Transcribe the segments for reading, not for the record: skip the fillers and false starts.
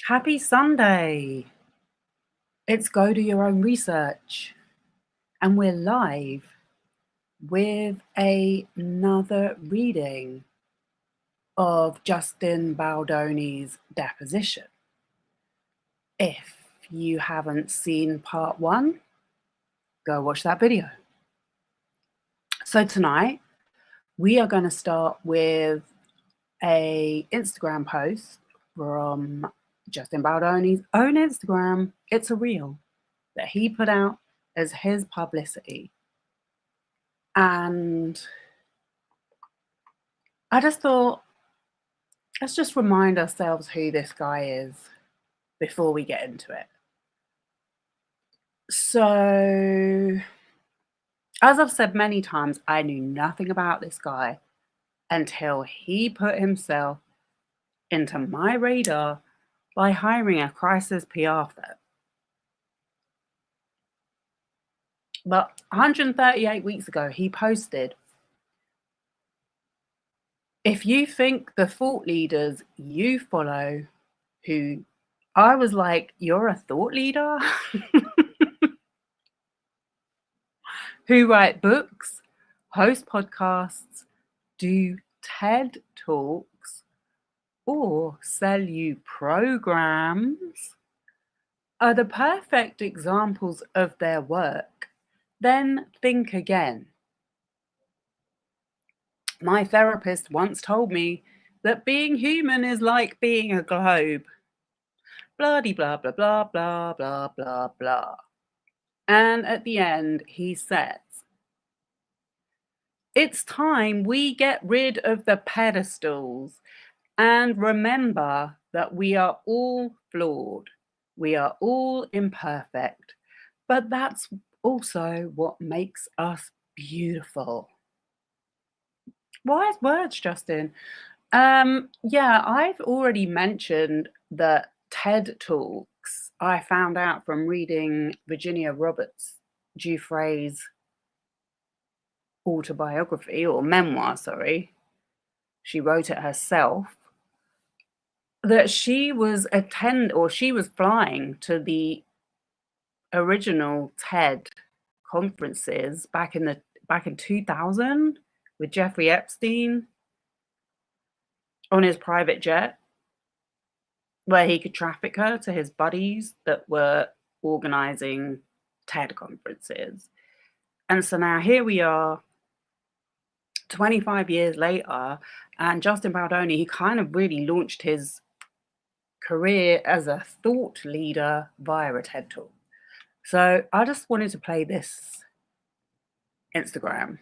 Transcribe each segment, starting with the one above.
Happy Sunday. It's Go Do Your Own Research. And we're live with another reading of Justin Baldoni's Deposition. If you haven't seen part one, go watch that video. So tonight, we are going to start with an Instagram post from Justin Baldoni's own Instagram. It's a reel that he put out as his publicity. And I just thought, let's just remind ourselves who this guy is before we get into it. So, as I've said many times, I knew nothing about this guy until he put himself into my radar by hiring a crisis PR firm. But 138 weeks ago, he posted, if you think the thought leaders you follow, who I was like, you're a thought leader? Who write books, host podcasts, do TED Talks, or sell you programs, are the perfect examples of their work, then think again. My therapist once told me that being human is like being a globe. Blah-de blah, blah, blah, blah, blah, blah, blah. And at the end, he says, it's time we get rid of the pedestals and remember that we are all flawed. We are all imperfect, but that's also what makes us beautiful. Wise words, Justin. Yeah, I've already mentioned that TED Talks I found out from reading Virginia Roberts Giuffre's autobiography or memoir, sorry. She wrote it herself. That she was flying to the original TED conferences back in 2000 with Jeffrey Epstein on his private jet, where he could traffic her to his buddies that were organizing TED conferences. And so now here we are, 25 years later, and Justin Baldoni, he kind of really launched his career as a thought leader via a TED Talk. So I just wanted to play this Instagram.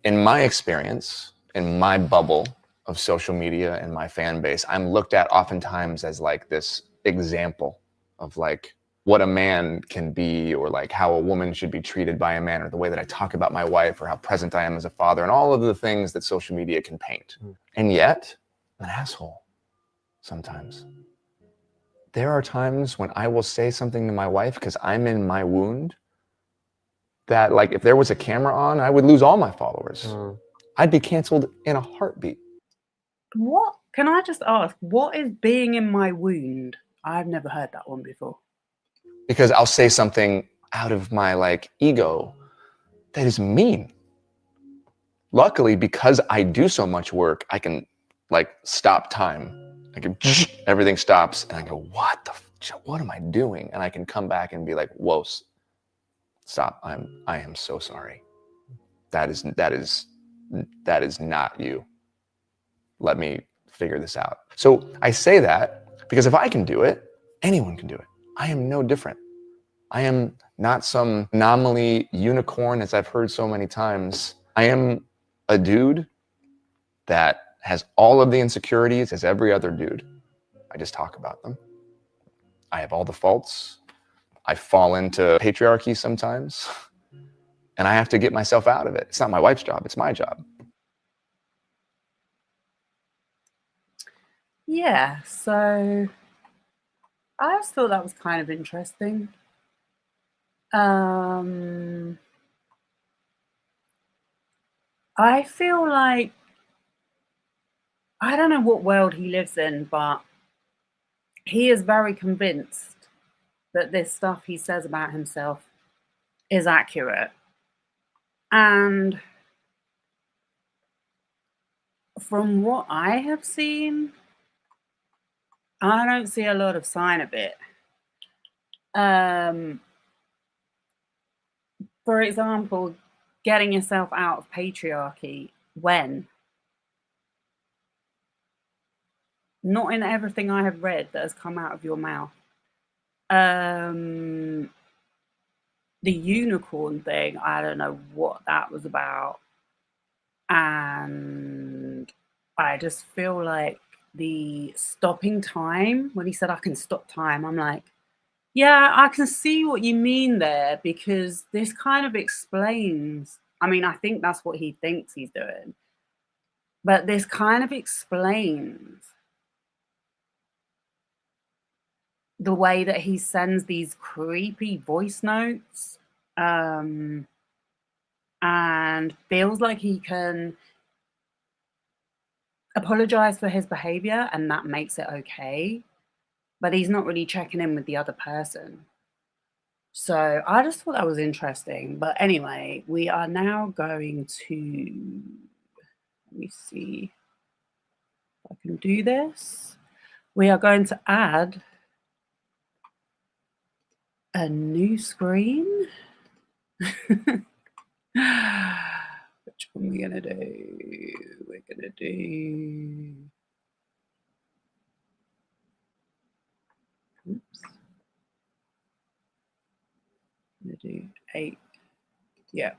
In my experience, in my bubble of social media and my fan base, I'm looked at oftentimes as like this example of like what a man can be, or like how a woman should be treated by a man, or the way that I talk about my wife, or how present I am as a father, and all of the things that social media can paint. And yet, I'm an asshole sometimes. There are times when I will say something to my wife because I'm in my wound that, like, if there was a camera on, I would lose all my followers. I'd be canceled in a heartbeat. What? Can I just ask, what is being in my wound? I've never heard that one before. Because I'll say something out of my like ego that is mean. Luckily, because I do so much work, I can like stop time. I can, everything stops, and I go, what am I doing? And I can come back and be like, whoa, stop. I am so sorry. That is not you. Let me figure this out. So I say that because if I can do it, anyone can do it. I am no different. I am not some anomaly unicorn, as I've heard so many times. I am a dude that has all of the insecurities as every other dude. I just talk about them. I have all the faults. I fall into patriarchy sometimes, and I have to get myself out of it. It's not my wife's job, it's my job. Yeah, so I just thought that was kind of interesting. I feel like, I don't know what world he lives in, but he is very convinced that this stuff he says about himself is accurate. And from what I have seen, I don't see a lot of sign of it. For example, getting yourself out of patriarchy. When? Not in everything I have read that has come out of your mouth. The unicorn thing, I don't know what that was about. And I just feel like the stopping time, when he said I can stop time, I'm like, yeah, I can see what you mean there, because this kind of explains, I mean, I think that's what he thinks he's doing, but this kind of explains the way that he sends these creepy voice notes, and feels like he can apologize for his behavior and that makes it okay, but he's not really checking in with the other person. So I just thought that was interesting. But anyway, we are now going to, let me see if I can do this. We are going to add a new screen. Which one are we gonna do? We're gonna do, oops. I'm gonna do 8. Yeah.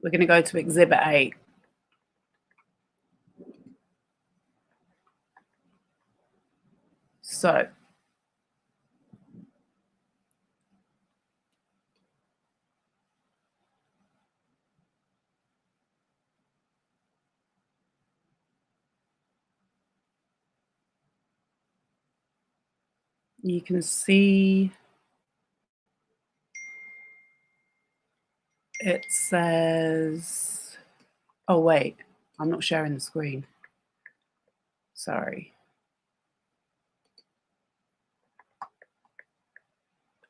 We're gonna go to exhibit 8. So you can see it says, oh wait, I'm not sharing the screen. Sorry.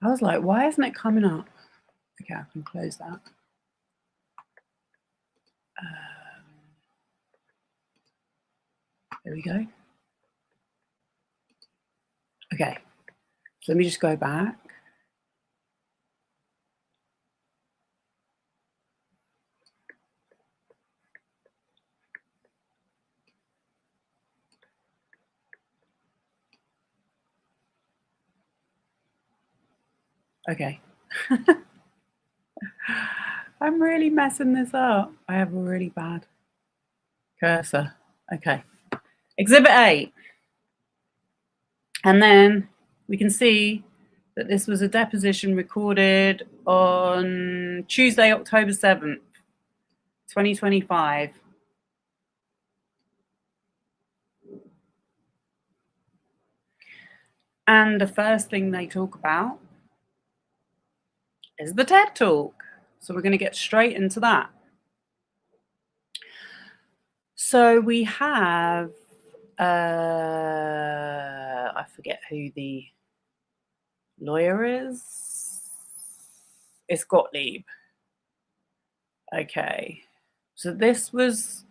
I was like, why isn't it coming up? Okay, I can close that. There we go. Okay, so let me just go back. Okay. I'm really messing this up. I have a really bad cursor. Okay. Exhibit 8. And then we can see that this was a deposition recorded on Tuesday, October 7th, 2025. And the first thing they talk about is the TED Talk. So we're going to get straight into that. So we have, I forget who the lawyer is. It's Gottlieb. Okay. So this was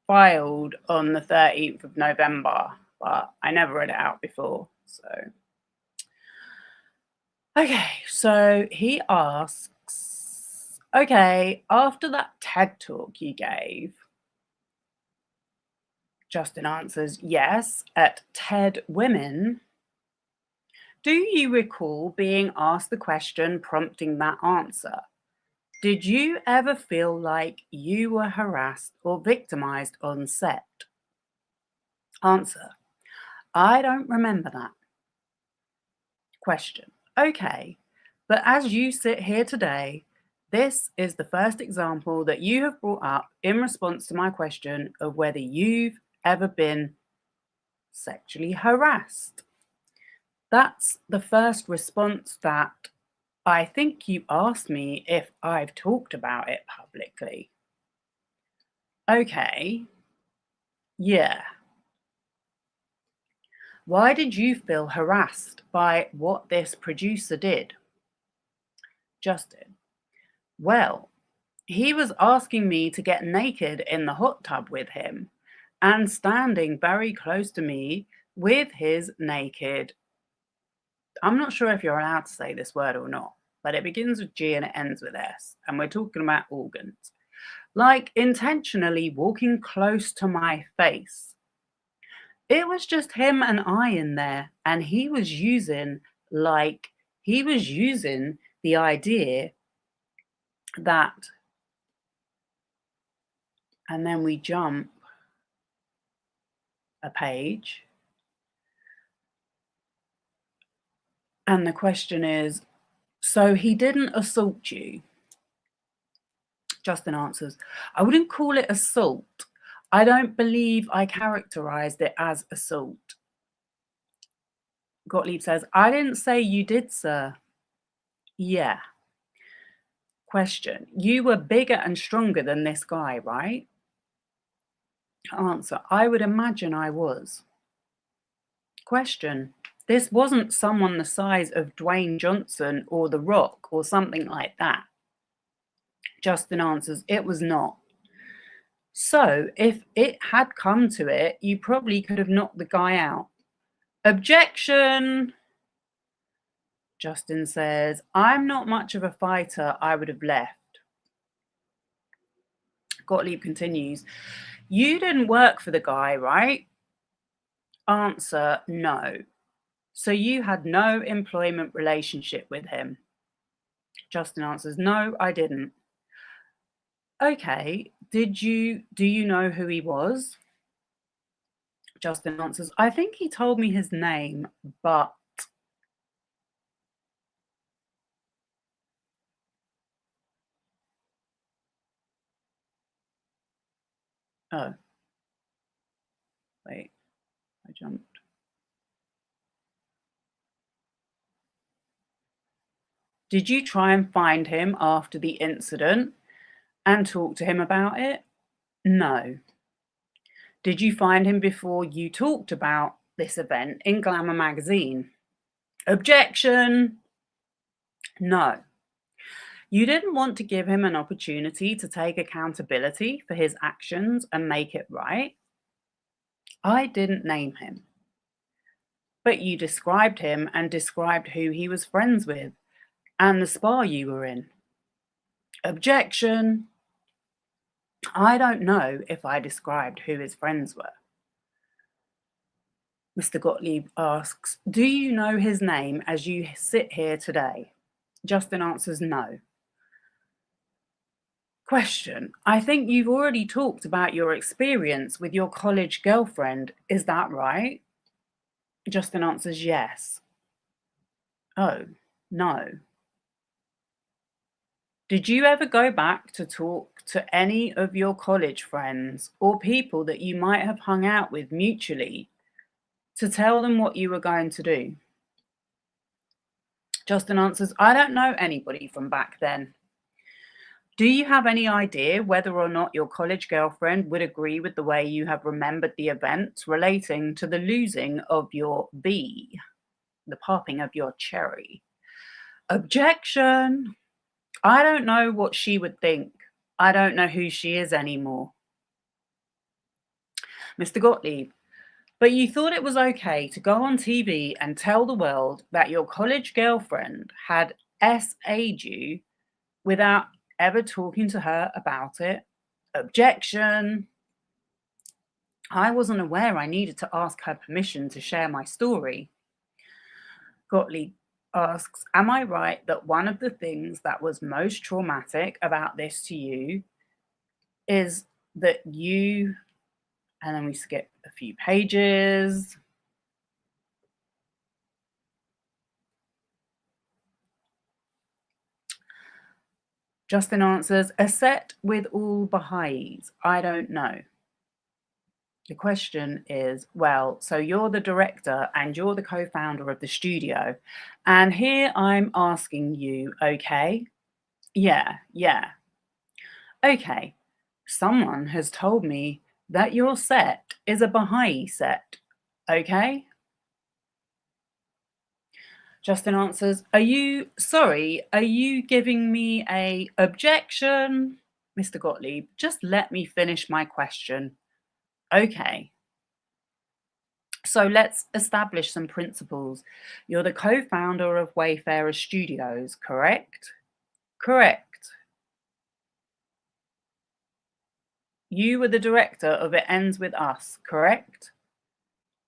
filed on the 13th of November, but I never read it out before. So, okay. So he asks, okay, after that TED Talk you gave, Justin answers, yes, at TED Women. Do you recall being asked the question prompting that answer? Did you ever feel like you were harassed or victimized on set? Answer: I don't remember that. Question: okay, but as you sit here today, this is the first example that you have brought up in response to my question of whether you've ever been sexually harassed. That's the first response that I think you asked me if I've talked about it publicly. Okay, yeah. Why did you feel harassed by what this producer did? Justin: well, he was asking me to get naked in the hot tub with him and standing very close to me with his naked. I'm not sure if you're allowed to say this word or not, but it begins with G and it ends with S, and we're talking about organs. Like intentionally walking close to my face. It was just him and I in there, and he was using the idea that, and then we jump a page, and the question is, so he didn't assault you? Justin answers, I wouldn't call it assault. I don't believe I characterized it as assault. Gottlieb says, I didn't say you did, sir. Yeah. Question, you were bigger and stronger than this guy, right? Answer, I would imagine I was. Question, this wasn't someone the size of Dwayne Johnson or The Rock or something like that. Justin answers, it was not. So if it had come to it, you probably could have knocked the guy out. Objection. Justin says, I'm not much of a fighter. I would have left. Gottlieb continues, you didn't work for the guy, right? Answer, no. So you had no employment relationship with him? Justin answers, no, I didn't. Okay, do you know who he was? Justin answers, I think he told me his name, but oh, wait, I jumped. Did you try and find him after the incident and talk to him about it? No. Did you find him before you talked about this event in Glamour magazine? Objection. No. You didn't want to give him an opportunity to take accountability for his actions and make it right? I didn't name him. But you described him and described who he was friends with and the spa you were in. Objection. I don't know if I described who his friends were. Mr. Gottlieb asks, do you know his name as you sit here today? Justin answers, no. Question, I think you've already talked about your experience with your college girlfriend. Is that right? Justin answers, yes. Oh, no. Did you ever go back to talk to any of your college friends or people that you might have hung out with mutually to tell them what you were going to do? Justin answers, I don't know anybody from back then. Do you have any idea whether or not your college girlfriend would agree with the way you have remembered the events relating to the losing of your bee, the popping of your cherry? Objection. I don't know what she would think. I don't know who she is anymore. Mr. Gottlieb, but you thought it was okay to go on TV and tell the world that your college girlfriend had SA'd you without ever talking to her about it? Objection. I wasn't aware I needed to ask her permission to share my story. Gottlieb asks, am I right that one of the things that was most traumatic about this to you is that you, and then we skip a few pages. Justin answers, a set with all Baha'is. I don't know. The question is, well, so you're the director and you're the co-founder of the studio. And here I'm asking you, okay? Yeah. Okay. Someone has told me that your set is a Baha'i set. Okay? Justin answers, are you giving me a objection? Mr. Gottlieb, just let me finish my question. Okay. So let's establish some principles. You're the co-founder of Wayfarer Studios, correct? Correct. You were the director of It Ends With Us, correct?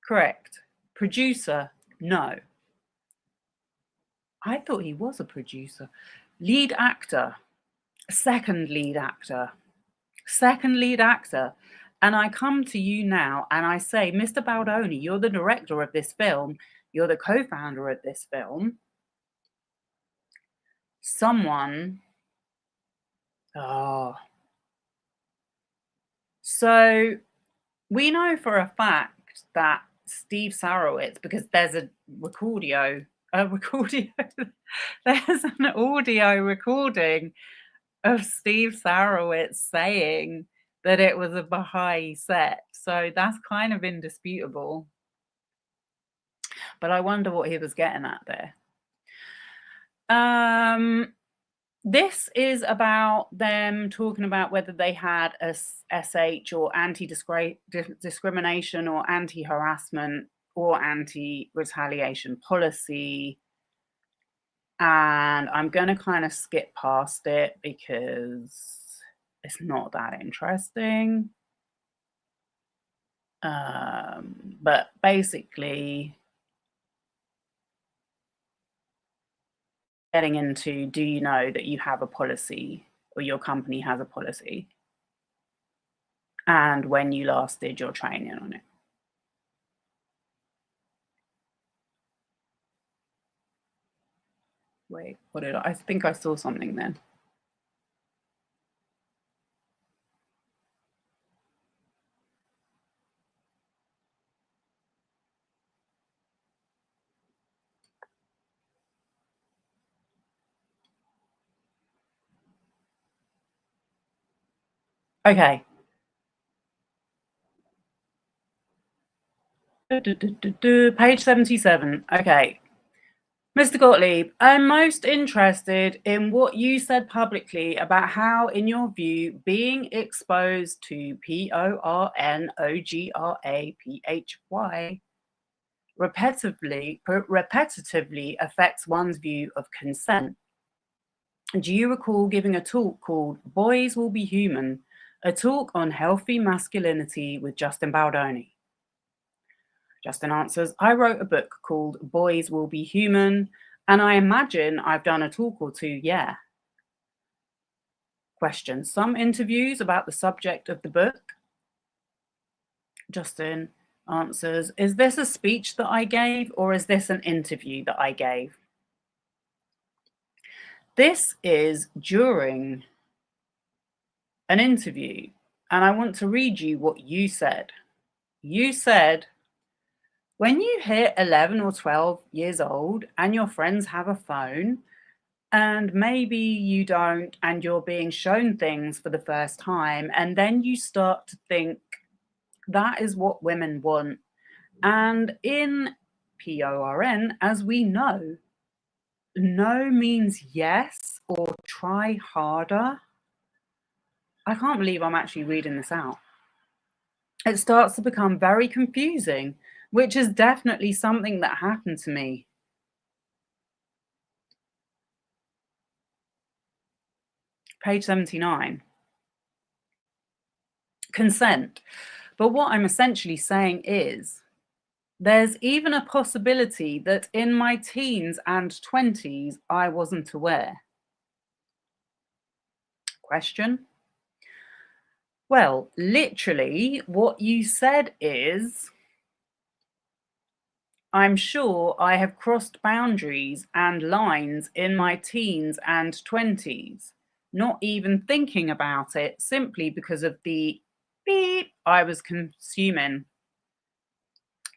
Correct. Producer, no. I thought he was a producer. Lead actor, second lead actor. And I come to you now and I say, Mr. Baldoni, you're the director of this film. You're the co-founder of this film. So we know for a fact that Steve Sarowitz, because there's there's an audio recording of Steve Sarowitz saying that it was a Baha'i set. So that's kind of indisputable. But I wonder what he was getting at there. This is about them talking about whether they had a SH or anti-discrimination or anti-harassment or anti-retaliation policy. And I'm going to kind of skip past it because it's not that interesting. But basically, getting into, do you know that you have a policy or your company has a policy? And when you last did your training on it. Wait, what did I think I saw something then? Okay. Page 77. Okay. Mr. Gottlieb, I'm most interested in what you said publicly about how, in your view, being exposed to pornography repetitively affects one's view of consent. Do you recall giving a talk called Boys Will Be Human, a talk on healthy masculinity with Justin Baldoni? Justin answers, I wrote a book called Boys Will Be Human, and I imagine I've done a talk or two, yeah. Question, some interviews about the subject of the book? Justin answers, is this a speech that I gave or is this an interview that I gave? This is during an interview, and I want to read you what you said. You said, when you hit 11 or 12 years old and your friends have a phone and maybe you don't and you're being shown things for the first time, and then you start to think that is what women want. And in PORN, as we know, no means yes or try harder. I can't believe I'm actually reading this out. It starts to become very confusing, which is definitely something that happened to me. Page 79. Consent. But what I'm essentially saying is, there's even a possibility that in my teens and 20s, I wasn't aware. Question. Well, literally what you said is, I'm sure I have crossed boundaries and lines in my teens and 20s, not even thinking about it, simply because of the beep I was consuming.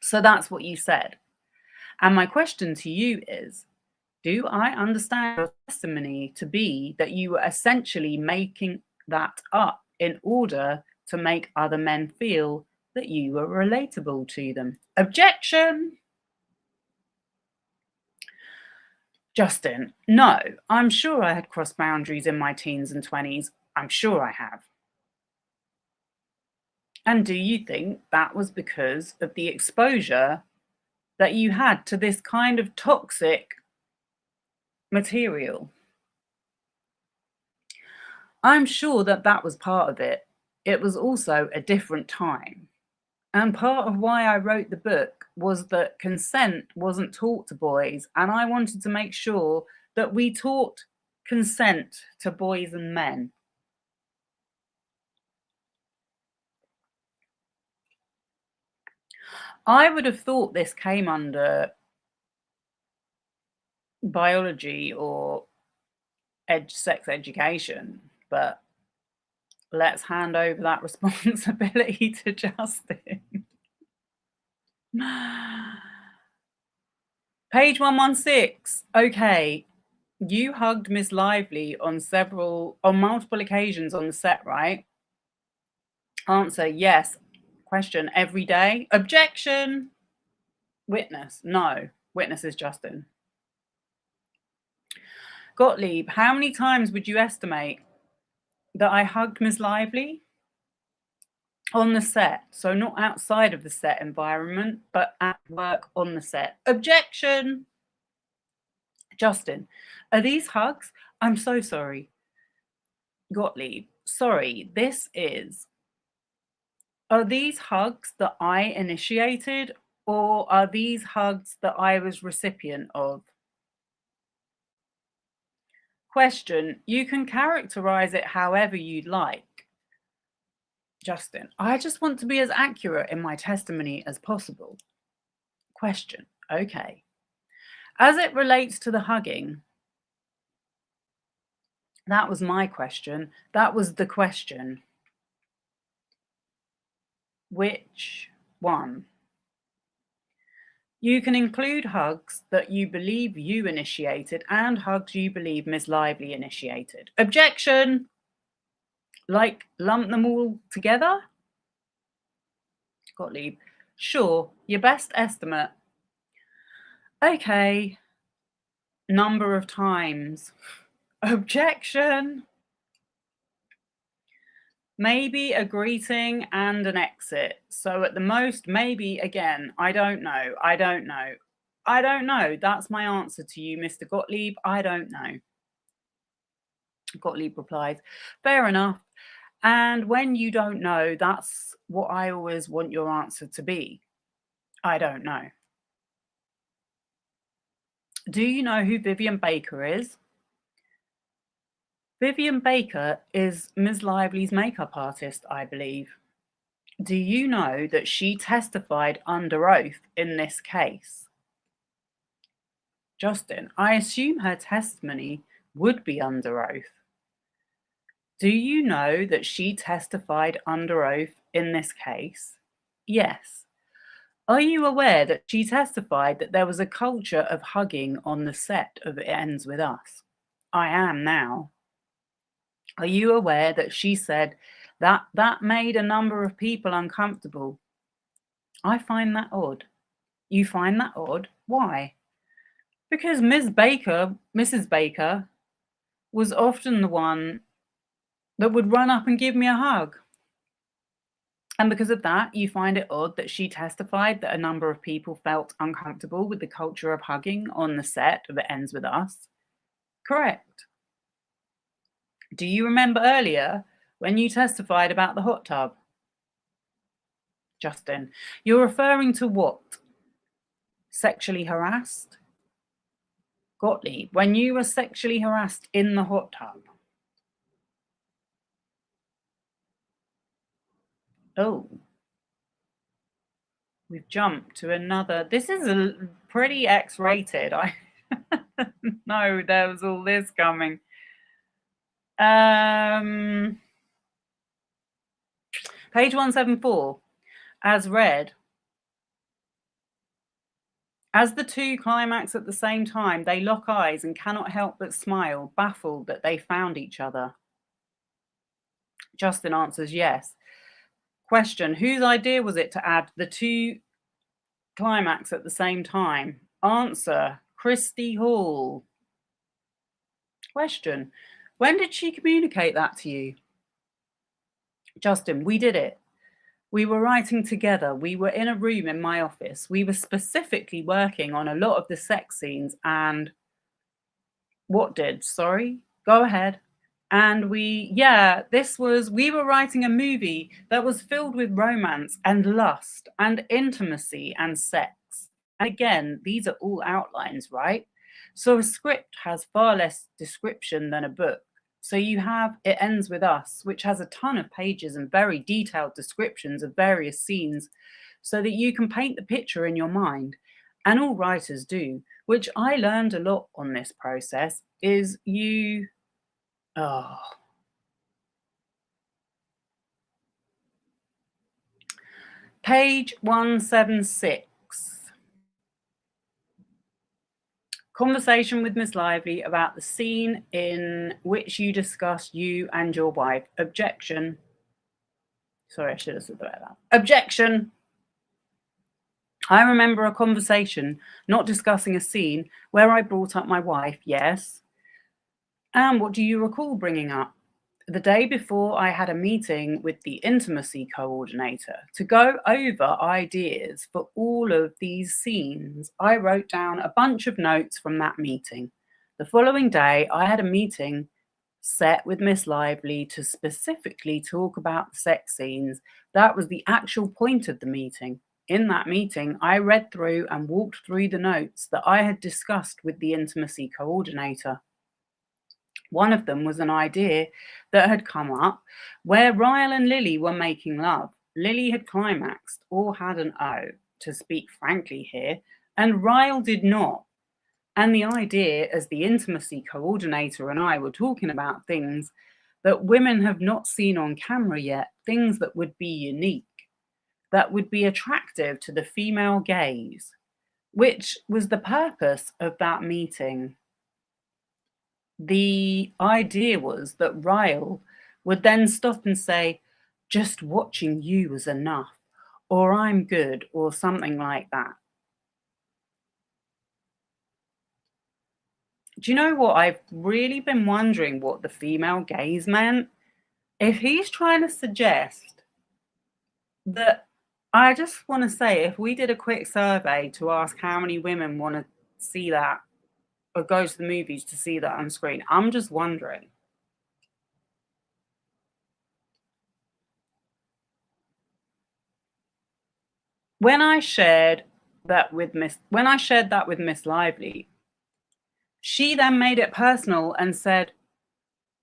So that's what you said. And my question to you is, do I understand your testimony to be that you were essentially making that up in order to make other men feel that you were relatable to them? Objection! Justin, no, I'm sure I had crossed boundaries in my teens and 20s. I'm sure I have. And do you think that was because of the exposure that you had to this kind of toxic material? I'm sure that that was part of it. It was also a different time. And part of why I wrote the book was that consent wasn't taught to boys. And I wanted to make sure that we taught consent to boys and men. I would have thought this came under biology or sex education, but let's hand over that responsibility to Justin. Page 116. Okay, you hugged Miss Lively on multiple occasions on the set, right? Answer, yes. Question, every day? Objection. Witness, no. Witness is Justin. Gottlieb, how many times would you estimate that I hugged Miss Lively? On the set, so not outside of the set environment, but at work on the set. Objection. Justin, are these hugs? I'm so sorry. Gottlieb, sorry, are these hugs that I initiated, or are these hugs that I was recipient of? Question, you can characterize it however you'd like. Justin, I just want to be as accurate in my testimony as possible. Question, okay. As it relates to the hugging, that was my question. That was the question. Which one? You can include hugs that you believe you initiated and hugs you believe Miss Lively initiated. Objection! Like, lump them all together? Gottlieb, sure, your best estimate. Okay, number of times. Objection! Maybe a greeting and an exit. So at the most, maybe again. I don't know. I don't know. I don't know. That's my answer to you, Mr. Gottlieb. I don't know. Gottlieb replies, fair enough. And when you don't know, that's what I always want your answer to be. I don't know. Do you know who Vivian Baker is? Vivian Baker is Ms. Lively's makeup artist, I believe. Do you know that she testified under oath in this case? Justin, I assume her testimony would be under oath. Do you know that she testified under oath in this case? Yes. Are you aware that she testified that there was a culture of hugging on the set of It Ends With Us? I am now. Are you aware that she said that made a number of people uncomfortable? I find that odd. You find that odd? Why? Because Mrs. Baker, was often the one that would run up and give me a hug. And because of that, you find it odd that she testified that a number of people felt uncomfortable with the culture of hugging on the set of It Ends With Us? Correct. Do you remember earlier when you testified about the hot tub? Justin, you're referring to what? Sexually harassed? Gottlieb, when you were sexually harassed in the hot tub? Oh, we've jumped to another. This is a pretty X-rated. I know there was all this coming. Page 174. As read. As the two climax at the same time, they lock eyes and cannot help but smile, baffled that they found each other. Justin answers yes. Question, whose idea was it to add the two climax at the same time? Answer, Christy Hall. Question. When did she communicate that to you? Justin, we did it. We were writing together. We were in a room in my office. We were specifically working on a lot of the sex scenes. And what did? Sorry, go ahead. And we were writing a movie that was filled with romance and lust and intimacy and sex. And again, these are all outlines, right? So a script has far less description than a book. So you have It Ends With Us, which has a ton of pages and very detailed descriptions of various scenes so that you can paint the picture in your mind. And all writers do, which I learned a lot on this process, is page 176. Conversation with Miss Lively about the scene in which you discussed you and your wife. Objection. Sorry, I should have said that. Objection. I remember a conversation, not discussing a scene, where I brought up my wife, yes. And what do you recall bringing up? The day before, I had a meeting with the intimacy coordinator to go over ideas for all of these scenes. I wrote down a bunch of notes from that meeting. The following day, I had a meeting set with Miss Lively to specifically talk about the sex scenes. That was the actual point of the meeting. In that meeting, I read through and walked through the notes that I had discussed with the intimacy coordinator. One of them was an idea that had come up where Ryle and Lily were making love. Lily had climaxed or had an O, to speak frankly here, and Ryle did not. And the idea, as the intimacy coordinator and I were talking about things that women have not seen on camera yet, things that would be unique, that would be attractive to the female gaze, which was the purpose of that meeting. The idea was that Ryle would then stop and say, just watching you was enough, or I'm good, or something like that. Do you know what? I've really been wondering what the female gaze meant. If he's trying to suggest that, I just want to say, if we did a quick survey to ask how many women want to see that or go to the movies to see that on screen, I'm just wondering. When I shared that with Miss Lively, she then made it personal and said,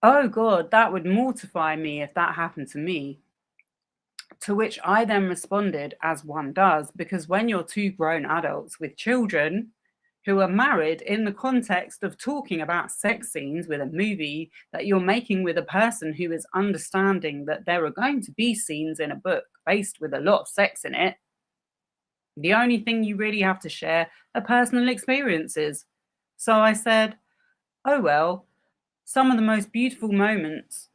oh God, that would mortify me if that happened to me. To which I then responded, as one does, because when you're two grown adults with children who are married in the context of talking about sex scenes with a movie that you're making with a person who is understanding that there are going to be scenes in a book based with a lot of sex in it, the only thing you really have to share are personal experiences. So I said, oh well, some of the most beautiful moments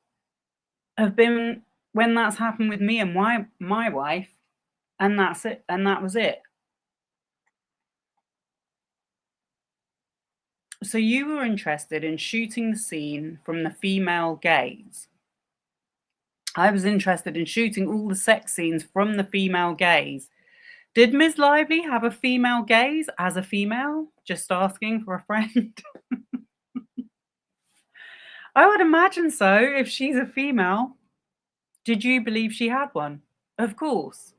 have been when that's happened with me and my wife, and that's it, and that was it. So you were interested in shooting the scene from the female gaze. I was interested in shooting all the sex scenes from the female gaze. Did Ms. Lively have a female gaze as a female? Just asking for a friend. I would imagine so, if she's a female. Did you believe she had one? Of course.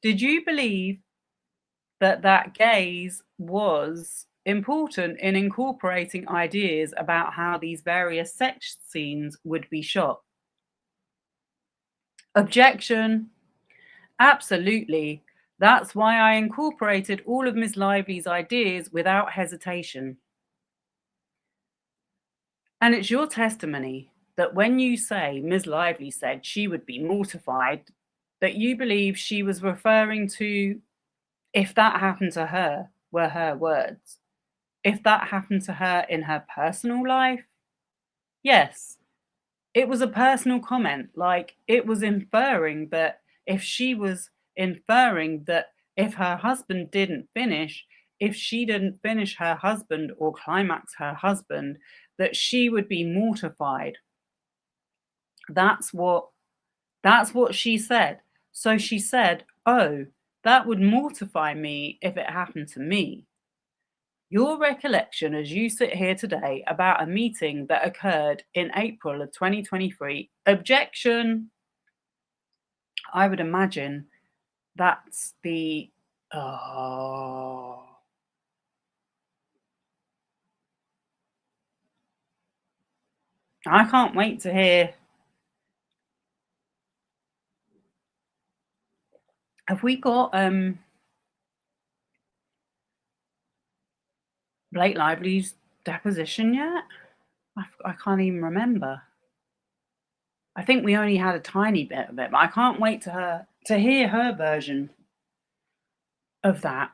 Did you believe that that gaze was important in incorporating ideas about how these various sex scenes would be shot? Objection. Absolutely. That's why I incorporated all of Ms. Lively's ideas without hesitation. And it's your testimony that when you say Ms. Lively said she would be mortified, that you believe she was referring to if that happened to her, were her words. If that happened to her in her personal life, yes, it was a personal comment. Like, it was inferring that if she was inferring that if her husband didn't finish, if she didn't finish her husband or climax her husband, that she would be mortified. That's what she said. So she said, "Oh, that would mortify me if it happened to me." Your recollection as you sit here today about a meeting that occurred in April of 2023, objection. I would imagine that's the, oh. I can't wait to hear. Have we got Blake Lively's deposition yet? I can't even remember. I think we only had a tiny bit of it, but I can't wait to hear her version of that.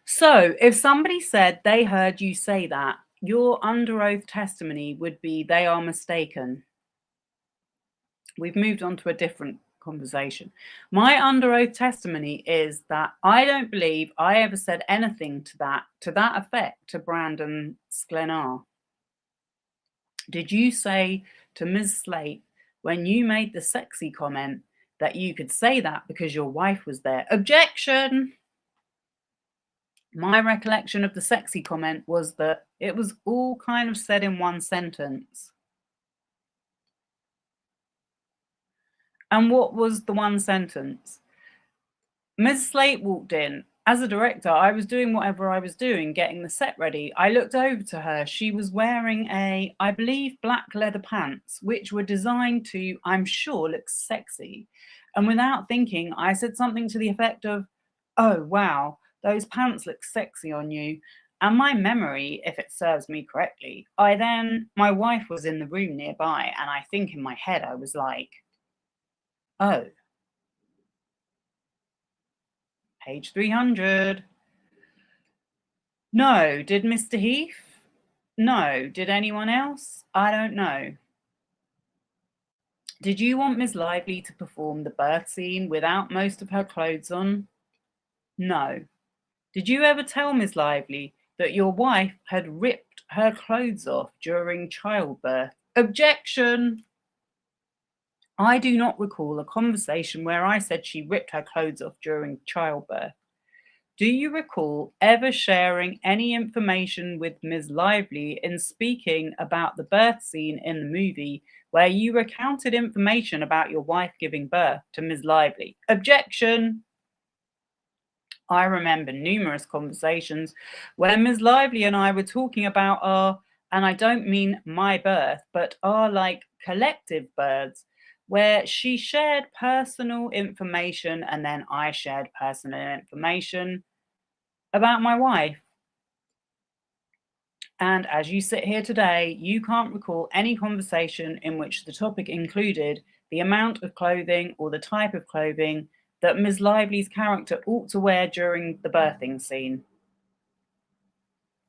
So if somebody said they heard you say that, your under oath testimony would be they are mistaken. We've moved on to a different conversation. My under oath testimony is that I don't believe I ever said anything to that effect to Brandon Sklenar. Did you say to Ms. Slate when you made the sexy comment that you could say that because your wife was there? Objection. My recollection of the sexy comment was that it was all kind of said in one sentence. And what was the one sentence? Ms. Slate walked in. As a director, I was doing whatever I was doing, getting the set ready. I looked over to her. She was wearing I believe, black leather pants, which were designed to, I'm sure, look sexy. And without thinking, I said something to the effect of, "Oh, wow, those pants look sexy on you." And my memory, if it serves me correctly, my wife was in the room nearby, and I think in my head I was like, "Oh." Page 300. No. Did Mr. Heath? No. Did anyone else? I don't know. Did you want Miss Lively to perform the birth scene without most of her clothes on? No. Did you ever tell Miss Lively that your wife had ripped her clothes off during childbirth? Objection. I do not recall a conversation where I said she ripped her clothes off during childbirth. Do you recall ever sharing any information with Ms. Lively in speaking about the birth scene in the movie where you recounted information about your wife giving birth to Ms. Lively? Objection. I remember numerous conversations where Ms. Lively and I were talking about our, and I don't mean my birth, but our like collective births, where she shared personal information and then I shared personal information about my wife. And as you sit here today, you can't recall any conversation in which the topic included the amount of clothing or the type of clothing that Ms. Lively's character ought to wear during the birthing scene.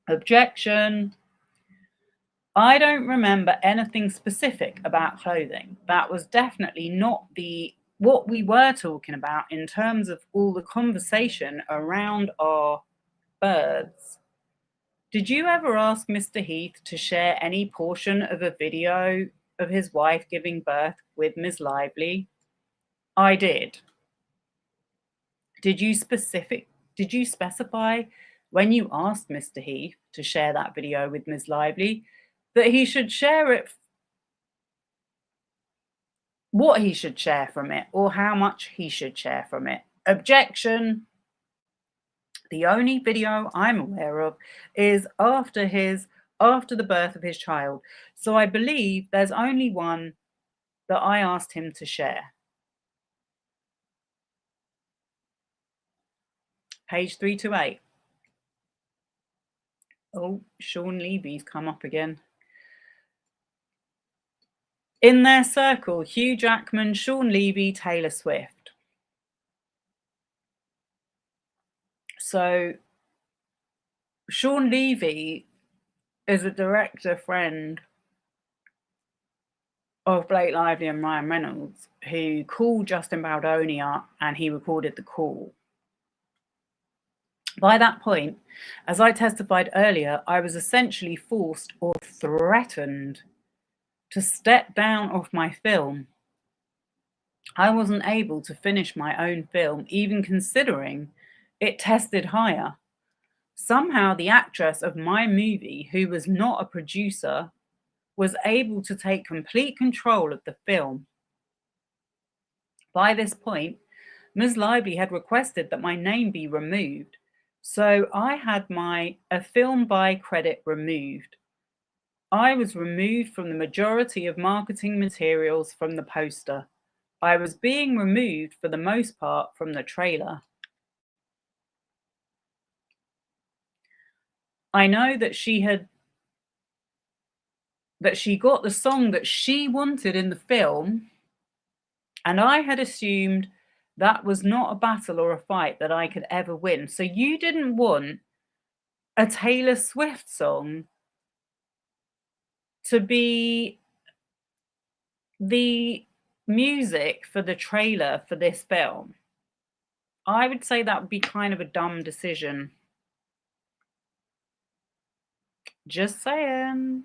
Objection. I don't remember anything specific about clothing. That was definitely not what we were talking about in terms of all the conversation around our births. Did you ever ask Mr. Heath to share any portion of a video of his wife giving birth with Ms. Lively? I did. Did you specify when you asked Mr. Heath to share that video with Ms. Lively that he should share it, what he should share from it, or how much he should share from it? Objection. The only video I'm aware of is after the birth of his child. So I believe there's only one that I asked him to share. Page 328. Oh, Sean Levy's come up again. In their circle, Hugh Jackman, Sean Levy, Taylor Swift. So Sean Levy is a director friend of Blake Lively and Ryan Reynolds, who called Justin Baldoni up and he recorded the call. By that point, as I testified earlier, I was essentially forced or threatened to step down off my film. I wasn't able to finish my own film, even considering it tested higher. Somehow, the actress of my movie, who was not a producer, was able to take complete control of the film. By this point, Ms. Lively had requested that my name be removed, so I had a film by credit removed. I was removed from the majority of marketing materials from the poster. I was being removed for the most part from the trailer. I know that she got the song that she wanted in the film, and I had assumed that was not a battle or a fight that I could ever win. So you didn't want a Taylor Swift song to be the music for the trailer for this film. I would say that would be kind of a dumb decision. Just saying.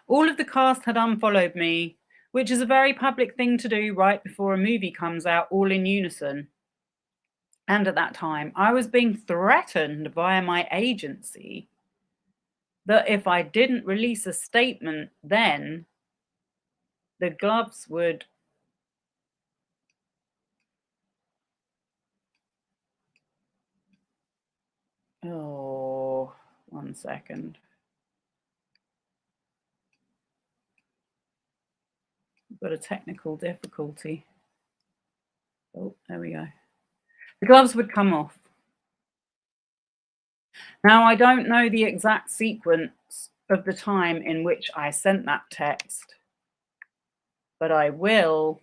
All of the cast had unfollowed me, which is a very public thing to do right before a movie comes out, all in unison. And at that time, I was being threatened via my agency that if I didn't release a statement then, the gloves would oh, 1 second. Got a technical difficulty. Oh, there we go. The gloves would come off. Now, I don't know the exact sequence of the time in which I sent that text, but I will.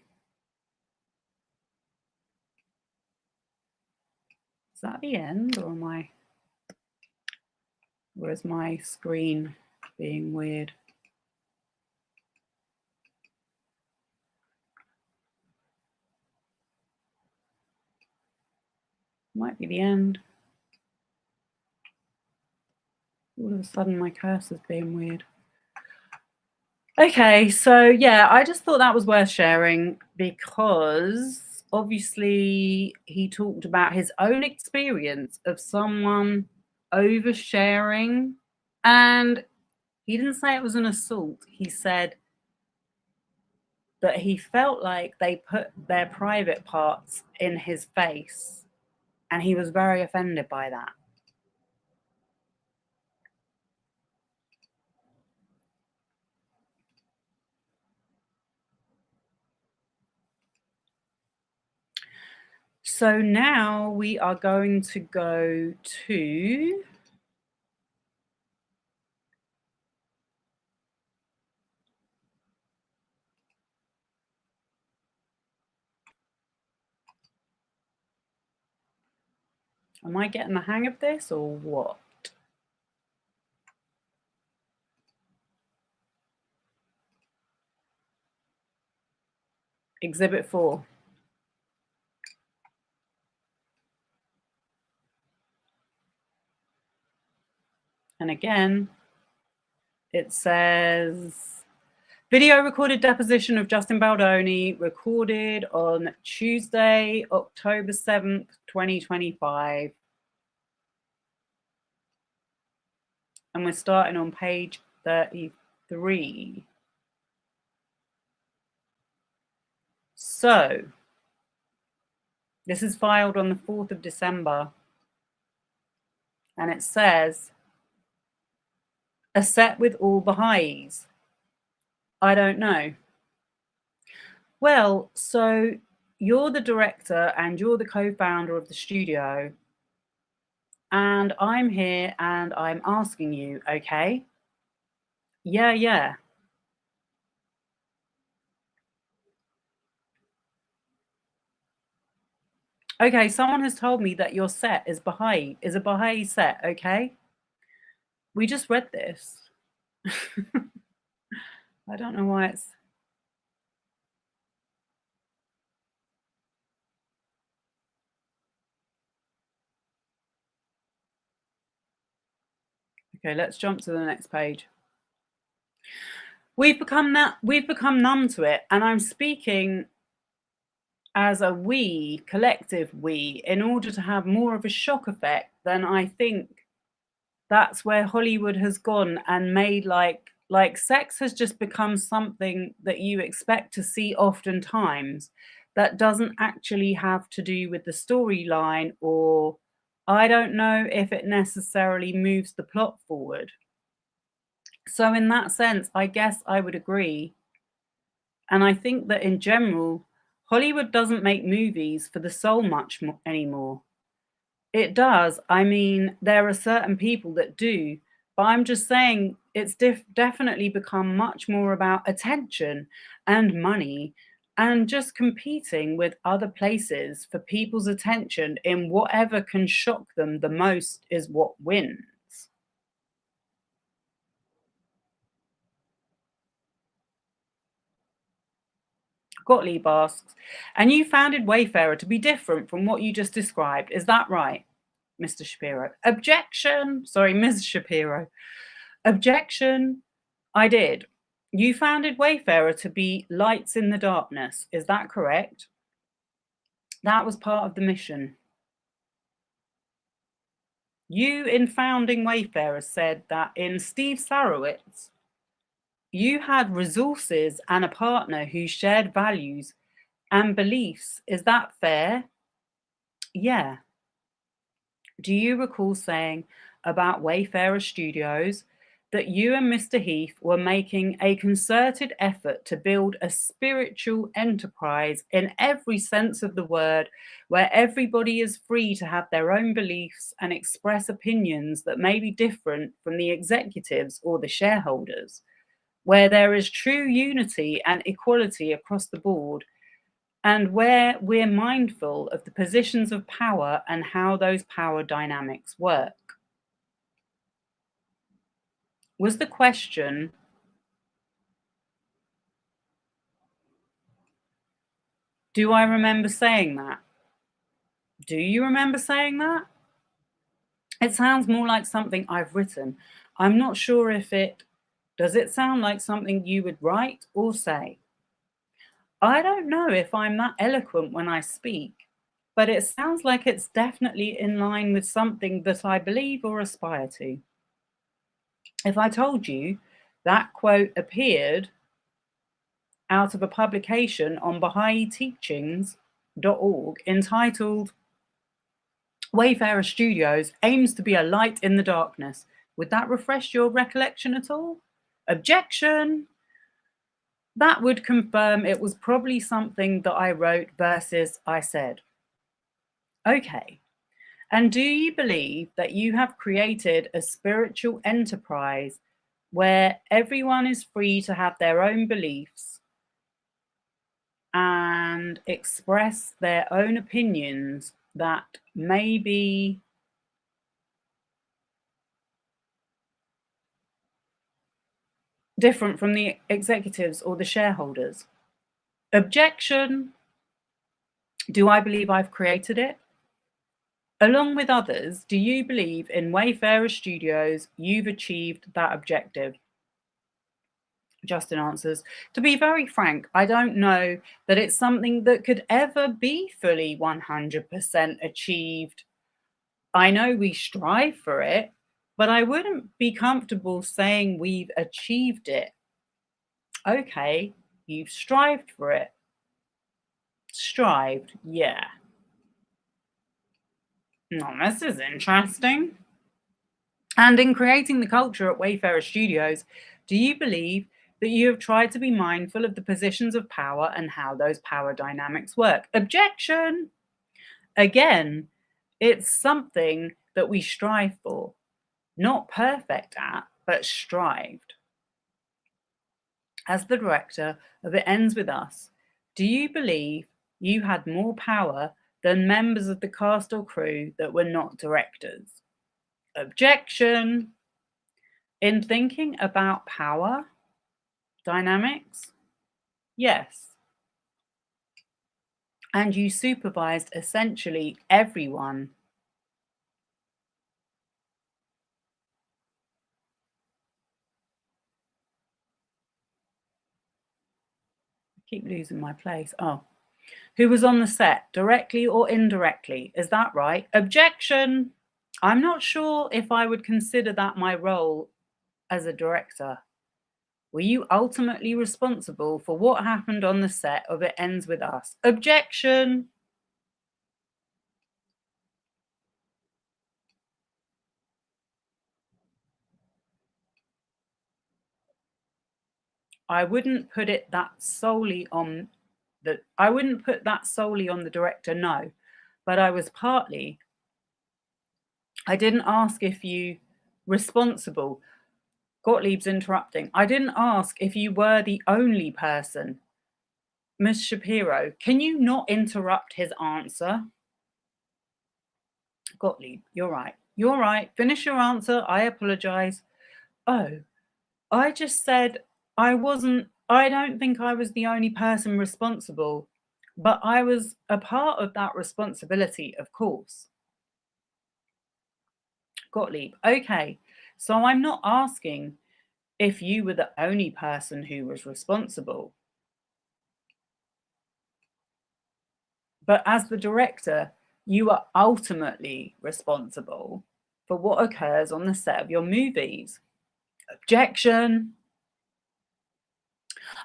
Is that the end, or is my screen being weird? Might be the end. All of a sudden my cursor's being weird. Okay, so yeah, I just thought that was worth sharing because obviously he talked about his own experience of someone oversharing, and he didn't say it was an assault. He said that he felt like they put their private parts in his face, and he was very offended by that. So now we are going to go to am I getting the hang of this or what? Exhibit 4. And again, it says video recorded deposition of Justin Baldoni recorded on Tuesday, October 7th, 2025. And we're starting on page 33. So this is filed on the 4th of December. And it says, a set with all Baha'is. I don't know. Well, so you're the director and you're the co-founder of the studio. And I'm here and I'm asking you, okay? Yeah. Okay, someone has told me that your set is a Baha'i set, okay? We just read this. I don't know why it's... Okay, let's jump to the next page. We've become numb to it, and I'm speaking as a we, collective we, in order to have more of a shock effect. Then I think that's where Hollywood has gone and made like sex has just become something that you expect to see oftentimes that doesn't actually have to do with the storyline, or I don't know if it necessarily moves the plot forward. So in that sense, I guess I would agree. And I think that in general, Hollywood doesn't make movies for the soul much anymore. It does. I mean, there are certain people that do, but I'm just saying it's definitely become much more about attention and money and just competing with other places for people's attention in whatever can shock them the most is what wins. Gottlieb asks, and you founded Wayfarer to be different from what you just described. Is that right, Mr. Shapiro? Objection. Sorry, Ms. Shapiro. Objection. I did. You founded Wayfarer to be lights in the darkness. Is that correct? That was part of the mission. You, in founding Wayfarer, said that in Steve Sarowitz, you had resources and a partner who shared values and beliefs. Is that fair? Yeah. Do you recall saying about Wayfarer Studios that you and Mr. Heath were making a concerted effort to build a spiritual enterprise in every sense of the word, where everybody is free to have their own beliefs and express opinions that may be different from the executives or the shareholders, where there is true unity and equality across the board, and where we're mindful of the positions of power and how those power dynamics work? Was the question, do I remember saying that? Do you remember saying that? It sounds more like something I've written. I'm not sure if does it sound like something you would write or say? I don't know if I'm that eloquent when I speak, but it sounds like it's definitely in line with something that I believe or aspire to. If I told you that quote appeared out of a publication on BahaiTeachings.org entitled Wayfarer Studios aims to be a light in the darkness, would that refresh your recollection at all? Objection! That would confirm it was probably something that I wrote versus I said. Okay. And do you believe that you have created a spiritual enterprise where everyone is free to have their own beliefs and express their own opinions that may be different from the executives or the shareholders? Objection. Do I believe I've created it? Along with others, do you believe in Wayfarer Studios you've achieved that objective? Justin answers, to be very frank, I don't know that it's something that could ever be fully 100% achieved. I know we strive for it, but I wouldn't be comfortable saying we've achieved it. Okay, you've strived for it. Strived, yeah. No, this is interesting. And in creating the culture at Wayfarer Studios, do you believe that you have tried to be mindful of the positions of power and how those power dynamics work? Objection! Again, it's something that we strive for, not perfect at, but strived. As the director of It Ends With Us, do you believe you had more power than members of the cast or crew that were not directors? Objection! In thinking about power dynamics, yes. And you supervised essentially everyone. Keep losing my place. Oh. Who was on the set, directly or indirectly? Is that right? Objection. I'm not sure if I would consider that my role as a director. Were you ultimately responsible for what happened on the set of It Ends With Us? Objection. I wouldn't put that solely on the director, no. But I didn't ask if you responsible. Gottlieb's interrupting. I didn't ask if you were the only person. Miss Shapiro, can you not interrupt his answer? Gottlieb, you're right. You're right. Finish your answer. I apologize. Oh, I just said I don't think I was the only person responsible, but I was a part of that responsibility, of course. Gottlieb, okay. So I'm not asking if you were the only person who was responsible. But as the director, you are ultimately responsible for what occurs on the set of your movies. Objection.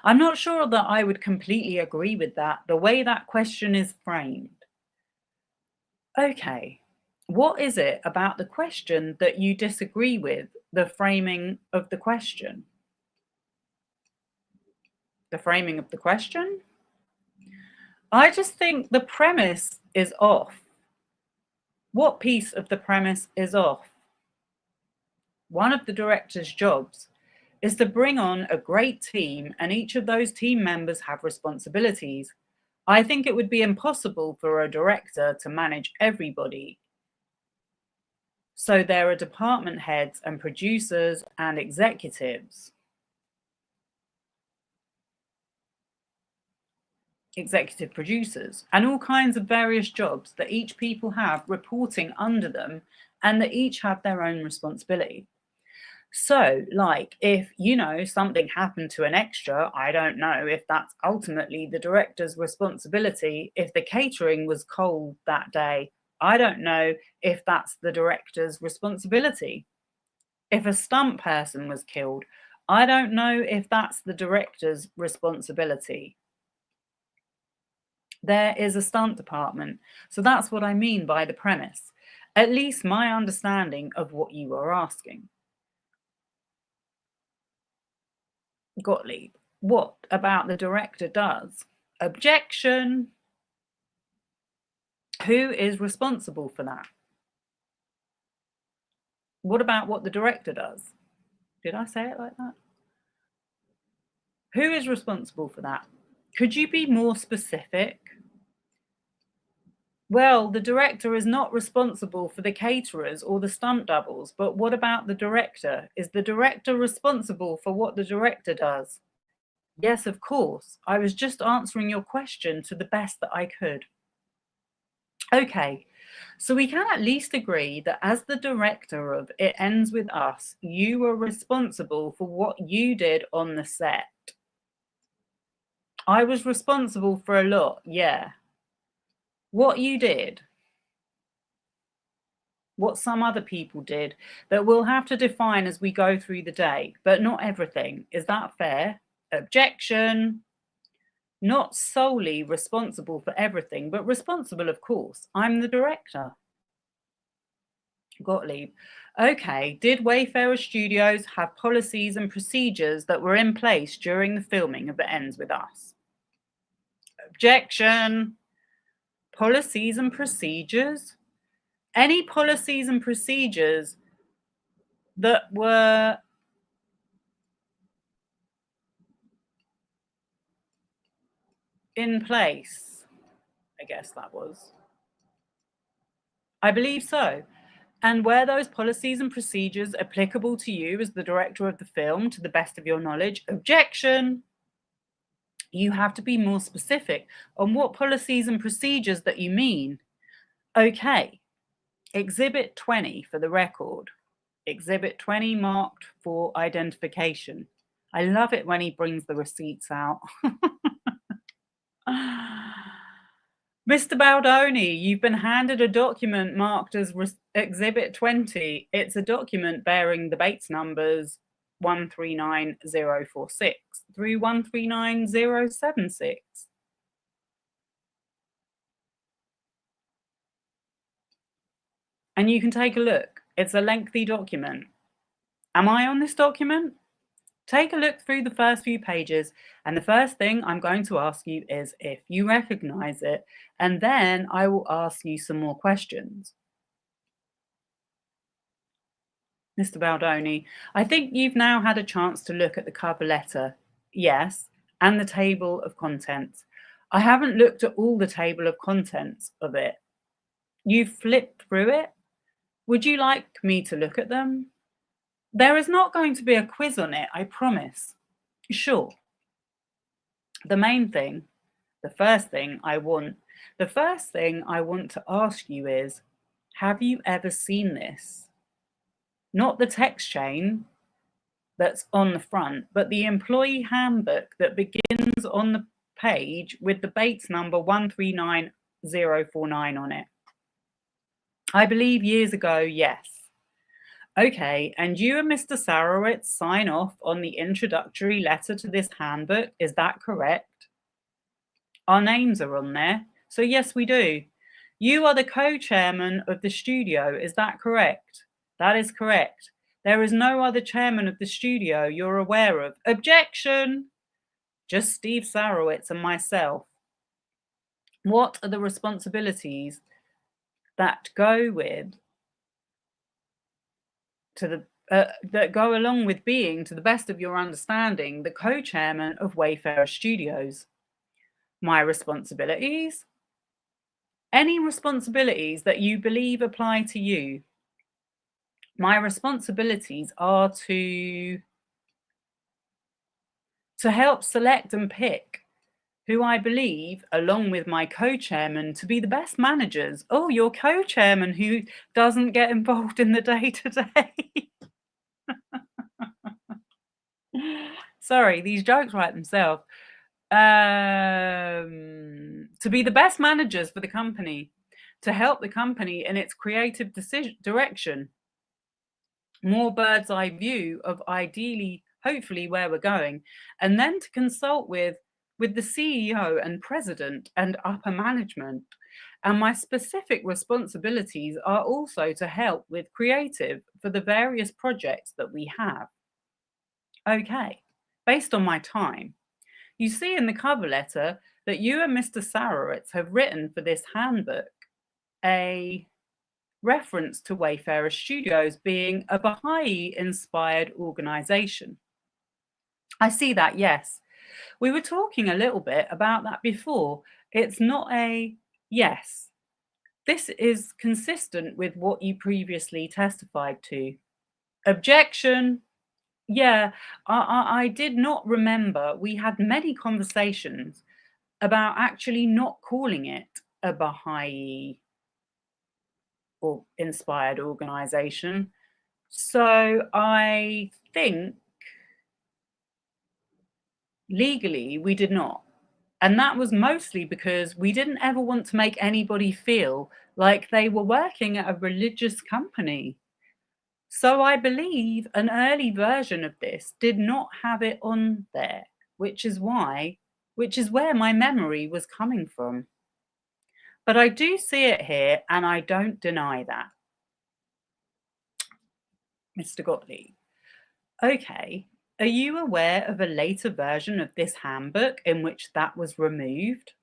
I'm not sure that I would completely agree with that, the way that question is framed. Okay, what is it about the question that you disagree with, the framing of the question? The framing of the question? I just think the premise is off. What piece of the premise is off? One of the director's jobs is to bring on a great team, and each of those team members have responsibilities. I think it would be impossible for a director to manage everybody. So there are department heads and producers and executive producers, and all kinds of various jobs that each people have reporting under them, and that each have their own responsibility. So, like, if, something happened to an extra, I don't know if that's ultimately the director's responsibility. If the catering was cold that day, I don't know if that's the director's responsibility. If a stunt person was killed, I don't know if that's the director's responsibility. There is a stunt department. So that's what I mean by the premise. At least my understanding of what you are asking. Gottlieb, what about the director does? Objection. Who is responsible for that? What about what the director does? Did I say it like that? Who is responsible for that? Could you be more specific? Well, the director is not responsible for the caterers or the stunt doubles, but what about the director? Is the director responsible for what the director does? Yes, of course. I was just answering your question to the best that I could. Okay, so we can at least agree that as the director of It Ends With Us, you were responsible for what you did on the set. I was responsible for a lot, yeah. What you did, what some other people did, that we'll have to define as we go through the day, but not everything. Is that fair? Objection. Not solely responsible for everything, but responsible, of course. I'm the director. Gottlieb. Okay, did Wayfarer Studios have policies and procedures that were in place during the filming of It Ends With Us? Objection. Policies and procedures? Any policies and procedures that were in place, I guess that was. I believe so. And were those policies and procedures applicable to you as the director of the film, to the best of your knowledge? Objection. You have to be more specific on what policies and procedures that you mean. Okay. Exhibit 20 for the record. Exhibit 20 marked for identification. I love it when he brings the receipts out. Mr. Baldoni, you've been handed a document marked as Exhibit 20. It's a document bearing the Bates numbers 139046 through 139076. And you can take a look. It's a lengthy document. Am I on this document? Take a look through the first few pages, and the first thing I'm going to ask you is if you recognize it, and then I will ask you some more questions. Mr. Baldoni, I think you've now had a chance to look at the cover letter, yes, and the table of contents. I haven't looked at all the table of contents of it. You've flipped through it? Would you like me to look at them? There is not going to be a quiz on it, I promise. Sure. The first thing I want to ask you is, have you ever seen this? Not the text chain that's on the front, but the employee handbook that begins on the page with the Bates number 139049 on it. I believe years ago, yes. Okay, and you and Mr. Sarowitz sign off on the introductory letter to this handbook, is that correct? Our names are on there, so yes, we do. You are the co-chairman of the studio, is that correct? That is correct. There is no other chairman of the studio you're aware of. Objection! Just Steve Sarowitz and myself. What are the responsibilities that go along with being, to the best of your understanding, the co-chairman of Wayfarer Studios? My responsibilities? Any responsibilities that you believe apply to you? My responsibilities are to help select and pick who I believe, along with my co-chairman, to be the best managers. Oh, your co-chairman who doesn't get involved in the day-to-day. Sorry, these jokes write themselves. To be the best managers for the company, to help the company in its creative direction. More bird's eye view of ideally, hopefully, where we're going, and then to consult with the CEO and president and upper management. And my specific responsibilities are also to help with creative for the various projects that we have. Okay, based on my time, you see in the cover letter that you and Mr. Sarowitz have written for this handbook a reference to Wayfarer Studios being a Baha'i-inspired organization. I see that, yes. We were talking a little bit about that before. It's not a yes. This is consistent with what you previously testified to. Objection. Yeah, I did not remember. We had many conversations about actually not calling it a Baha'i or inspired organization. So I think legally we did not. And that was mostly because we didn't ever want to make anybody feel like they were working at a religious company. So I believe an early version of this did not have it on there, which is where my memory was coming from. But I do see it here, and I don't deny that. Mr. Gottlieb. Okay, are you aware of a later version of this handbook in which that was removed?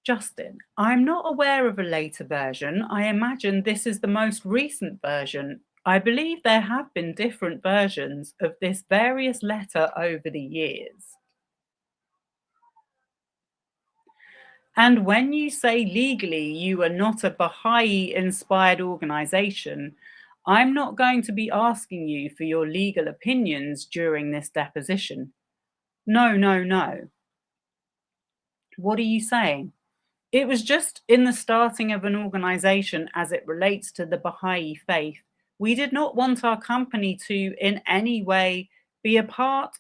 Justin, I'm not aware of a later version. I imagine this is the most recent version. I believe there have been different versions of this various letter over the years. And when you say legally you are not a Baha'i-inspired organization, I'm not going to be asking you for your legal opinions during this deposition. No, no, no. What are you saying? It was just in the starting of an organization as it relates to the Baha'i faith. We did not want our company to in any way be a part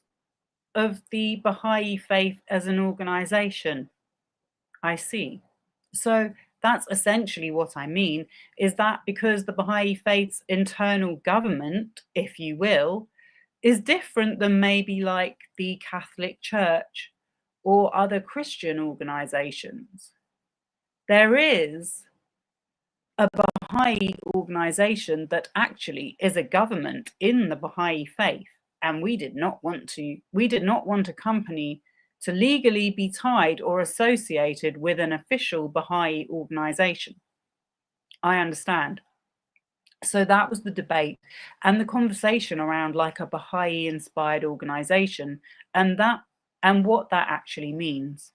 of the Baha'i faith as an organization. I see. So that's essentially what I mean, is that because the Baha'i faith's internal government, if you will, is different than maybe like the Catholic Church or other Christian organizations. There is a Baha'i organization that actually is a government in the Baha'i faith, and we did not want a company to legally be tied or associated with an official Baha'i organization. I understand. So that was the debate and the conversation around like a Baha'i inspired organization and what that actually means.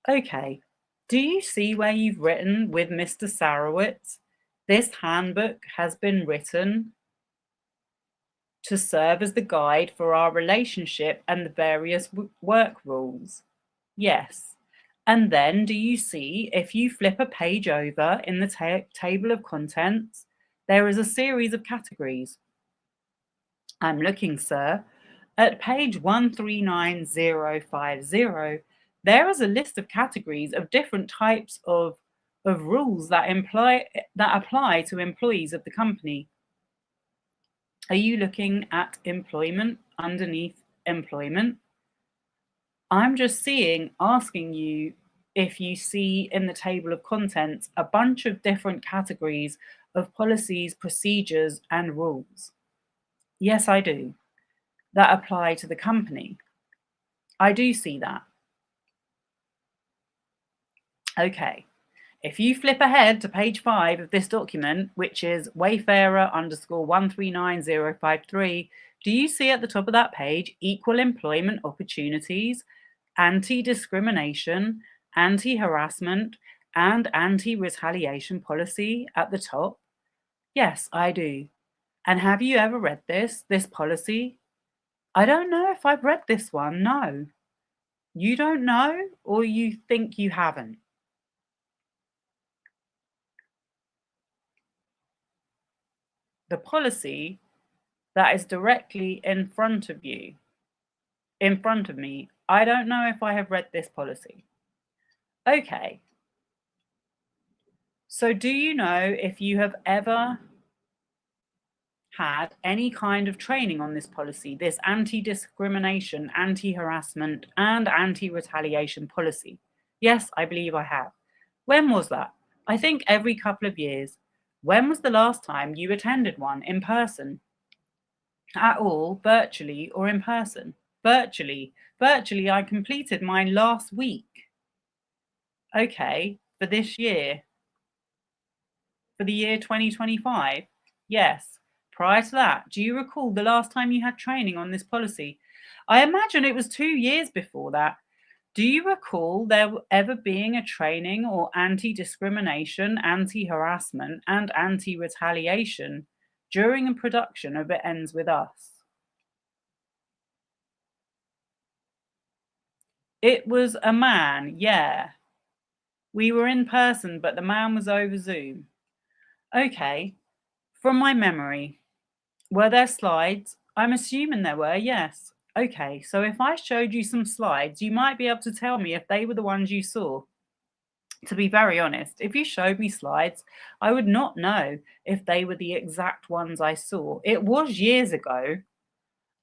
Okay, do you see where you've written with Mr. Sarowitz? This handbook has been written to serve as the guide for our relationship and the various work rules. Yes. And then do you see, if you flip a page over in the table of contents, there is a series of categories. I'm looking, sir. At page 139050, there is a list of categories of different types of rules that apply to employees of the company. Are you looking at employment underneath employment? I'm just asking you if you see in the table of contents a bunch of different categories of policies, procedures, and rules. Yes, I do. That apply to the company. I do see that. Okay. If you flip ahead to page 5 of this document, which is Wayfarer _139053, do you see at the top of that page equal employment opportunities, anti-discrimination, anti-harassment, and anti-retaliation policy at the top? Yes, I do. And have you ever read this policy? I don't know if I've read this one, no. You don't know, or you think you haven't? The policy that is directly in front of me. I don't know if I have read this policy. Okay. So do you know if you have ever had any kind of training on this policy, this anti-discrimination, anti-harassment, and anti-retaliation policy? Yes, I believe I have. When was that? I think every couple of years. When was the last time you attended one in person? At all, virtually or in person? Virtually. Virtually, I completed mine last week. Okay, for this year. For the year 2025? Yes. Prior to that, do you recall the last time you had training on this policy? I imagine it was 2 years before that. Do you recall there ever being a training or anti-discrimination, anti-harassment, and anti-retaliation during a production of It Ends With Us? It was a man, yeah. We were in person, but the man was over Zoom. Okay, from my memory, were there slides? I'm assuming there were, yes. Okay, so if I showed you some slides, you might be able to tell me if they were the ones you saw. To be very honest, if you showed me slides, I would not know if they were the exact ones I saw. It was years ago.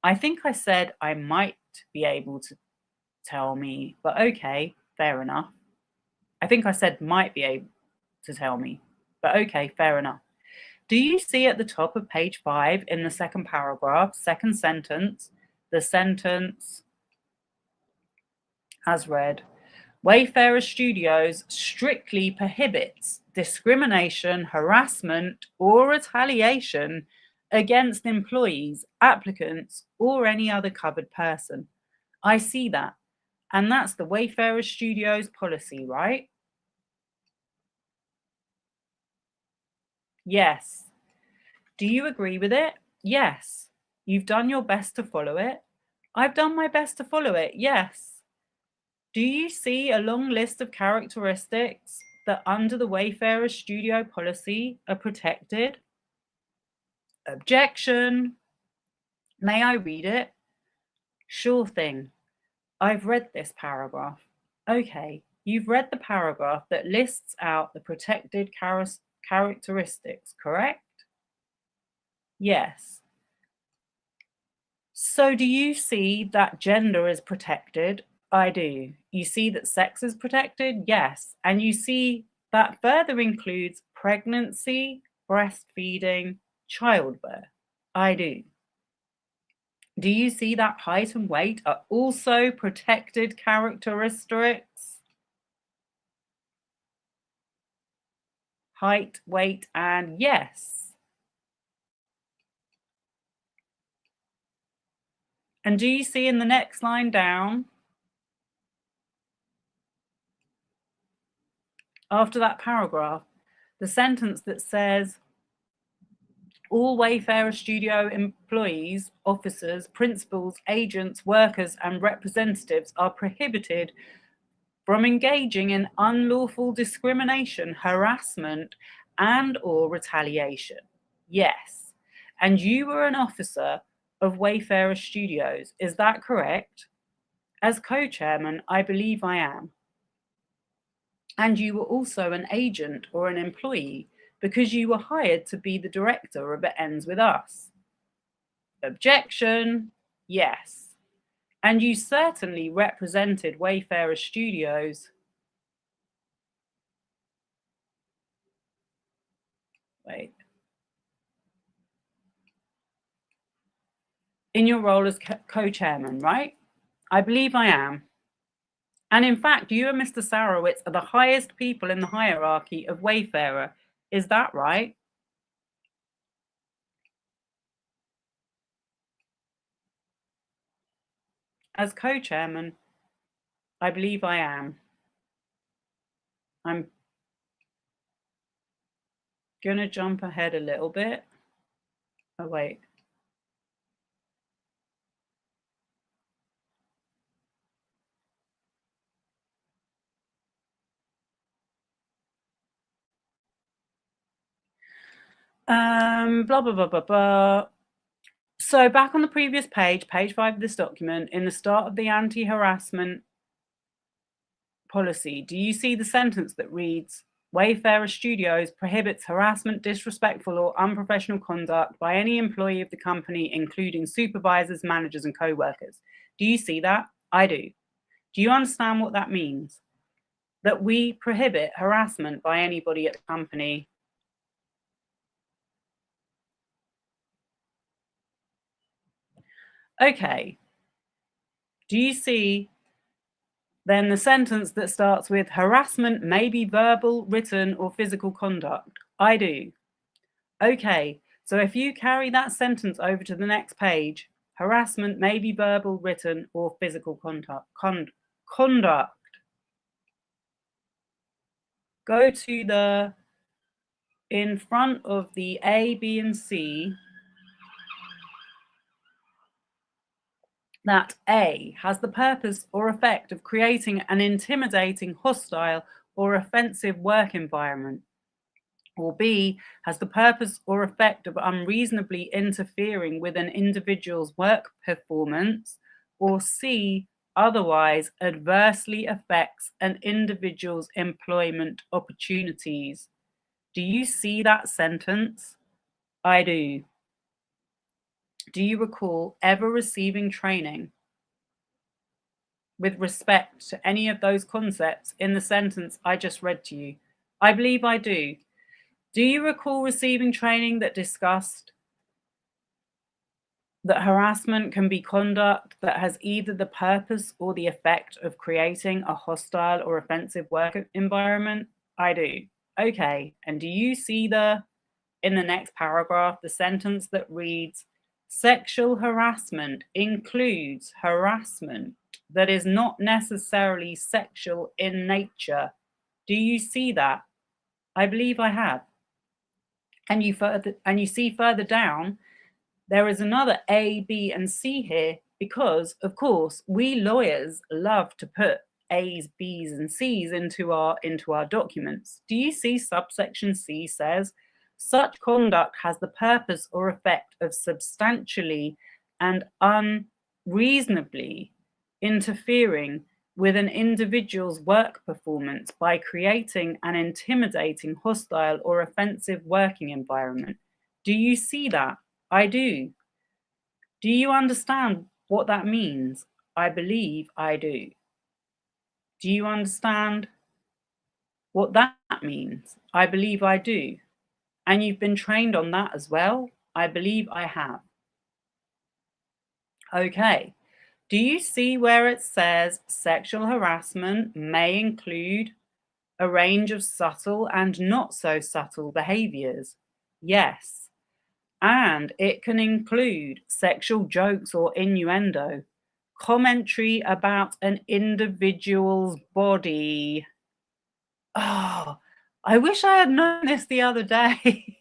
I think I said I might be able to tell me, but okay, fair enough. I think I said might be able to tell me, but okay, fair enough. Do you see at the top of page 5 in the second paragraph, second sentence, the sentence as read, Wayfarer Studios strictly prohibits discrimination, harassment, or retaliation against employees, applicants, or any other covered person. I see that. And that's the Wayfarer Studios policy, right? Yes. Do you agree with it? Yes. You've done your best to follow it? I've done my best to follow it, yes. Do you see a long list of characteristics that under the Wayfarer Studio policy are protected? Objection. May I read it? Sure thing. I've read this paragraph. Okay, You've read the paragraph that lists out the protected characteristics, correct? Yes. So do you see that gender is protected? I do. You see that sex is protected? Yes. And you see that further includes pregnancy, breastfeeding, childbirth? I do. Do you see that height and weight are also protected characteristics? Height, weight, and yes. And do you see in the next line down, after that paragraph, the sentence that says, all Wayfarer Studio employees, officers, principals, agents, workers, and representatives are prohibited from engaging in unlawful discrimination, harassment, and/or retaliation. Yes. And you were an officer of Wayfarer Studios, is that correct? As co-chairman, I believe I am. And you were also an agent or an employee because you were hired to be the director of It Ends With Us. Objection, yes. And you certainly represented Wayfarer Studios. Wait. In your role as co-chairman, right? I believe I am. And in fact, you and Mr. Sarowitz are the highest people in the hierarchy of Wayfarer. Is that right? As co-chairman, I believe I am. I'm going to jump ahead a little bit. Oh, wait. Blah, blah, blah, blah, blah. So back on the previous page, page 5 of this document, in the start of the anti-harassment policy, do you see the sentence that reads, Wayfarer Studios prohibits harassment, disrespectful or unprofessional conduct by any employee of the company, including supervisors, managers, and co-workers? Do you see that? I do. Do you understand what that means? That we prohibit harassment by anybody at the company. Okay. Do you see then the sentence that starts with harassment may be verbal, written, or physical conduct? I do. Okay, so if you carry that sentence over to the next page, harassment may be verbal, written, or physical conduct. Go to the, in front of the A, B, and C, that A has the purpose or effect of creating an intimidating, hostile, or offensive work environment. Or B has the purpose or effect of unreasonably interfering with an individual's work performance. Or C, otherwise adversely affects an individual's employment opportunities. Do you see that sentence? I do. Do you recall ever receiving training with respect to any of those concepts in the sentence I just read to you? I believe I do. Do you recall receiving training that discussed that harassment can be conduct that has either the purpose or the effect of creating a hostile or offensive work environment? I do. Okay, and do you see in the next paragraph, the sentence that reads, sexual harassment includes harassment that is not necessarily sexual in nature? Do you see that? I believe I have. And you see further down, there is another A, B, and C here because, of course, we lawyers love to put A's, B's, and C's into our documents. Do you see subsection C says, such conduct has the purpose or effect of substantially and unreasonably interfering with an individual's work performance by creating an intimidating, hostile, or offensive working environment. Do you see that? I do. Do you understand what that means? I believe I do. Do you understand what that means? I believe I do. And you've been trained on that as well? I believe I have. Okay. Do you see where it says sexual harassment may include a range of subtle and not so subtle behaviors? Yes. And it can include sexual jokes or innuendo, commentary about an individual's body. Oh, I wish I had known this the other day.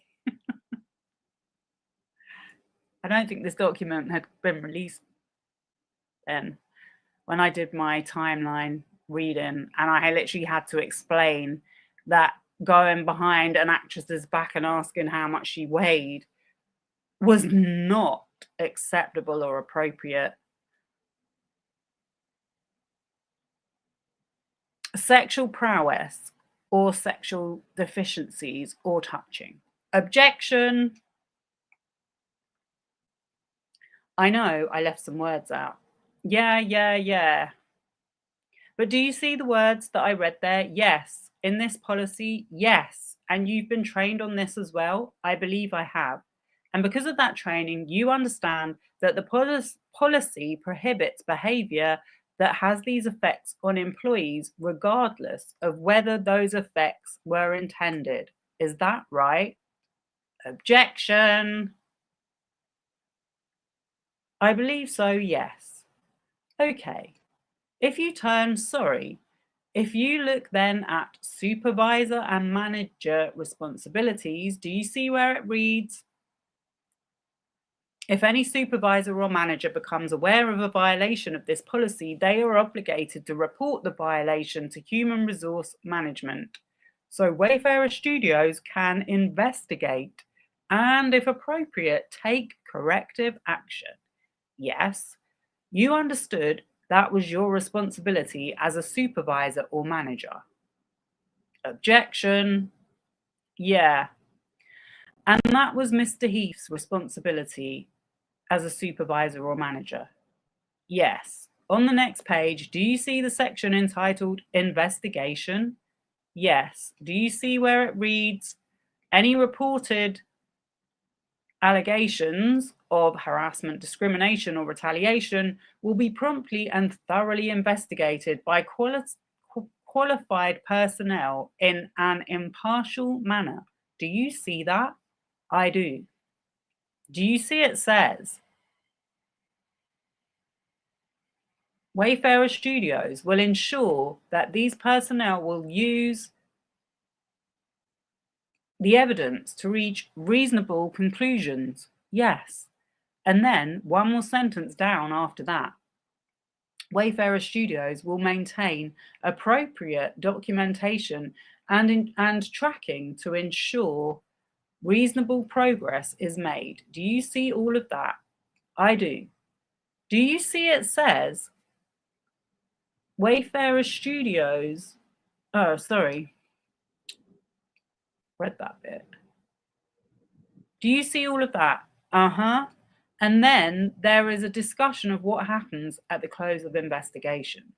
I don't think this document had been released then when I did my timeline reading, and I literally had to explain that going behind an actress's back and asking how much she weighed was not acceptable or appropriate. Sexual prowess or sexual deficiencies or touching. Objection. I know I left some words out. Yeah. But do you see the words that I read there? Yes. In this policy, yes. And you've been trained on this as well? I believe I have. And because of that training, you understand that the policy prohibits behavior that has these effects on employees, regardless of whether those effects were intended. Is that right? Objection. I believe so, yes. Okay. If you look then at supervisor and manager responsibilities, do you see where it reads, if any supervisor or manager becomes aware of a violation of this policy, they are obligated to report the violation to Human Resource Management. So Wayfarer Studios can investigate and, if appropriate, take corrective action. Yes, you understood that was your responsibility as a supervisor or manager. Objection. Yeah. And that was Mr. Heath's responsibility as a supervisor or manager. Yes. On the next page, do you see the section entitled Investigation? Yes. Do you see where it reads, any reported allegations of harassment, discrimination, or retaliation will be promptly and thoroughly investigated by qualified personnel in an impartial manner. Do you see that? I do. Do you see it says, Wayfarer Studios will ensure that these personnel will use the evidence to reach reasonable conclusions? Yes. And then one more sentence down after that. Wayfarer Studios will maintain appropriate documentation and tracking to ensure reasonable progress is made. Do you see all of that? I do. Do you see it says Wayfarer Studios? Oh, sorry. Read that bit. Do you see all of that? Uh-huh. And then there is a discussion of what happens at the close of investigation.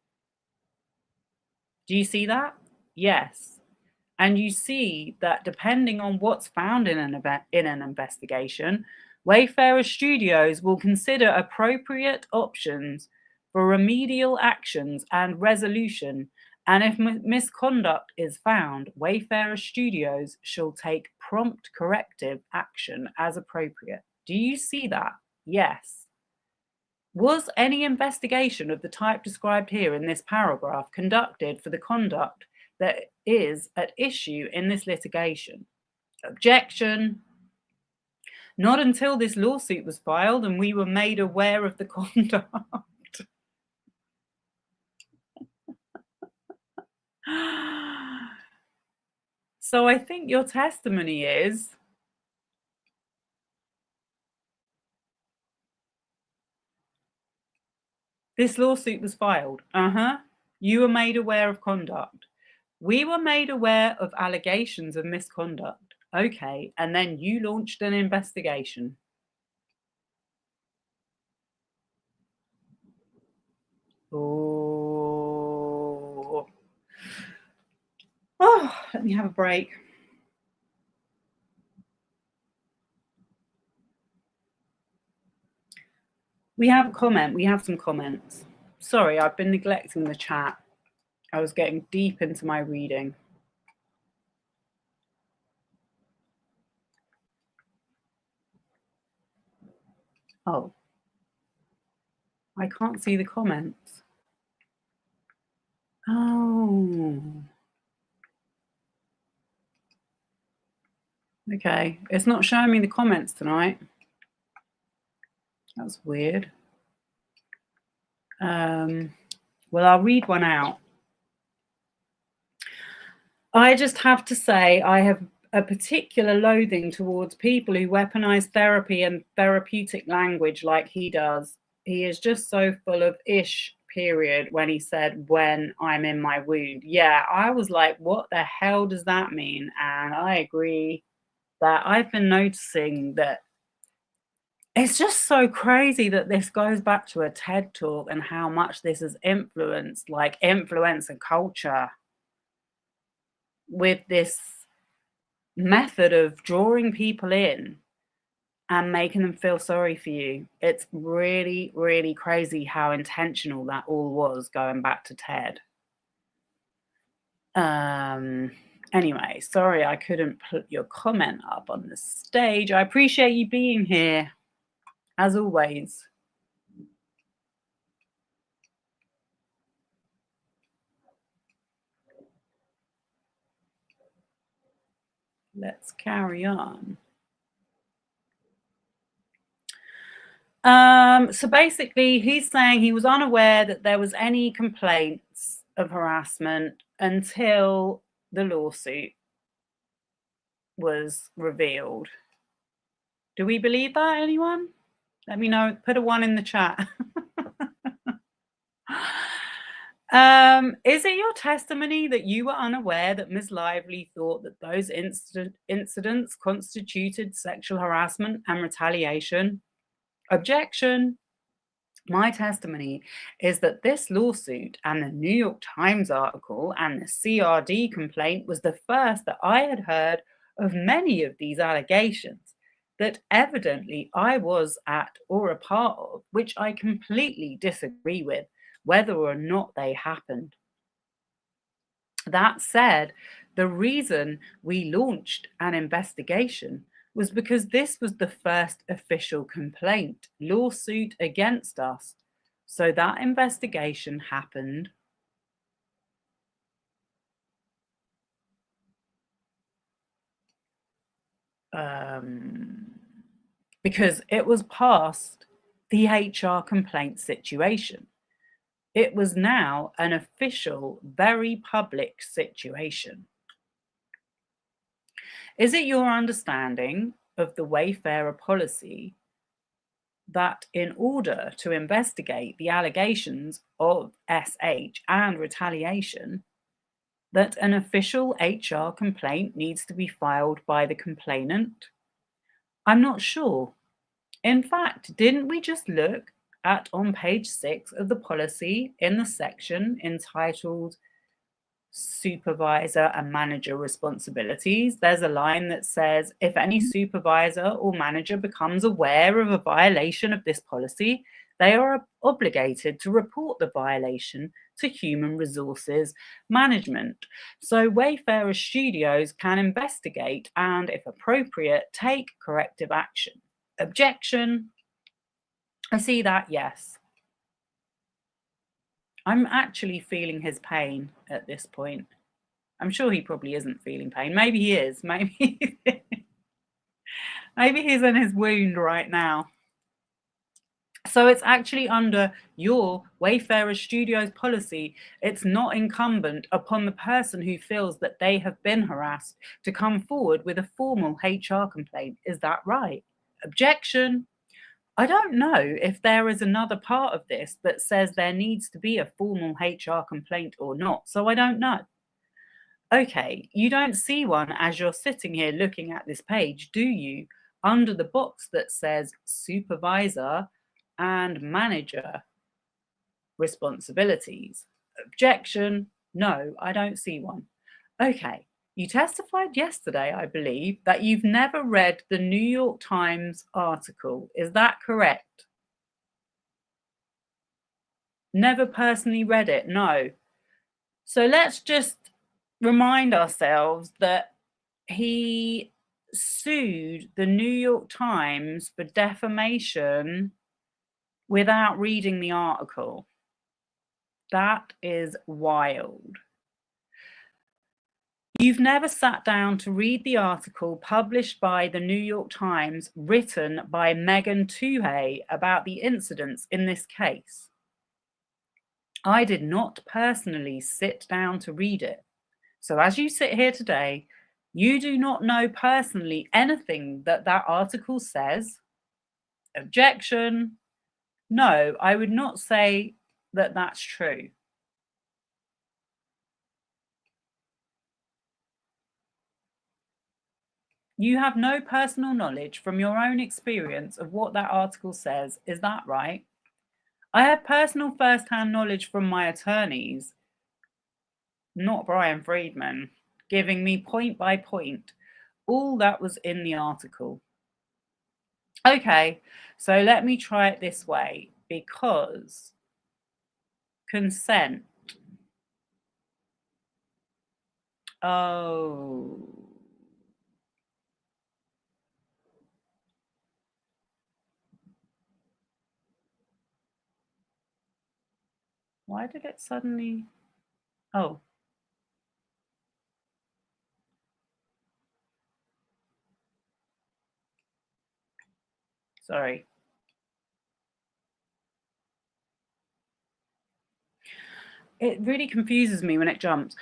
Do you see that? Yes. And you see that depending on what's found in an investigation, Wayfarer Studios will consider appropriate options for remedial actions and resolution. And if misconduct is found, Wayfarer Studios shall take prompt corrective action as appropriate. Do you see that? Yes. Was any investigation of the type described here in this paragraph conducted for the conduct that is at issue in this litigation? Objection. Not until this lawsuit was filed and we were made aware of the conduct. So I think your testimony is this lawsuit was filed. Uh-huh. You were made aware of conduct. We were made aware of allegations of misconduct. Okay, and then you launched an investigation. Oh, let me have a break. We have a comment. We have some comments. Sorry, I've been neglecting the chat. I was getting deep into my reading. Oh, I can't see the comments. Oh, okay. It's not showing me the comments tonight. That's weird. Well, I'll read one out. I just have to say I have a particular loathing towards people who weaponize therapy and therapeutic language like he does. He is just so full of ish, period, when he said, when I'm in my wound. Yeah, I was like, what the hell does that mean? And I agree that I've been noticing that it's just so crazy that this goes back to a TED talk and how much this has influenced, like, influencer culture with this method of drawing people in and making them feel sorry for you. It's really, really crazy how intentional that all was, going back to TED. Anyway, sorry I couldn't put your comment up on the stage. I appreciate you being here, as always. Let's carry on. So basically, he's saying he was unaware that there was any complaints of harassment until the lawsuit was revealed. Do we believe that, anyone? Let me know. Put a 1 in the chat. Is it your testimony that you were unaware that Ms. Lively thought that those incidents constituted sexual harassment and retaliation? Objection. My testimony is that this lawsuit and the New York Times article and the CRD complaint was the first that I had heard of many of these allegations that evidently I was at or a part of, which I completely disagree with, whether or not they happened. That said, the reason we launched an investigation was because this was the first official complaint, lawsuit against us. So that investigation happened. Because it was past the HR complaint situation. It was now an official, very public situation. Is it your understanding of the Wayfarer policy that in order to investigate the allegations of SH and retaliation, that an official HR complaint needs to be filed by the complainant? I'm not sure. In fact, didn't we just look at on page 6 of the policy in the section entitled Supervisor and Manager Responsibilities? There's a line that says, if any supervisor or manager becomes aware of a violation of this policy, they are obligated to report the violation to Human Resources Management. So Wayfarer Studios can investigate and, if appropriate, take corrective action. Objection. I see that, yes. I'm actually feeling his pain at this point. I'm sure he probably isn't feeling pain. Maybe he is. Maybe he's in his wound right now. So it's actually under your Wayfarer Studios policy. It's not incumbent upon the person who feels that they have been harassed to come forward with a formal HR complaint. Is that right? Objection. I don't know if there is another part of this that says there needs to be a formal HR complaint or not, so I don't know. Okay, you don't see one as you're sitting here looking at this page, do you? Under the box that says supervisor and manager responsibilities. Objection, no, I don't see one. Okay, you testified yesterday, I believe, that you've never read the New York Times article. Is that correct? Never personally read it, no. So let's just remind ourselves that he sued the New York Times for defamation without reading the article. That is wild. You've never sat down to read the article published by the New York Times, written by Megan Tuhey about the incidents in this case. I did not personally sit down to read it. So as you sit here today, you do not know personally anything that that article says. Objection. No, I would not say that that's true. You have no personal knowledge from your own experience of what that article says. Is that right? I have personal first-hand knowledge from my attorneys, not Brian Friedman, giving me point by point all that was in the article. Okay, so let me try it this way, because consent. Oh. Why did it suddenly? Oh. Sorry. It really confuses me when it jumps.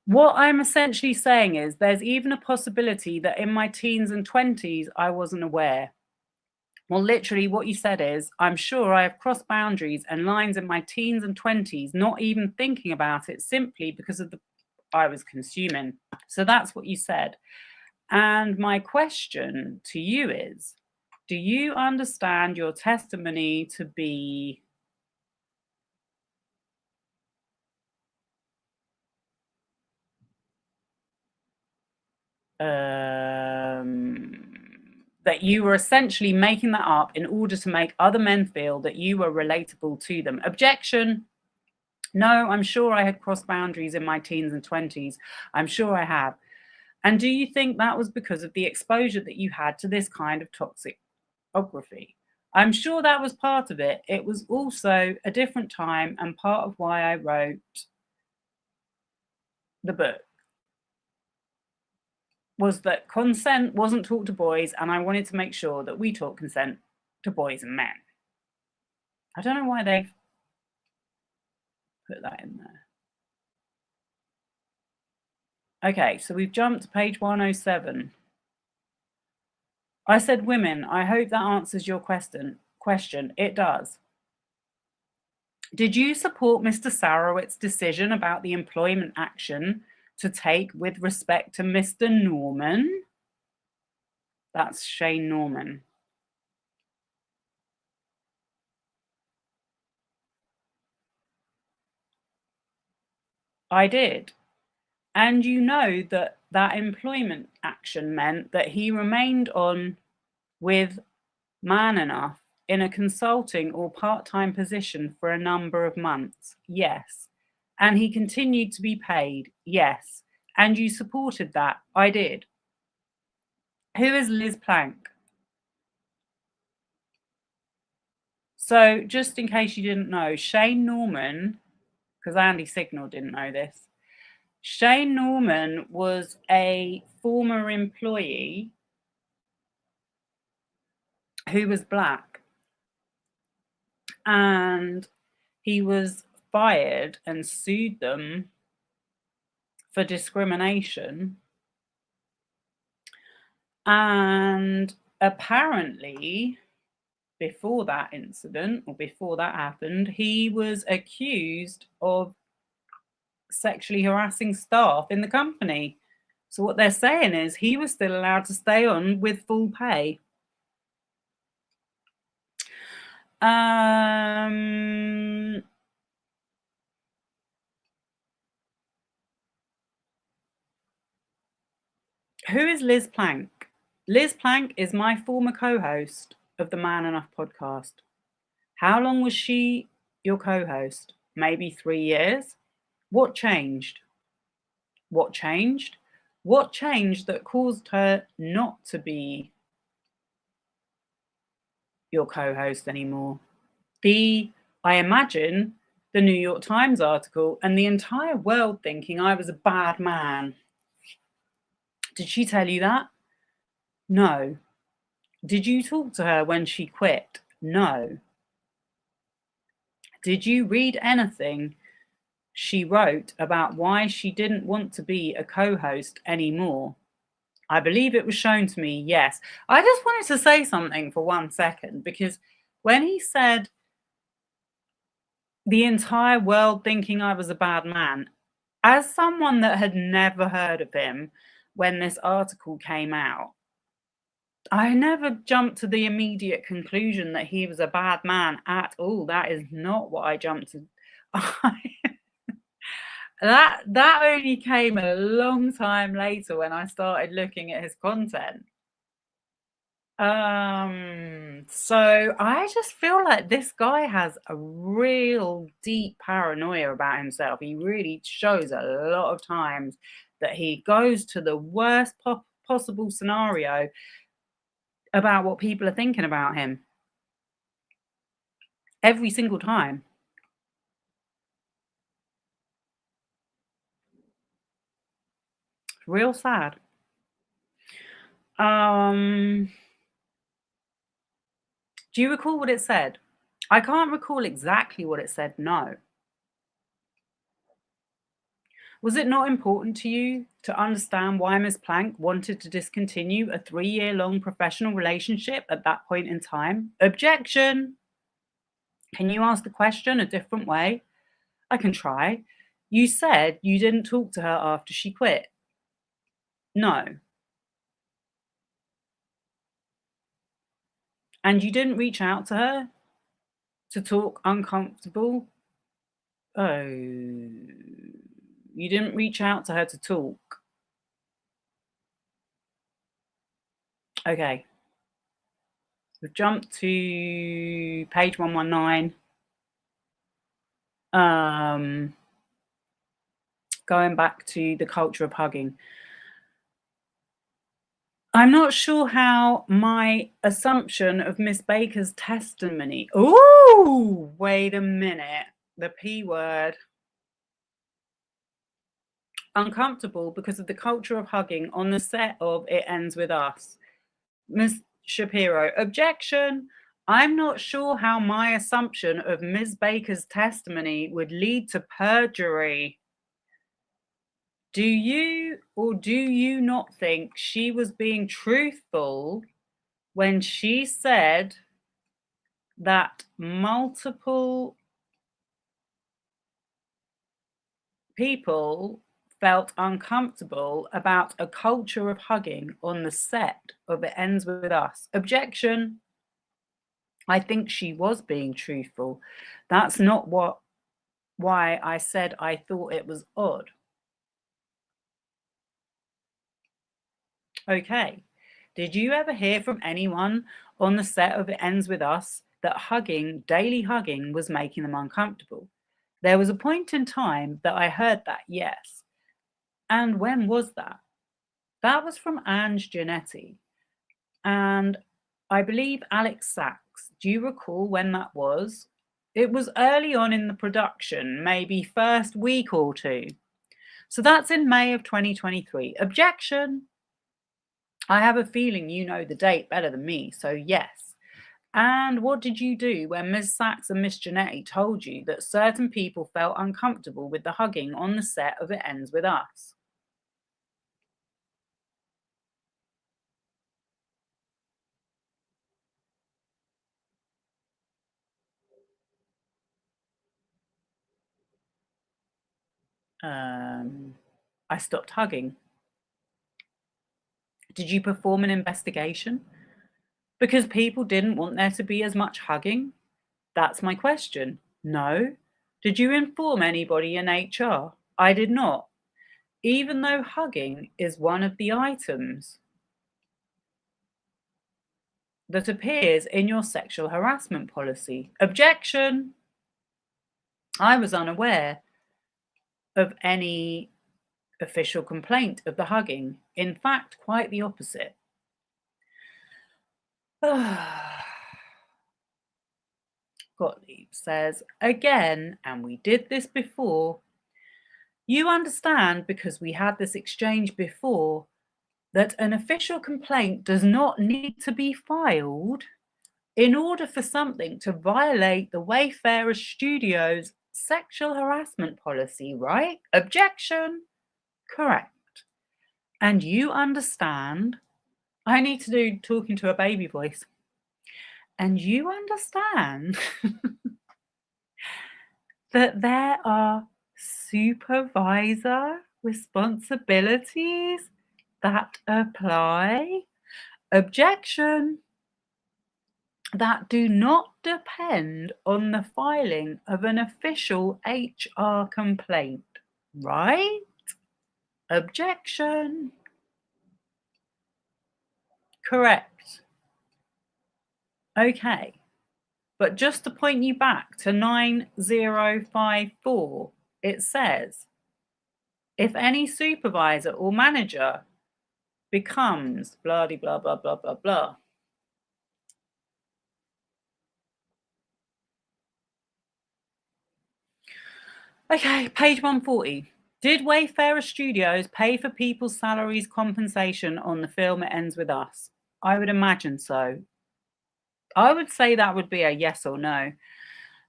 What I'm essentially saying is there's even a possibility that in my teens and 20s, I wasn't aware. Well, literally what you said is, I'm sure I have crossed boundaries and lines in my teens and 20s, not even thinking about it, simply because of the I was consuming. So that's what you said. And my question to you is, do you understand your testimony to be that you were essentially making that up in order to make other men feel that you were relatable to them? Objection. No, I'm sure I had crossed boundaries in my teens and 20s. I'm sure I have. And do you think that was because of the exposure that you had to this kind of toxicography? I'm sure that was part of it. It was also a different time and part of why I wrote the book, was that consent wasn't taught to boys, and I wanted to make sure that we taught consent to boys and men. I don't know why they've put that in there. Okay, so we've jumped to page 107. I said women. I hope that answers your question. It does. Did you support Mr. Sarowitz's decision about the employment action to take with respect to Mr. Norman? That's Shane Norman. I did. And you know that that employment action meant that he remained on with Man Enough in a consulting or part-time position for a number of months. Yes. And he continued to be paid. Yes. And you supported that. I did. Who is Liz Plank? So just in case you didn't know, Shane Norman, because Andy Signal didn't know this, Shane Norman was a former employee who was black, and he was fired and sued them for discrimination. And apparently, before that incident, or before that happened, he was accused of sexually harassing staff in the company. So what they're saying is he was still allowed to stay on with full pay. Who is Liz Plank? Liz Plank is my former co-host of the Man Enough podcast. How long was she your co-host? Maybe 3 years? What changed? What changed? What changed that caused her not to be your co-host anymore? I imagine, the New York Times article and the entire world thinking I was a bad man. Did she tell you that? No. Did you talk to her when she quit? No. Did you read anything she wrote about why she didn't want to be a co-host anymore? I believe it was shown to me, yes. I just wanted to say something for 1 second, because when he said the entire world thinking I was a bad man, as someone that had never heard of him when this article came out, I never jumped to the immediate conclusion that he was a bad man at all. That is not what I jumped to. That only came a long time later when I started looking at his content. So I just feel like this guy has a real deep paranoia about himself. He really shows a lot of times that he goes to the worst possible scenario about what people are thinking about him. Every single time. Real sad. Do you recall what it said? I can't recall exactly what it said, no. Was it not important to you to understand why Ms. Plank wanted to discontinue a 3-year-long professional relationship at that point in time? Objection! Can you ask the question a different way? I can try. You said you didn't talk to her after she quit. No. And you didn't reach out to her to talk uncomfortable? Oh, you didn't reach out to her to talk. Okay. We've jumped to page 119. Going back to the culture of hugging. I'm not sure how my assumption of Miss Baker's testimony. Oh, wait a minute. The P word. Uncomfortable because of the culture of hugging on the set of It Ends With Us. Miss Shapiro, objection. I'm not sure how my assumption of Ms. Baker's testimony would lead to perjury. Do you or do you not think she was being truthful when she said that multiple people felt uncomfortable about a culture of hugging on the set of It Ends With Us? Objection. I think she was being truthful. That's not why I said I thought it was odd. Okay. Did you ever hear from anyone on the set of It Ends With Us that daily hugging was making them uncomfortable? There was a point in time that I heard that, yes. And when was that? That was from Ange Giannetti. And I believe Alex Sachs. Do you recall when that was? It was early on in the production, maybe first week or two. So that's in May of 2023. Objection. I have a feeling you know the date better than me, so yes. And what did you do when Ms. Sachs and Miss Giannetti told you that certain people felt uncomfortable with the hugging on the set of It Ends With Us? I stopped hugging. Did you perform an investigation? Because people didn't want there to be as much hugging? That's my question. No. Did you inform anybody in HR? I did not, even though hugging is one of the items that appears in your sexual harassment policy. Objection! I was unaware of any official complaint of the hugging. In fact, quite the opposite. Gottlieb says, again, and we did this before. You understand, because we had this exchange before, that an official complaint does not need to be filed in order for something to violate the Wayfarer Studios sexual harassment policy, right? Objection. Correct. And you understand, I need to do talking to a baby voice. And you understand that there are supervisor responsibilities that apply. Objection. That do not depend on the filing of an official HR complaint, right? Objection. Correct. Okay. But just to point you back to 9054, it says, if any supervisor or manager becomes blah, blah, blah, blah, blah, blah. Okay, page 140. Did Wayfarer Studios pay for people's salaries compensation on the film It Ends With Us? I would imagine so. I would say that would be a yes or no.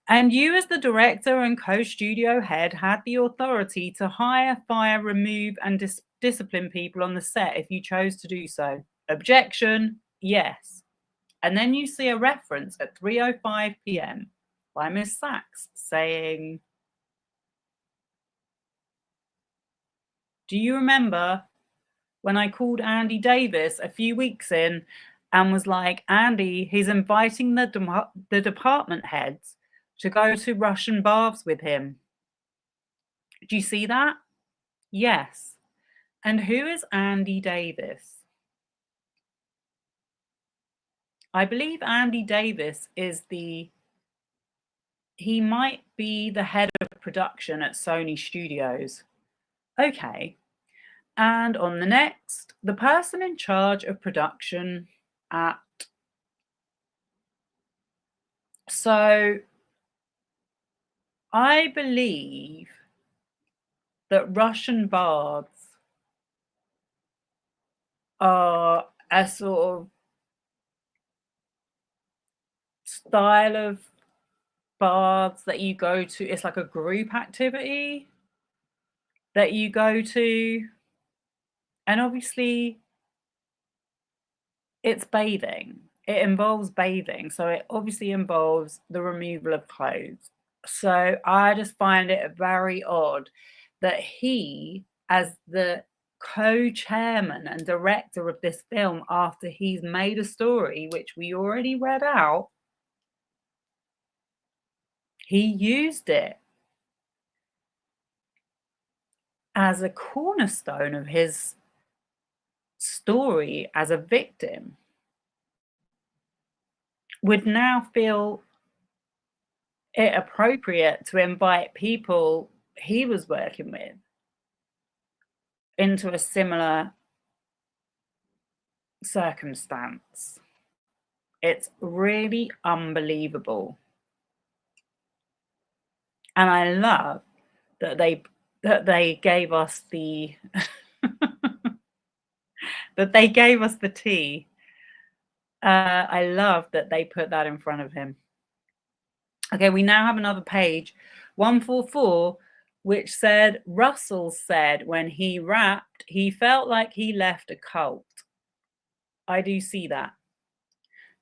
And you, as the director and co-studio head, had the authority to hire, fire, remove, and discipline people on the set if you chose to do so. Objection, yes. And then you see a reference at 3:05 p.m. by Miss Sachs saying, do you remember when I called Andy Davis a few weeks in and was like, Andy, he's inviting the department heads to go to Russian baths with him. Do you see that? Yes. And who is Andy Davis? I believe Andy Davis is he might be the head of production at Sony Studios. Okay. And on the next, the person in charge of production at... So I believe that Russian baths are a sort of style of baths that you go to. It's like a group activity that you go to. And obviously, it's bathing. It involves bathing. So it obviously involves the removal of clothes. So I just find it very odd that he, as the co-chairman and director of this film, after he's made a story, which we already read out, he used it as a cornerstone of his story as a victim, would now feel it appropriate to invite people he was working with into a similar circumstance. It's really unbelievable. And I love that they gave us the that they gave us the tea. I love that they put that in front of him. Okay, we now have another page, 144, which said, Russell said when he rapped, he felt like he left a cult. I do see that.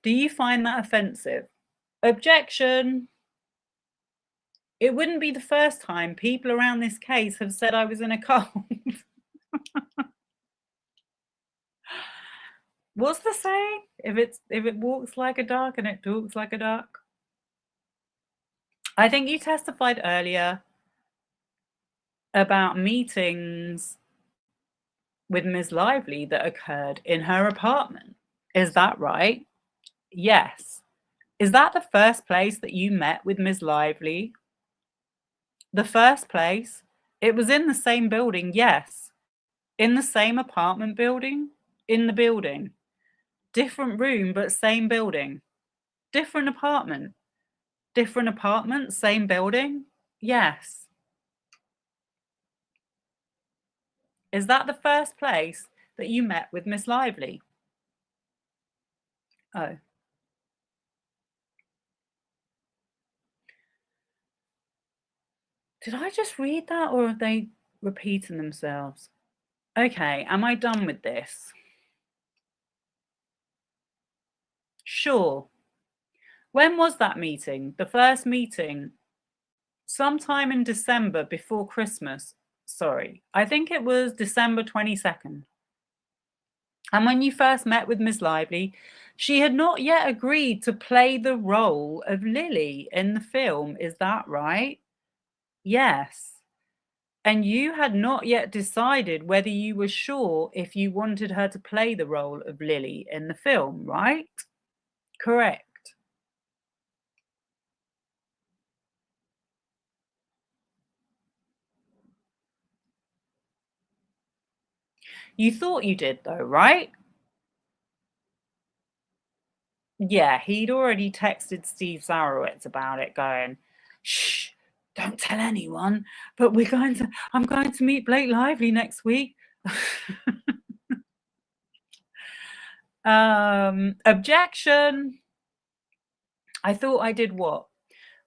Do you find that offensive? Objection. It wouldn't be the first time people around this case have said I was in a cult. What's the saying? If it walks like a duck and it talks like a duck. I think you testified earlier about meetings with Ms. Lively that occurred in her apartment. Is that right? Yes. Is that the first place that you met with Ms. Lively? The first place? It was in the same building, yes. In the same apartment building? In the building. Different room, but same building. Different apartment. Different apartment, same building? Yes. Is that the first place that you met with Miss Lively? Oh. Did I just read that, or are they repeating themselves? Okay, am I done with this? Sure. When was that meeting? The first meeting? Sometime in December before Christmas. Sorry, I think it was December 22nd. And when you first met with Miss Lively, she had not yet agreed to play the role of Lily in the film. Is that right? Yes. And you had not yet decided whether you were sure if you wanted her to play the role of Lily in the film, right? Correct. You thought you did, though, right? Yeah, he'd already texted Steve Zarowitz about it, going, "Shh, don't tell anyone, but I'm going to meet Blake Lively next week." Objection. I thought I did what?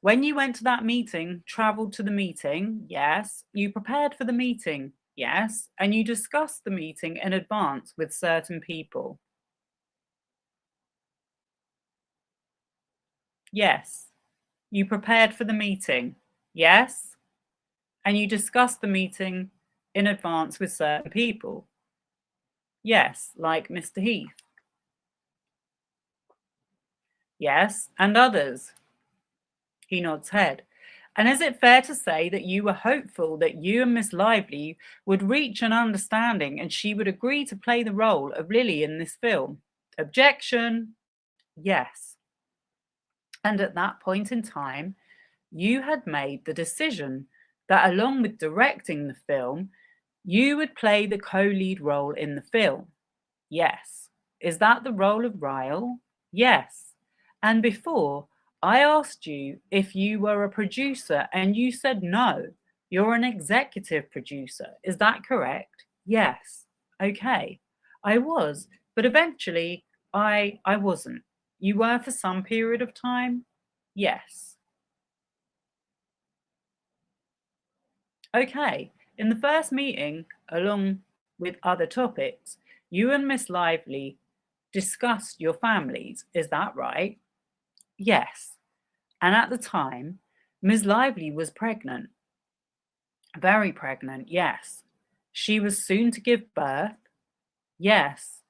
When you went to that meeting, traveled to the meeting, yes. You prepared for the meeting, yes. And you discussed the meeting in advance with certain people. Yes. You prepared for the meeting, yes. And you discussed the meeting in advance with certain people. Yes, like Mr. Heath. Yes, and others. He nods head. And is it fair to say that you were hopeful that you and Miss Lively would reach an understanding and she would agree to play the role of Lily in this film? Objection. Yes. And at that point in time, you had made the decision that along with directing the film, you would play the co-lead role in the film. Yes. Is that the role of Ryle? Yes. And before, I asked you if you were a producer and you said no. You're an executive producer. Is that correct? Yes. Okay. I was, but eventually I wasn't. You were for some period of time? Yes. Okay. In the first meeting, along with other topics, you and Miss Lively discussed your families. Is that right? Yes. And at the time, Ms. Lively was pregnant. Very pregnant, yes. She was soon to give birth. Yes.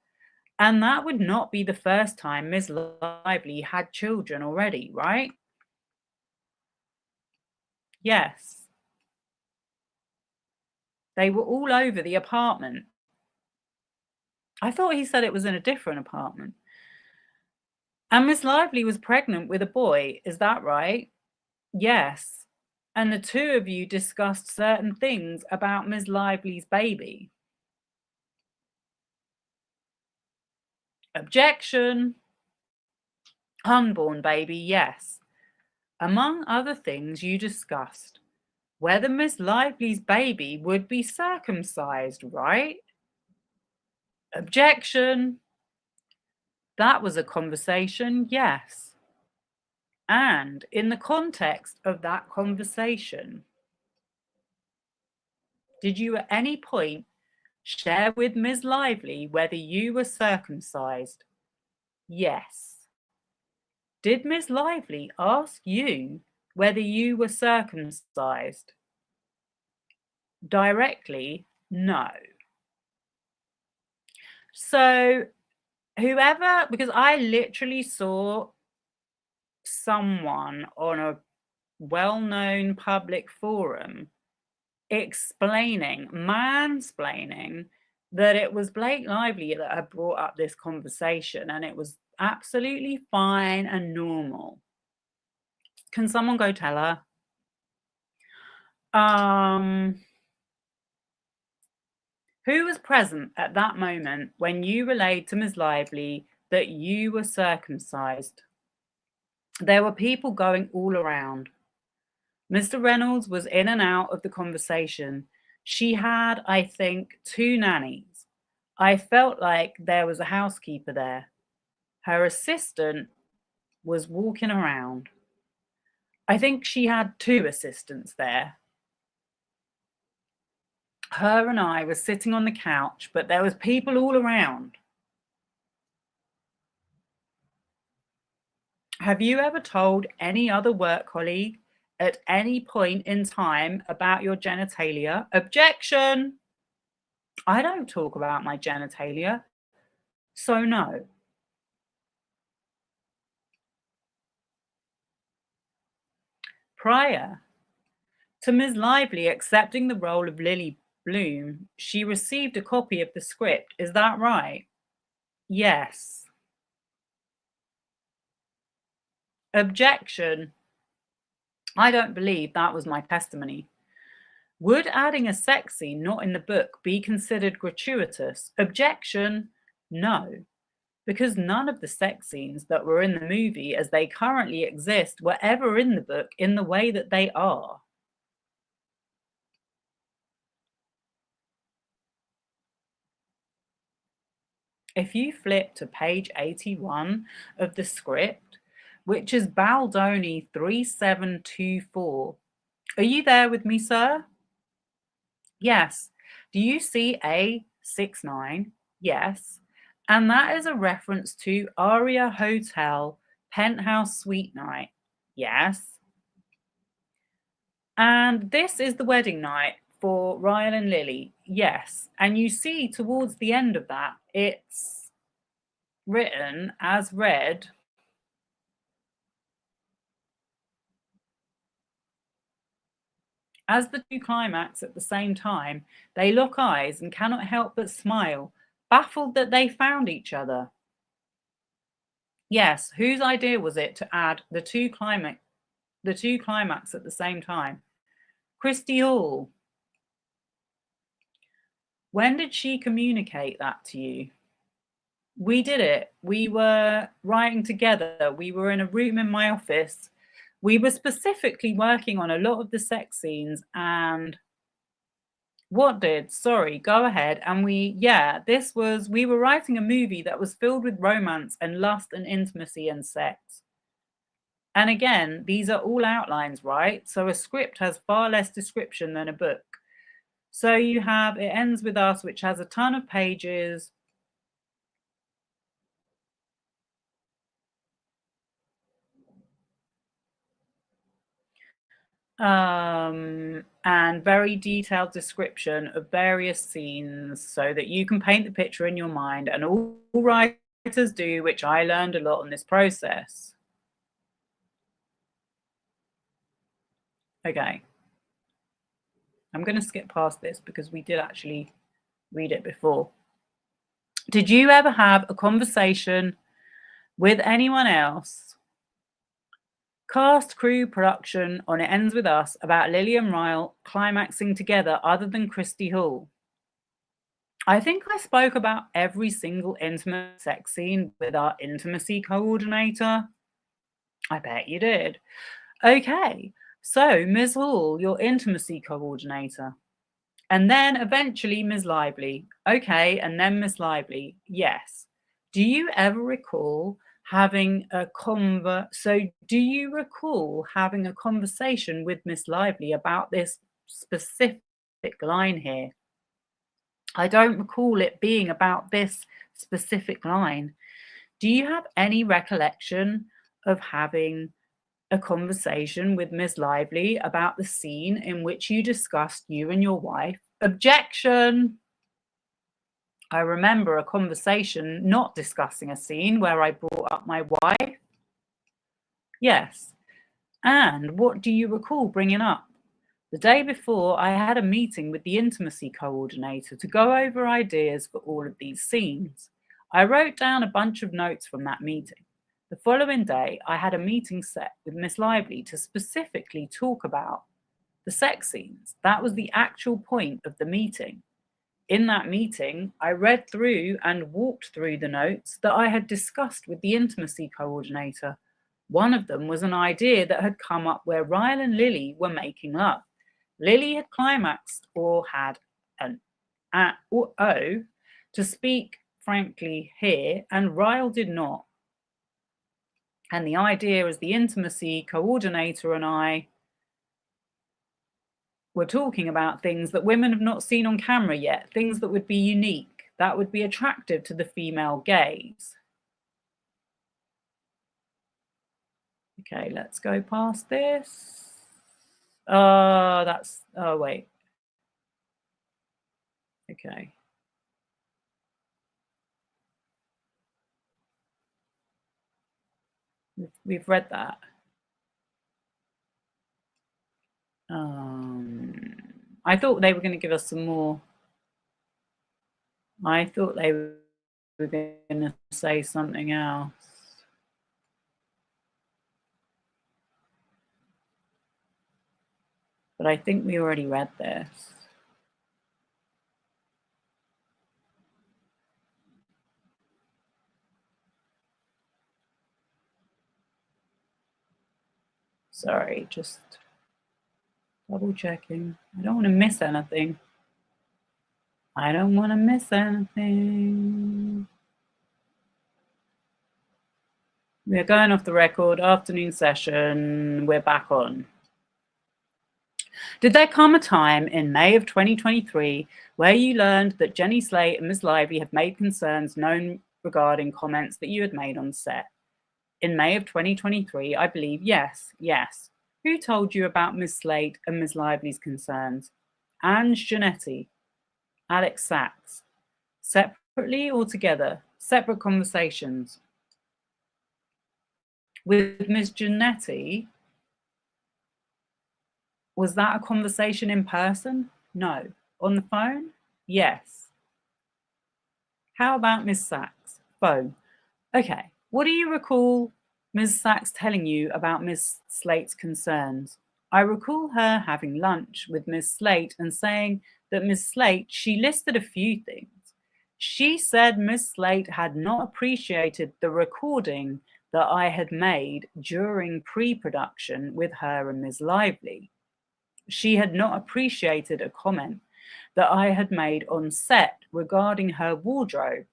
And that would not be the first time Ms. Lively had children already, right? Yes. They were all over the apartment. I thought he said it was in a different apartment. And Miss Lively was pregnant with a boy, is that right? Yes. And the two of you discussed certain things about Miss Lively's baby. Objection. Unborn baby, yes. Among other things you discussed whether Miss Lively's baby would be circumcised, right? Objection. That was a conversation, yes. And in the context of that conversation, did you at any point share with Miss Lively whether you were circumcised? Yes. Did Miss Lively ask you whether you were circumcised? Directly, no. So whoever, because I literally saw someone on a well-known public forum mansplaining that it was Blake Lively that had brought up this conversation and it was absolutely fine and normal. Can someone go tell her? Who was present at that moment when you relayed to Ms. Lively that you were circumcised? There were people going all around. Mr. Reynolds was in and out of the conversation. She had, I think, 2 nannies. I felt like there was a housekeeper there. Her assistant was walking around. I think she had 2 assistants there. Her and I were sitting on the couch, but there was people all around. Have you ever told any other work colleague at any point in time about your genitalia? Objection! I don't talk about my genitalia, so no. Prior to Ms. Lively accepting the role of Lily Bloom, she received a copy of the script. Is that right? Yes. Objection. I don't believe that was my testimony. Would adding a sex scene not in the book be considered gratuitous? Objection. No, because none of the sex scenes that were in the movie as they currently exist were ever in the book in the way that they are. If you flip to page 81 of the script, which is Baldoni 3724, are you there with me, sir? Yes. Do you see A69? Yes. And that is a reference to Aria Hotel Penthouse Suite Night. Yes. And this is the wedding night for Ryan and Lily. Yes. And you see towards the end of that, it's written as read. As the 2 climax at the same time, they lock eyes and cannot help but smile, baffled that they found each other. Yes, whose idea was it to add the two climax at the same time? Christy Hall. When did she communicate that to you? We did it. We were writing together. We were in a room in my office. We were specifically working on a lot of the sex scenes and what did? Sorry, go ahead. And we were writing a movie that was filled with romance and lust and intimacy and sex. And again, these are all outlines, right? So a script has far less description than a book. So you have It Ends With Us, which has a ton of pages. And very detailed description of various scenes so that you can paint the picture in your mind, and all writers do, which I learned a lot in this process. Okay. I'm going to skip past this because we did actually read it before. Did you ever have a conversation with anyone else, cast, crew, production, on It Ends With Us about Lily and Ryle climaxing together other than Christy Hall? I think I spoke about every single intimate sex scene with our intimacy coordinator. I bet you did. Okay, so Ms. Hall, your intimacy coordinator. And then eventually Ms. Lively. Okay, and then Ms. Lively. Yes. Do you ever recall having a conversation with Miss Lively about this specific line here? I don't recall it being about this specific line. Do you have any recollection of having a conversation with Miss Lively about the scene in which you discussed you and your wife. Objection. I remember a conversation not discussing a scene where I brought up my wife. Yes. And what do you recall bringing up? The day before, I had a meeting with the intimacy coordinator to go over ideas for all of these scenes. I wrote down a bunch of notes from that meeting. The following day, I had a meeting set with Miss Lively to specifically talk about the sex scenes. That was the actual point of the meeting. In that meeting, I read through and walked through the notes that I had discussed with the intimacy coordinator. One of them was an idea that had come up where Ryle and Lily were making love. Lily had climaxed or had an O to speak frankly here, and Ryle did not. And the idea as the intimacy coordinator and I were talking about things that women have not seen on camera yet, things that would be unique, that would be attractive to the female gaze. Okay, let's go past this. Oh, wait. Okay. We've read that. I thought they were going to give us some more. I thought they were going to say something else. But I think we already read this. Sorry, just double checking. I don't want to miss anything. I don't want to miss anything. We're going off the record. Afternoon session. We're back on. Did there come a time in May of 2023 where you learned that Jenny Slate and Ms. Lively have made concerns known regarding comments that you had made on set? In May of 2023, I believe, yes. Who told you about Ms. Slate and Ms. Lively's concerns? Ange Giannetti, Alex Sachs. Separately or together? Separate conversations. With Ms. Giannetti, was that a conversation in person? No. On the phone? Yes. How about Ms. Sachs? Phone. Okay. What do you recall Ms. Sachs telling you about Ms. Slate's concerns? I recall her having lunch with Ms. Slate and saying that Ms. Slate, she listed a few things. She said Ms. Slate had not appreciated the recording that I had made during pre-production with her and Ms. Lively. She had not appreciated a comment that I had made on set regarding her wardrobe,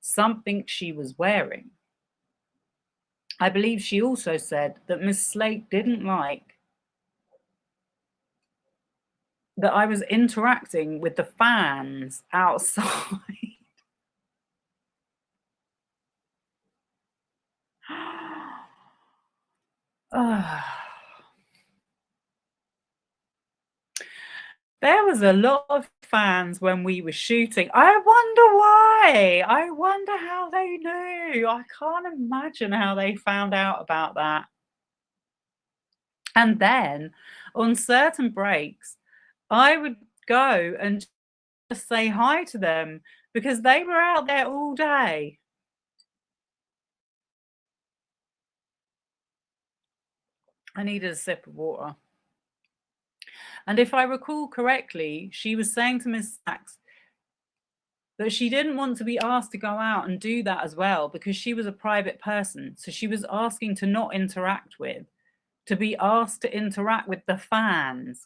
something she was wearing. I believe she also said that Miss Slate didn't like that I was interacting with the fans outside. There was a lot of fans when we were shooting. I wonder why. I wonder how they knew. I can't imagine how they found out about that. And then on certain breaks, I would go and just say hi to them because they were out there all day. I needed a sip of water. And if I recall correctly, she was saying to Miss Sachs that she didn't want to be asked to go out and do that as well because she was a private person. So she was asking to not interact with, to be asked to interact with the fans.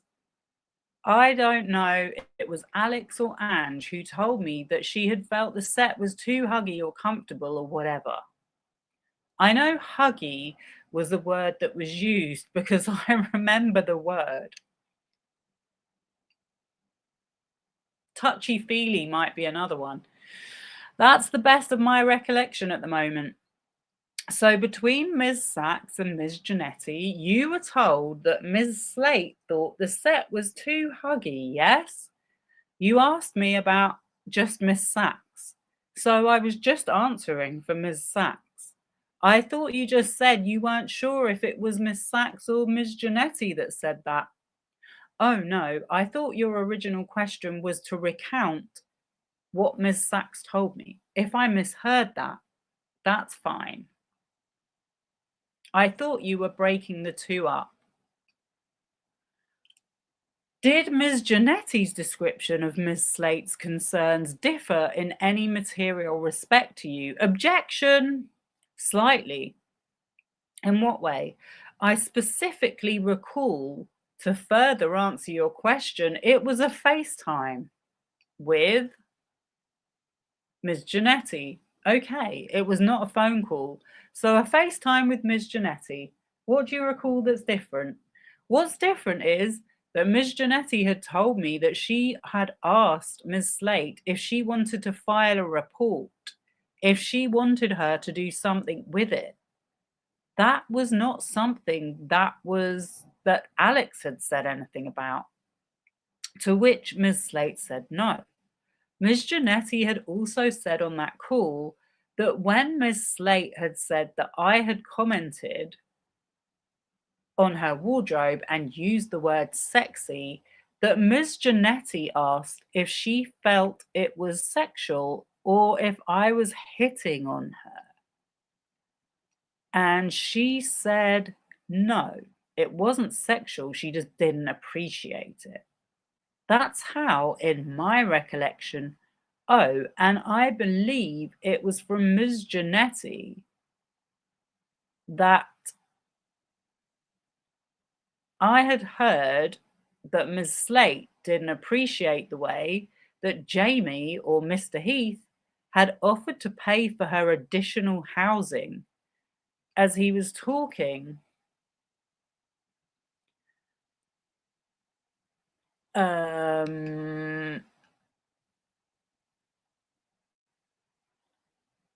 I don't know if it was Alex or Ange who told me that she had felt the set was too huggy or comfortable or whatever. I know huggy was the word that was used because I remember the word. Touchy-feely might be another one. That's the best of my recollection at the moment. So between Ms. Sachs and Ms. Janetti, you were told that Ms. Slate thought the set was too huggy, yes? You asked me about just Miss Sachs, so I was just answering for Ms. Sachs. I thought you just said you weren't sure if it was Miss Sachs or Ms. Janetti that said that. Oh no, I thought your original question was to recount what Miss Sachs told me. If I misheard that, that's fine. I thought you were breaking the two up. Did Ms. Janetti's description of Ms. Slate's concerns differ in any material respect to you? Objection! Slightly. In what way? I specifically recall, to further answer your question, it was a FaceTime with Ms. Janetti. Okay, it was not a phone call. So a FaceTime with Ms. Janetti. What do you recall that's different? What's different is that Ms. Janetti had told me that she had asked Ms. Slate if she wanted to file a report, if she wanted her to do something with it. That was not something that Alex had said anything about. To which Ms. Slate said no. Ms. Janetti had also said on that call that when Ms. Slate had said that I had commented on her wardrobe and used the word sexy, that Ms. Janetti asked if she felt it was sexual or if I was hitting on her. And she said no, it wasn't sexual, she just didn't appreciate it. That's how, in my recollection, oh, and I believe it was from Ms. Janetti that I had heard that Ms. Slate didn't appreciate the way that Jamie or Mr. Heath had offered to pay for her additional housing as he was talking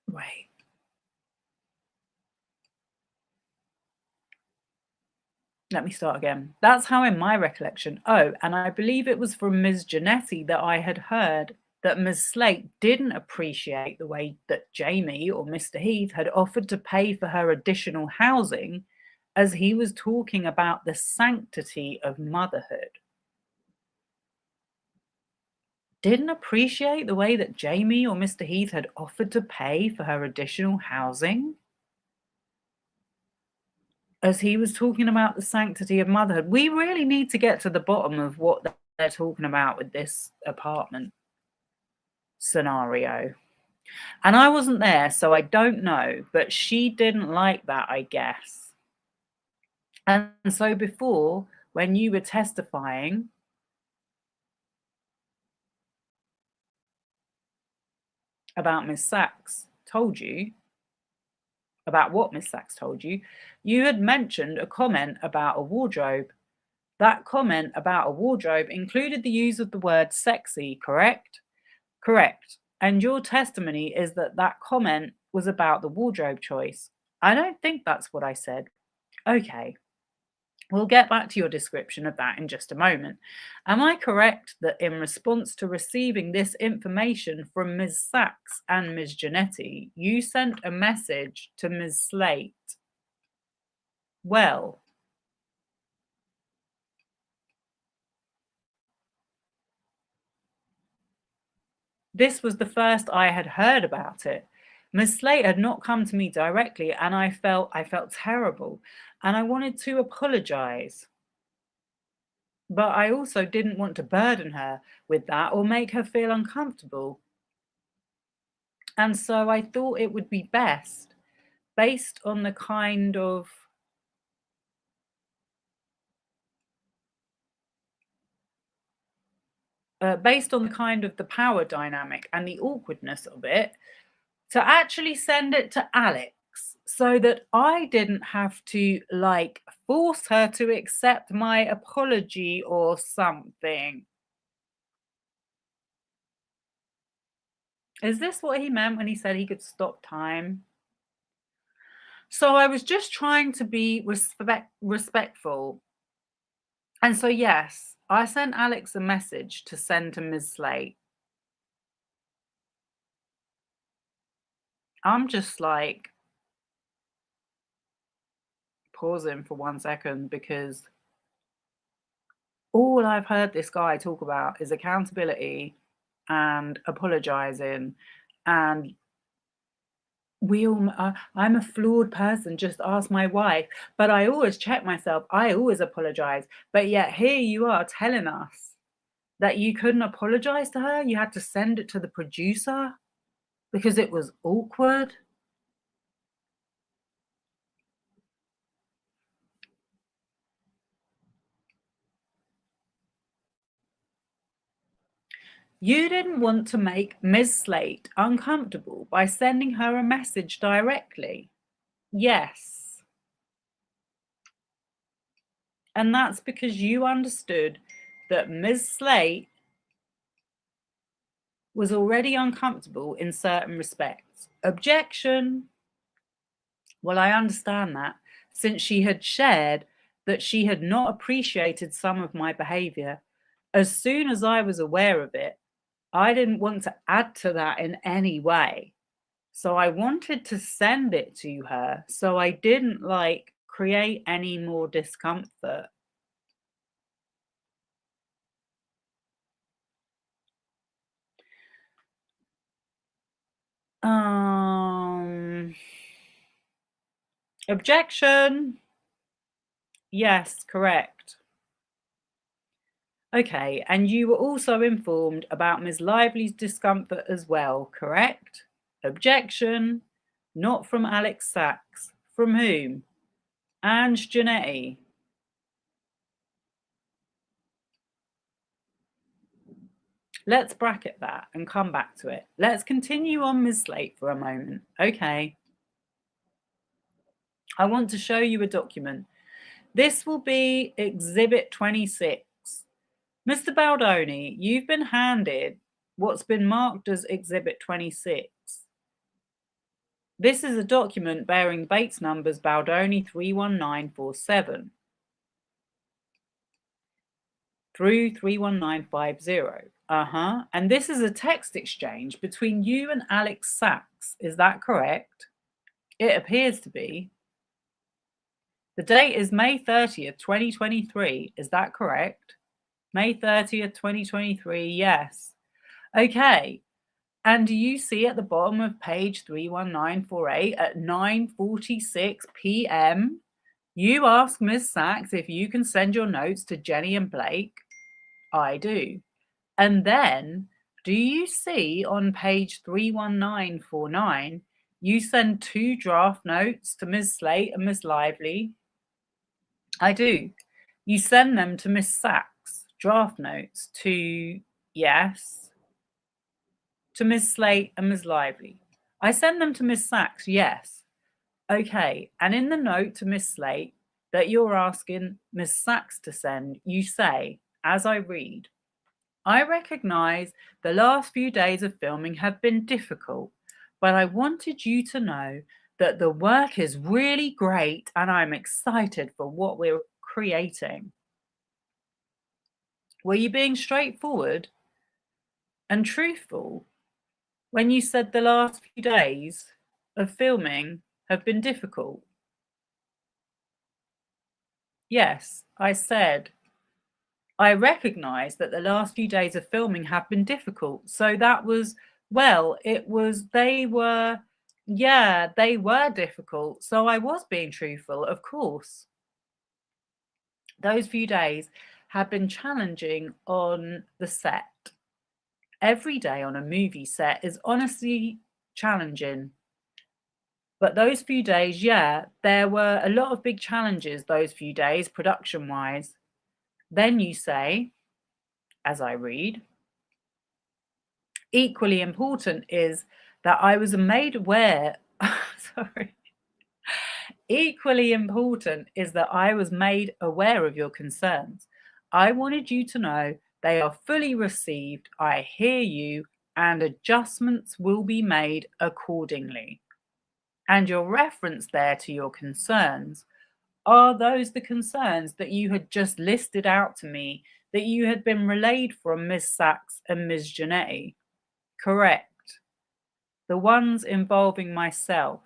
wait. Let me start again. That's how, in my recollection. Oh, and I believe it was from Ms. Janetti that I had heard that Ms. Slate didn't appreciate the way that Jamie or Mr. Heath had offered to pay for her additional housing as he was talking about the sanctity of motherhood. Didn't appreciate the way that Jamie or Mr. Heath had offered to pay for her additional housing? As he was talking about the sanctity of motherhood. We really need to get to the bottom of what they're talking about with this apartment scenario. And I wasn't there, so I don't know, but she didn't like that, I guess. And so before, when you were testifying about Miss Sachs told you, about what Miss Sachs told you, you had mentioned a comment about a wardrobe. That comment about a wardrobe included the use of the word sexy, correct? Correct. And your testimony is that that comment was about the wardrobe choice. I don't think that's what I said. Okay. We'll get back to your description of that in just a moment. Am I correct that in response to receiving this information from Ms. Sachs and Ms. Janetti, you sent a message to Ms. Slate? Well, this was the first I had heard about it. Miss Slate had not come to me directly, and I felt terrible, and I wanted to apologize. But I also didn't want to burden her with that or make her feel uncomfortable. And so I thought it would be best, based on the kind of the power dynamic and the awkwardness of it, to actually send it to Alex so that I didn't have to like force her to accept my apology or something. Is this what he meant when he said he could stop time? So I was just trying to be respectful. And so, yes, I sent Alex a message to send to Ms. Slate. I'm just like pausing for 1 second, because all I've heard this guy talk about is accountability and apologizing, and I'm a flawed person, just ask my wife. But I always check myself, I always apologize. But yet here you are telling us that you couldn't apologize to her, you had to send it to the producer because it was awkward. You didn't want to make Ms. Slate uncomfortable by sending her a message directly. Yes. And that's because you understood that Ms. Slate was already uncomfortable in certain respects. Objection. Well, I understand that, since she had shared that she had not appreciated some of my behavior. As soon as I was aware of it, I didn't want to add to that in any way. So I wanted to send it to her so I didn't create any more discomfort. Objection. Yes, correct. Okay, and you were also informed about Ms. Lively's discomfort as well, correct? Objection. Not from Alex Sachs. From whom? Ange Giannetti. Let's bracket that and come back to it. Let's continue on Ms. Slate for a moment. Okay. I want to show you a document. This will be Exhibit 26. Mr. Baldoni, you've been handed what's been marked as Exhibit 26. This is a document bearing Bates numbers Baldoni 31947 through 31950. And this is a text exchange between you and Alex Sachs. Is that correct? It appears to be. The date is May 30th, 2023. Is that correct? May 30th, 2023. Yes. Okay. And do you see at the bottom of page 31948 at 9:46 p.m., you ask Ms. Sachs if you can send your notes to Jenny and Blake? I do. And then, do you see on page 31949, you send 2 draft notes to Ms. Slate and Ms. Lively? I do. You send them to Miss Sachs, draft notes to, yes, to Miss Slate and Miss Lively. I send them to Miss Sachs, yes. Okay, and in the note to Miss Slate that you're asking Miss Sachs to send, you say, as I read, I recognize the last few days of filming have been difficult, but I wanted you to know that the work is really great and I'm excited for what we're creating. Were you being straightforward and truthful when you said the last few days of filming have been difficult? Yes, I said, I recognize that the last few days of filming have been difficult. So that was, well, they were difficult. So I was being truthful, of course. Those few days have been challenging on the set. Every day on a movie set is honestly challenging. But those few days, there were a lot of big challenges those few days, production-wise. Then you say, as I read, equally important is that I was made aware, sorry. Equally important is that I was made aware of your concerns. I wanted you to know they are fully received. I hear you, and adjustments will be made accordingly. And your reference there to your concerns, are those the concerns that you had just listed out to me that you had been relayed from Ms. Sachs and Ms. Janetti? Correct. The ones involving myself.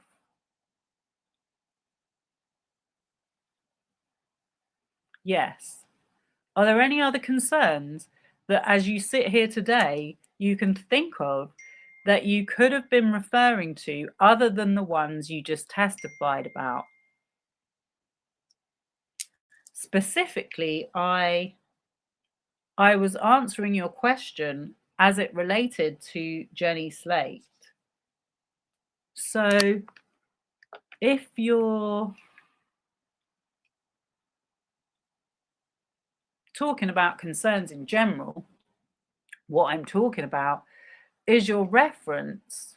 Yes. Are there any other concerns that, as you sit here today, you can think of that you could have been referring to other than the ones you just testified about? Specifically, I was answering your question as it related to Jenny Slate. So if you're talking about concerns in general, what I'm talking about is your reference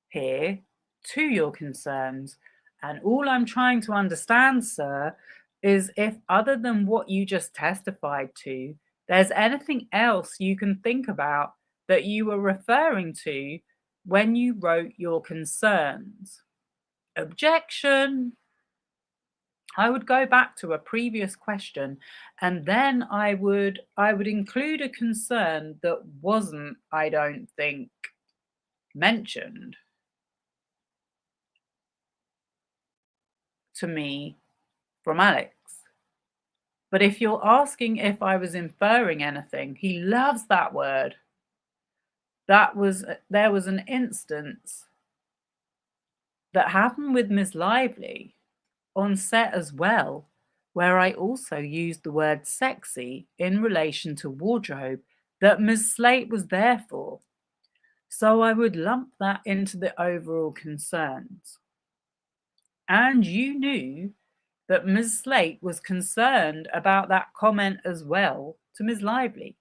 here to your concerns. And all I'm trying to understand, sir, is if other than what you just testified to, there's anything else you can think about that you were referring to when you wrote your concerns. Objection. I would go back to a previous question, and then I would include a concern that wasn't, I don't think, mentioned to me from Alex. But if you're asking if I was inferring anything, he loves that word. There was an instance that happened with Ms. Lively on set as well, where I also used the word sexy in relation to wardrobe that Ms. Slate was there for. So I would lump that into the overall concerns. And you knew that Ms. Slate was concerned about that comment as well to Ms. Lively.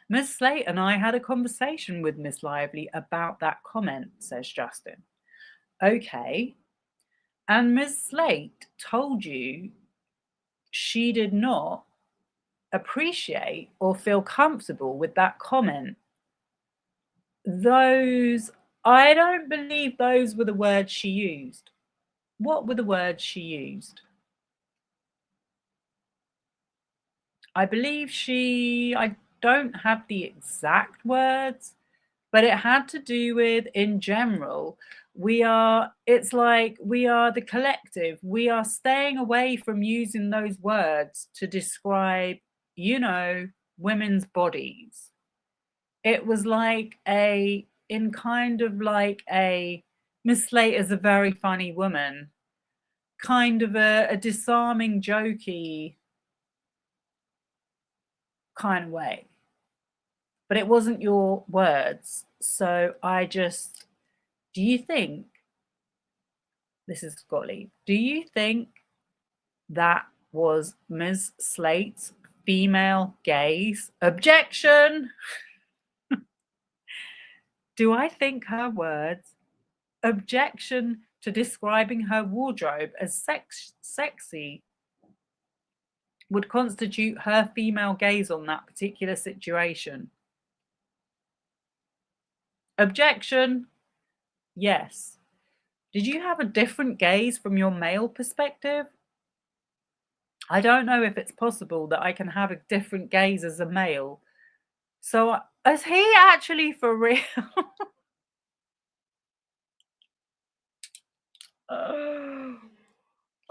Ms. Slate and I had a conversation with Ms. Lively about that comment, says Justin. Okay. And Ms. Slate told you she did not appreciate or feel comfortable with that comment. I don't believe those were the words she used. What were the words she used? I believe I don't have the exact words, but it had to do with, in general, it's like we are the collective. We are staying away from using those words to describe, women's bodies. It was like Miss Slate is a very funny woman, kind of a disarming, jokey kind of way. But it wasn't your words. So do you think, this is Scotty, do you think that was Ms. Slate's female gaze? Objection! Do I think her words, objection to describing her wardrobe as sexy, would constitute her female gaze on that particular situation? Objection. Yes. Did you have a different gaze from your male perspective? I don't know if it's possible that I can have a different gaze as a male. So is he actually for real?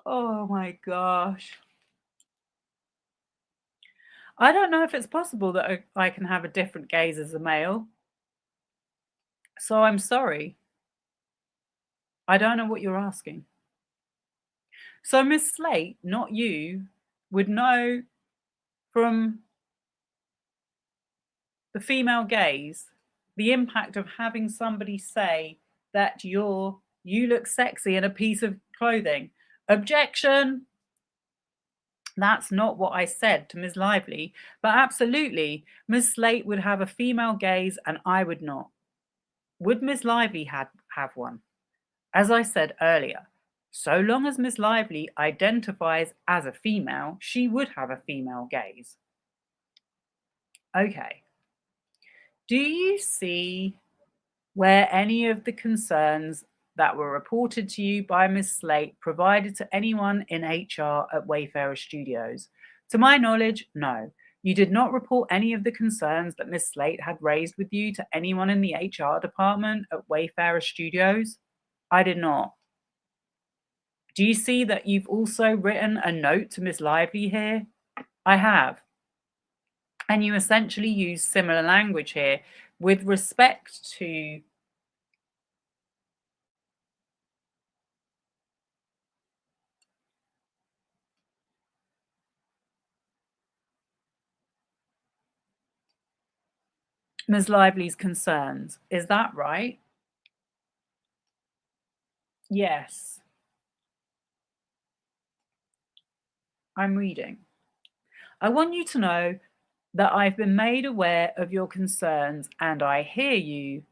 Oh my gosh. I don't know if it's possible that I can have a different gaze as a male. So I'm sorry. I don't know what you're asking. So Miss Slate, not you, would know from the female gaze the impact of having somebody say that you look sexy in a piece of clothing. Objection. That's not what I said to Ms. Lively, but absolutely, Ms. Slate would have a female gaze and I would not. Would Ms. Lively have one? As I said earlier, so long as Ms. Lively identifies as a female, she would have a female gaze. Okay. Do you see where any of the concerns that were reported to you by Ms. Slate provided to anyone in HR at Wayfarer Studios? To my knowledge, no. You did not report any of the concerns that Ms. Slate had raised with you to anyone in the HR department at Wayfarer Studios? I did not. Do you see that you've also written a note to Ms. Lively here? I have. And you essentially use similar language here with respect to Ms. Lively's concerns. Is that right? Yes. I'm reading. I want you to know that I've been made aware of your concerns and I hear you.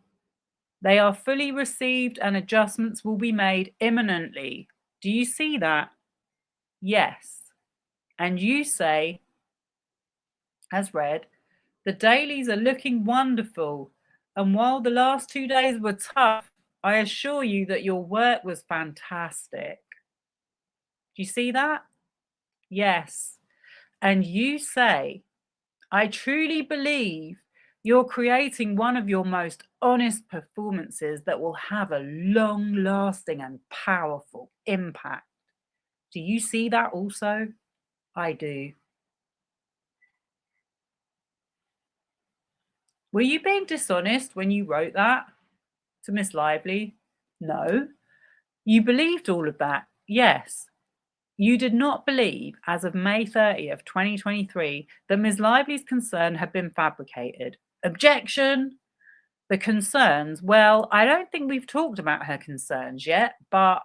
They are fully received and adjustments will be made imminently. Do you see that? Yes. And you say, as read, the dailies are looking wonderful. And while the last 2 days were tough, I assure you that your work was fantastic. Do you see that? Yes. And you say, I truly believe you're creating one of your most honest performances that will have a long lasting and powerful impact. Do you see that also? I do. Were you being dishonest when you wrote that to Miss Lively? No. You believed all of that? Yes. You did not believe, as of May 30th, 2023, that Ms. Lively's concern had been fabricated. Objection! The concerns, well, I don't think we've talked about her concerns yet, but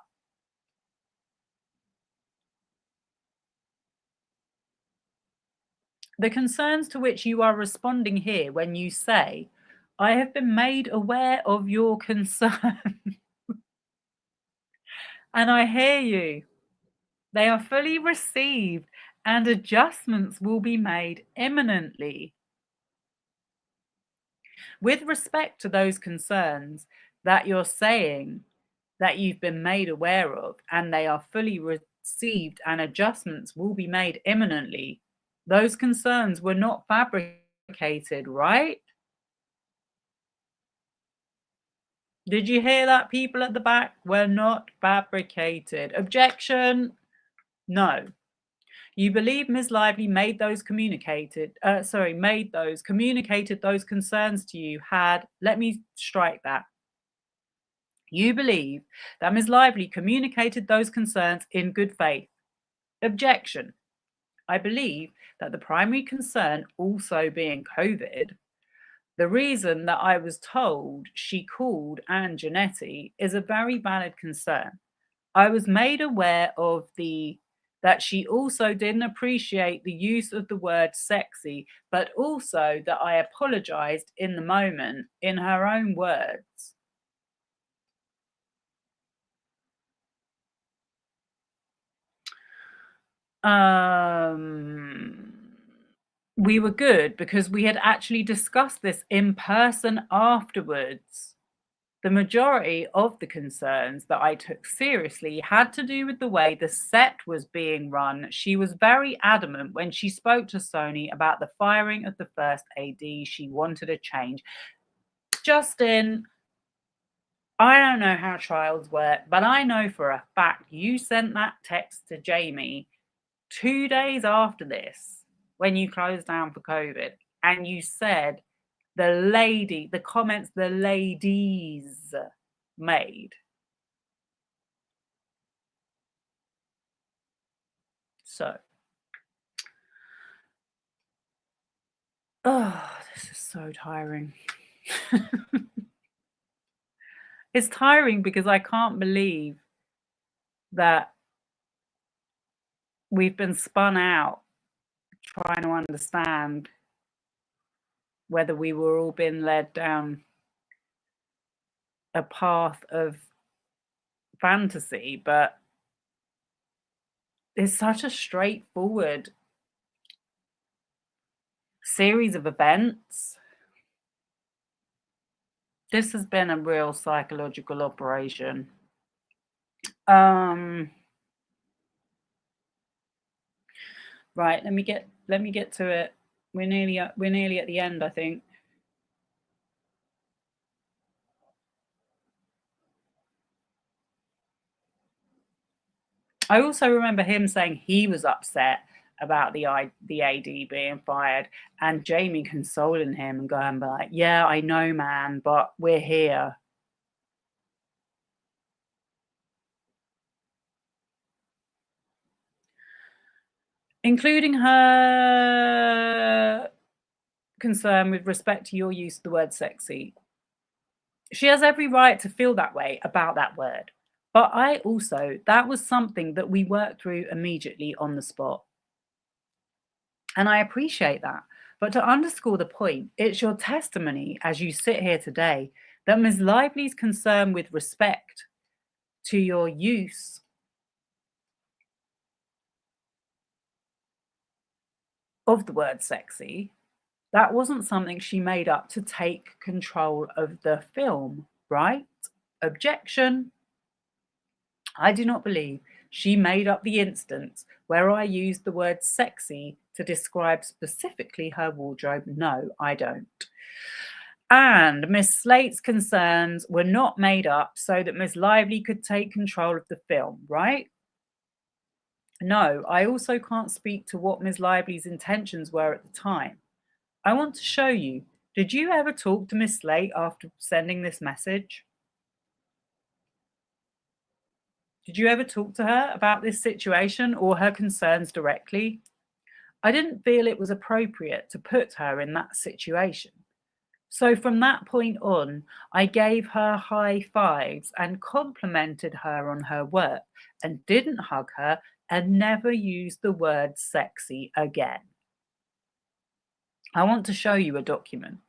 the concerns to which you are responding here when you say, I have been made aware of your concern. And I hear you. They are fully received and adjustments will be made imminently. With respect to those concerns that you're saying that you've been made aware of and they are fully received and adjustments will be made imminently, those concerns were not fabricated, right? Did you hear that, people at the back? Were not fabricated. Objection? No. You believe Ms. Lively communicated those concerns to you let me strike that. You believe that Ms. Lively communicated those concerns in good faith. Objection. I believe that the primary concern also being COVID, the reason that I was told she called Anne Giannetti is a very valid concern. I was made aware of that she also didn't appreciate the use of the word sexy, but also that I apologized in the moment in her own words. We were good because we had actually discussed this in person afterwards. The majority of the concerns that I took seriously had to do with the way the set was being run. She was very adamant when she spoke to Sony about the firing of the first AD. She wanted a change. Justin, I don't know how trials work, but I know for a fact you sent that text to Jamie 2 days after this when you closed down for COVID, and you said the comments the ladies made. So, this is so tiring. It's tiring because I can't believe that we've been spun out trying to understand whether we were all being led down a path of fantasy, but it's such a straightforward series of events. This has been a real psychological operation. Right, let me get to it. We're nearly at the end, I think. I also remember him saying he was upset about the AD being fired, and Jamie consoling him and going like, "Yeah, I know, man, but we're here." Including her concern with respect to your use of the word sexy. She has every right to feel that way about that word. But that was something that we worked through immediately on the spot. And I appreciate that. But to underscore the point, it's your testimony as you sit here today that Ms. Lively's concern with respect to your use of the word sexy, that wasn't something she made up to take control of the film, right? Objection. I do not believe she made up the instance where I used the word sexy to describe specifically her wardrobe. No, I don't. And Miss Slate's concerns were not made up so that Miss Lively could take control of the film, right? No, I also can't speak to what Miss Lively's intentions were at the time. I want to show you. Did you ever talk to Miss Slate after sending this message? Did you ever talk to her about this situation or her concerns directly? I didn't feel it was appropriate to put her in that situation. So from that point on, I gave her high fives and complimented her on her work and didn't hug her and never used the word sexy again. I want to show you a document.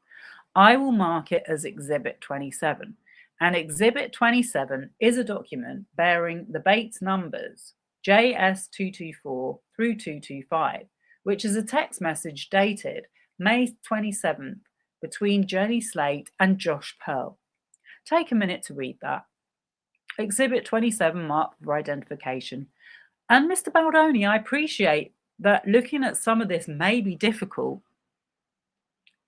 I will mark it as Exhibit 27. And Exhibit 27 is a document bearing the Bates numbers JS224 through 225, which is a text message dated May 27th between Jenny Slate and Josh Pearl. Take a minute to read that. Exhibit 27 marked for identification. And Mr. Baldoni, I appreciate that looking at some of this may be difficult.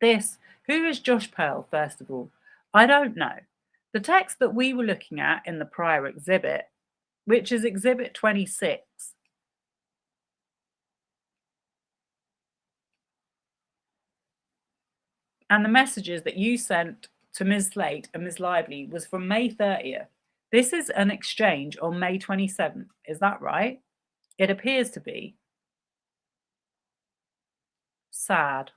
Who is Josh Pearl, first of all? I don't know. The text that we were looking at in the prior exhibit, which is Exhibit 26, and the messages that you sent to Ms. Slate and Ms. Lively was from May 30th. This is an exchange on May 27th. Is that right? It appears to be. Sad.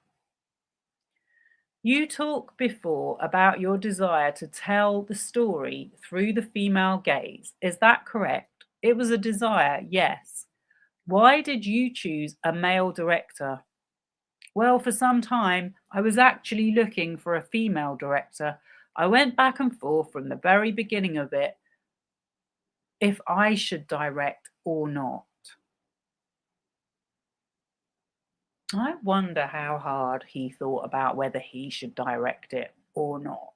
You talked before about your desire to tell the story through the female gaze. Is that correct? It was a desire, yes. Why did you choose a male director? Well, for some time, I was actually looking for a female director. I went back and forth from the very beginning of it if I should direct or not. I wonder how hard he thought about whether he should direct it or not.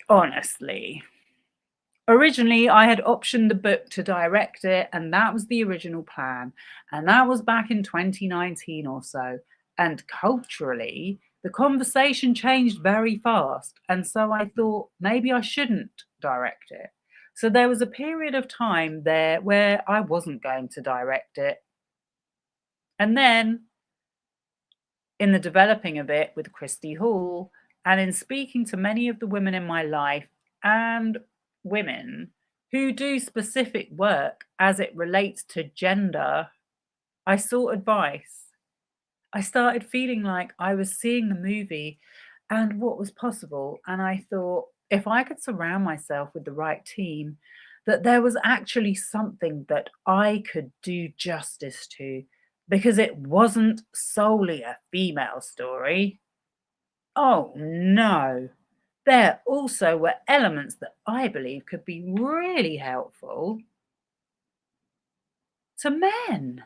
Honestly. Originally, I had optioned the book to direct it, and that was the original plan. And that was back in 2019 or so. And culturally, the conversation changed very fast. And so I thought maybe I shouldn't direct it. So there was a period of time there where I wasn't going to direct it. And then in the developing of it with Christy Hall, and in speaking to many of the women in my life and women who do specific work as it relates to gender, I sought advice. I started feeling like I was seeing the movie and what was possible. And I thought if I could surround myself with the right team, that there was actually something that I could do justice to because it wasn't solely a female story. Oh no. There also were elements that I believe could be really helpful to men.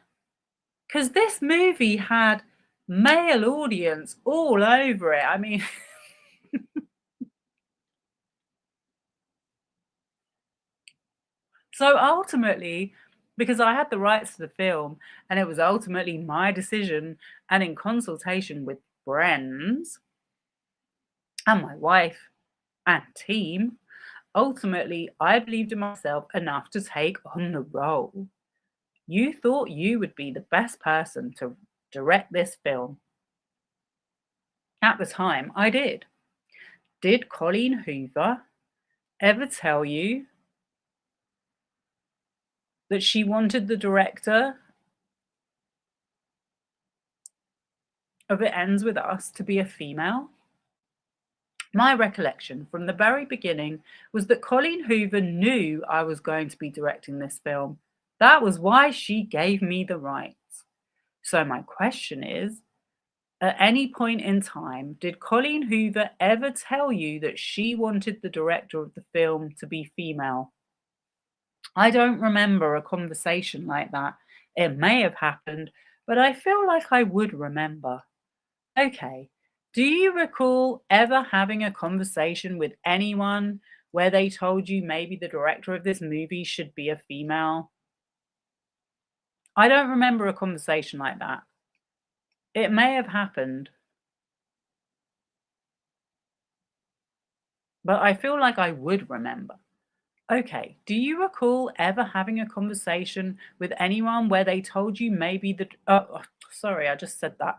Because this movie had male audience all over it. I mean, So ultimately, because I had the rights to the film and it was ultimately my decision and in consultation with friends and my wife and team, ultimately I believed in myself enough to take on the role. You thought you would be the best person to direct this film. At the time, I did. Did Colleen Hoover ever tell you that she wanted the director of It Ends With Us to be a female? My recollection from the very beginning was that Colleen Hoover knew I was going to be directing this film. That was why she gave me the rights. So my question is, at any point in time, did Colleen Hoover ever tell you that she wanted the director of the film to be female? I don't remember a conversation like that. It may have happened, but I feel like I would remember. Okay. Do you recall ever having a conversation with anyone where they told you maybe the director of this movie should be a female? I don't remember a conversation like that. It may have happened, but I feel like I would remember. Okay. Do you recall ever having a conversation with anyone where they told you maybe the sorry, I just said that.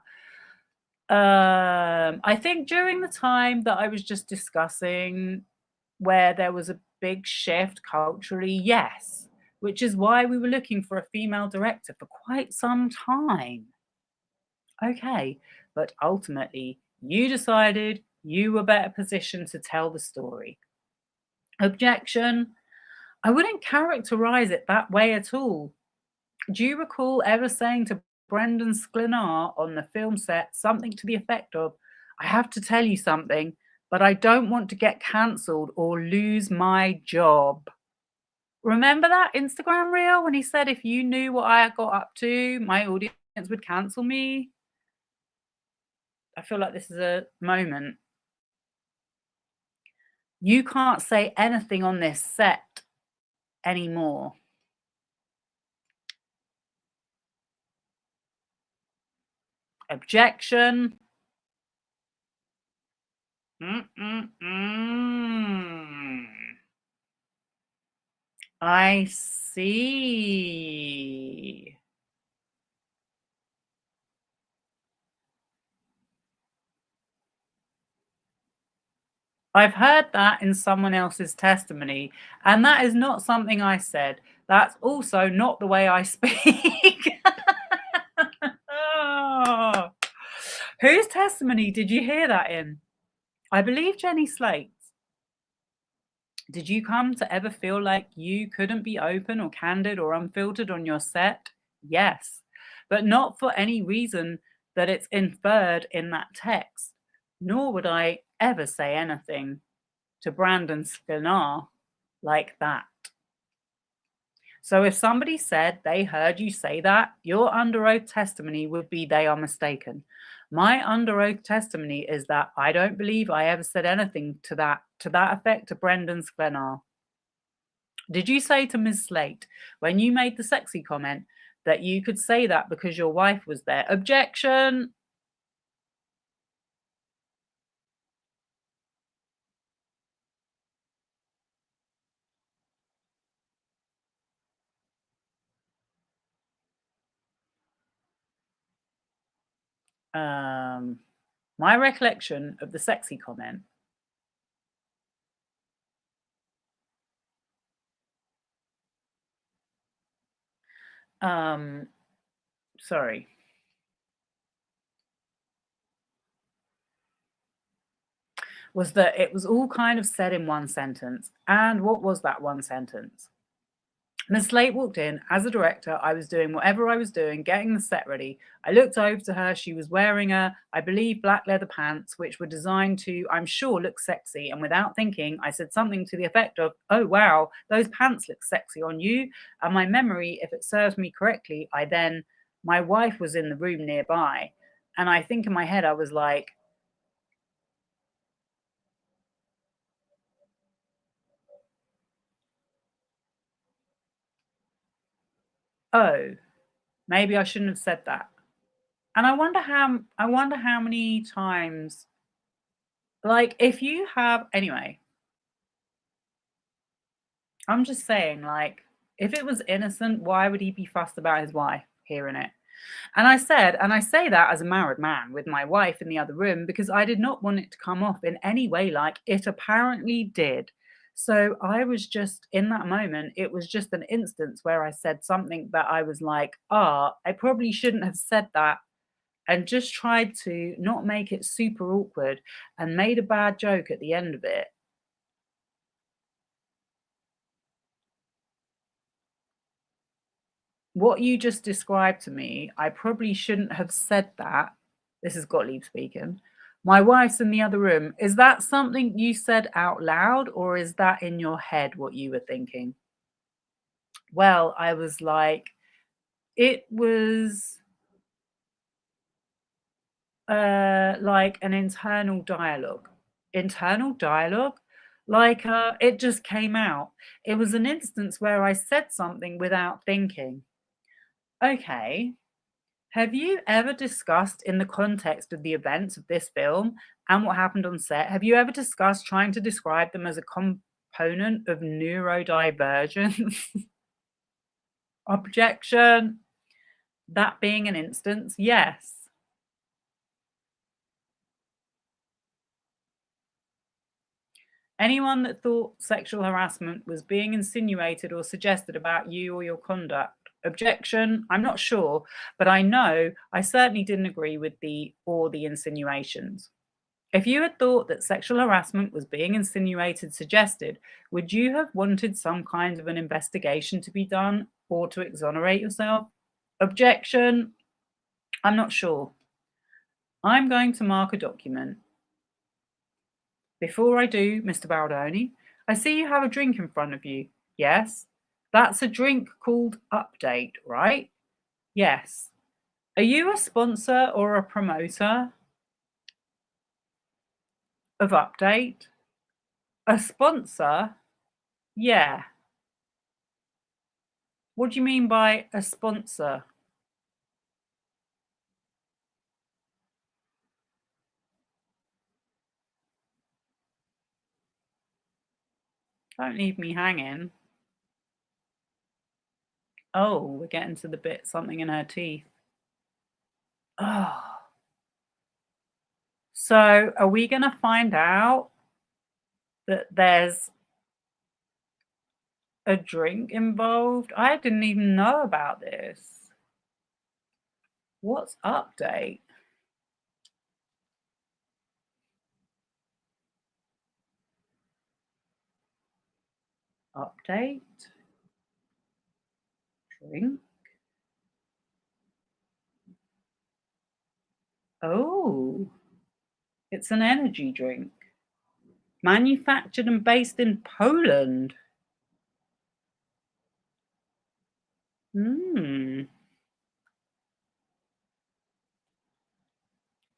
I think during the time that I was just discussing where there was a big shift culturally, yes, which is why we were looking for a female director for quite some time. Okay, but ultimately, you decided you were better positioned to tell the story. Objection. I wouldn't characterize it that way at all. Do you recall ever saying to Brendan Sklenar on the film set something to the effect of, I have to tell you something, but I don't want to get cancelled or lose my job? Remember that Instagram reel when he said, if you knew what I got up to, my audience would cancel me? I feel like this is a moment. You can't say anything on this set anymore. Objection. I see. I've heard that in someone else's testimony, and that is not something I said. That's also not the way I speak. Oh. Whose testimony did you hear that in? I believe Jenny Slate's. Did you come to ever feel like you couldn't be open or candid or unfiltered on your set? Yes, but not for any reason that it's inferred in that text. Nor would I ever say anything to Brandon Sklenar like that. So if somebody said they heard you say that, your under oath testimony would be they are mistaken. My under oath testimony is that I don't believe I ever said anything to that effect to Brendan Sklenar. Did you say to Ms. Slate, when you made the sexy comment, that you could say that because your wife was there? Objection. My recollection of the sexy comment. Sorry. Was that it was all kind of said in one sentence. And what was that one sentence? Miss Slate walked in. As a director, I was doing whatever I was doing, getting the set ready. I looked over to her. She was wearing I believe, black leather pants, which were designed to, I'm sure, look sexy. And without thinking, I said something to the effect of, oh, wow, those pants look sexy on you. And my memory, if it serves me correctly, my wife was in the room nearby. And I think in my head, I was like, oh, maybe I shouldn't have said that. And I wonder how many times, like, if you have, anyway, I'm just saying, like, if it was innocent, why would he be fussed about his wife hearing it? And I said, and I say that as a married man with my wife in the other room, because I did not want it to come off in any way like it apparently did. So I was just in that moment, it was just an instance where I said something that I was like, I probably shouldn't have said that, and just tried to not make it super awkward and made a bad joke at the end of it. What you just described to me, I probably shouldn't have said that. This is Gottlieb speaking. My wife's in the other room. Is that something you said out loud, or is that in your head what you were thinking? Well, I was like, it was like an internal dialogue. Internal dialogue? Like it just came out. It was an instance where I said something without thinking. Okay. Have you ever discussed, in the context of the events of this film and what happened on set, have you ever discussed trying to describe them as a component of neurodivergence? Objection. That being an instance, yes. Anyone that thought sexual harassment was being insinuated or suggested about you or your conduct? Objection. I'm not sure, but I know I certainly didn't agree with the insinuations. If you had thought that sexual harassment was being insinuated, suggested, would you have wanted some kind of an investigation to be done or to exonerate yourself? Objection. I'm not sure. I'm going to mark a document. Before I do, Mr. Baldoni, I see you have a drink in front of you. Yes? That's a drink called Update, right? Yes. Are you a sponsor or a promoter of Update? A sponsor? Yeah. What do you mean by a sponsor? Don't leave me hanging. Oh, we're getting to the bit, something in her teeth. Oh. So are we going to find out that there's a drink involved? I didn't even know about this. What's Update? Update? Drink? Oh, it's an energy drink. Manufactured and based in Poland.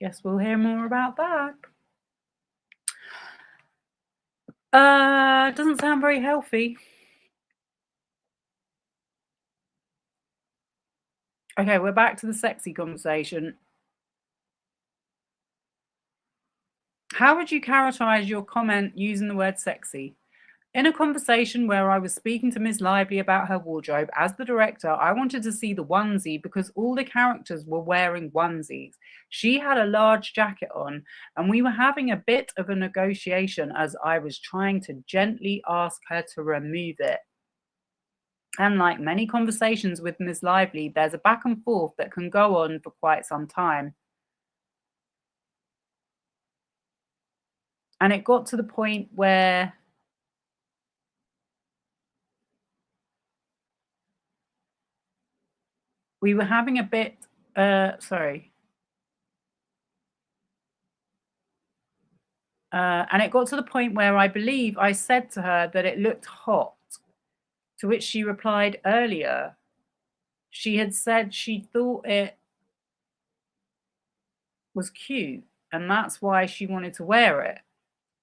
Guess we'll hear more about that. Doesn't sound very healthy. Okay, we're back to the sexy conversation. How would you characterize your comment using the word sexy? In a conversation where I was speaking to Ms. Lively about her wardrobe, as the director, I wanted to see the onesie because all the characters were wearing onesies. She had a large jacket on, and we were having a bit of a negotiation as I was trying to gently ask her to remove it. And like many conversations with Ms. Lively, there's a back and forth that can go on for quite some time. And it got to the point where we were having a bit, and it got to the point where I believe I said to her that it looked hot, to which she replied earlier. She had said she thought it was cute, and that's why she wanted to wear it.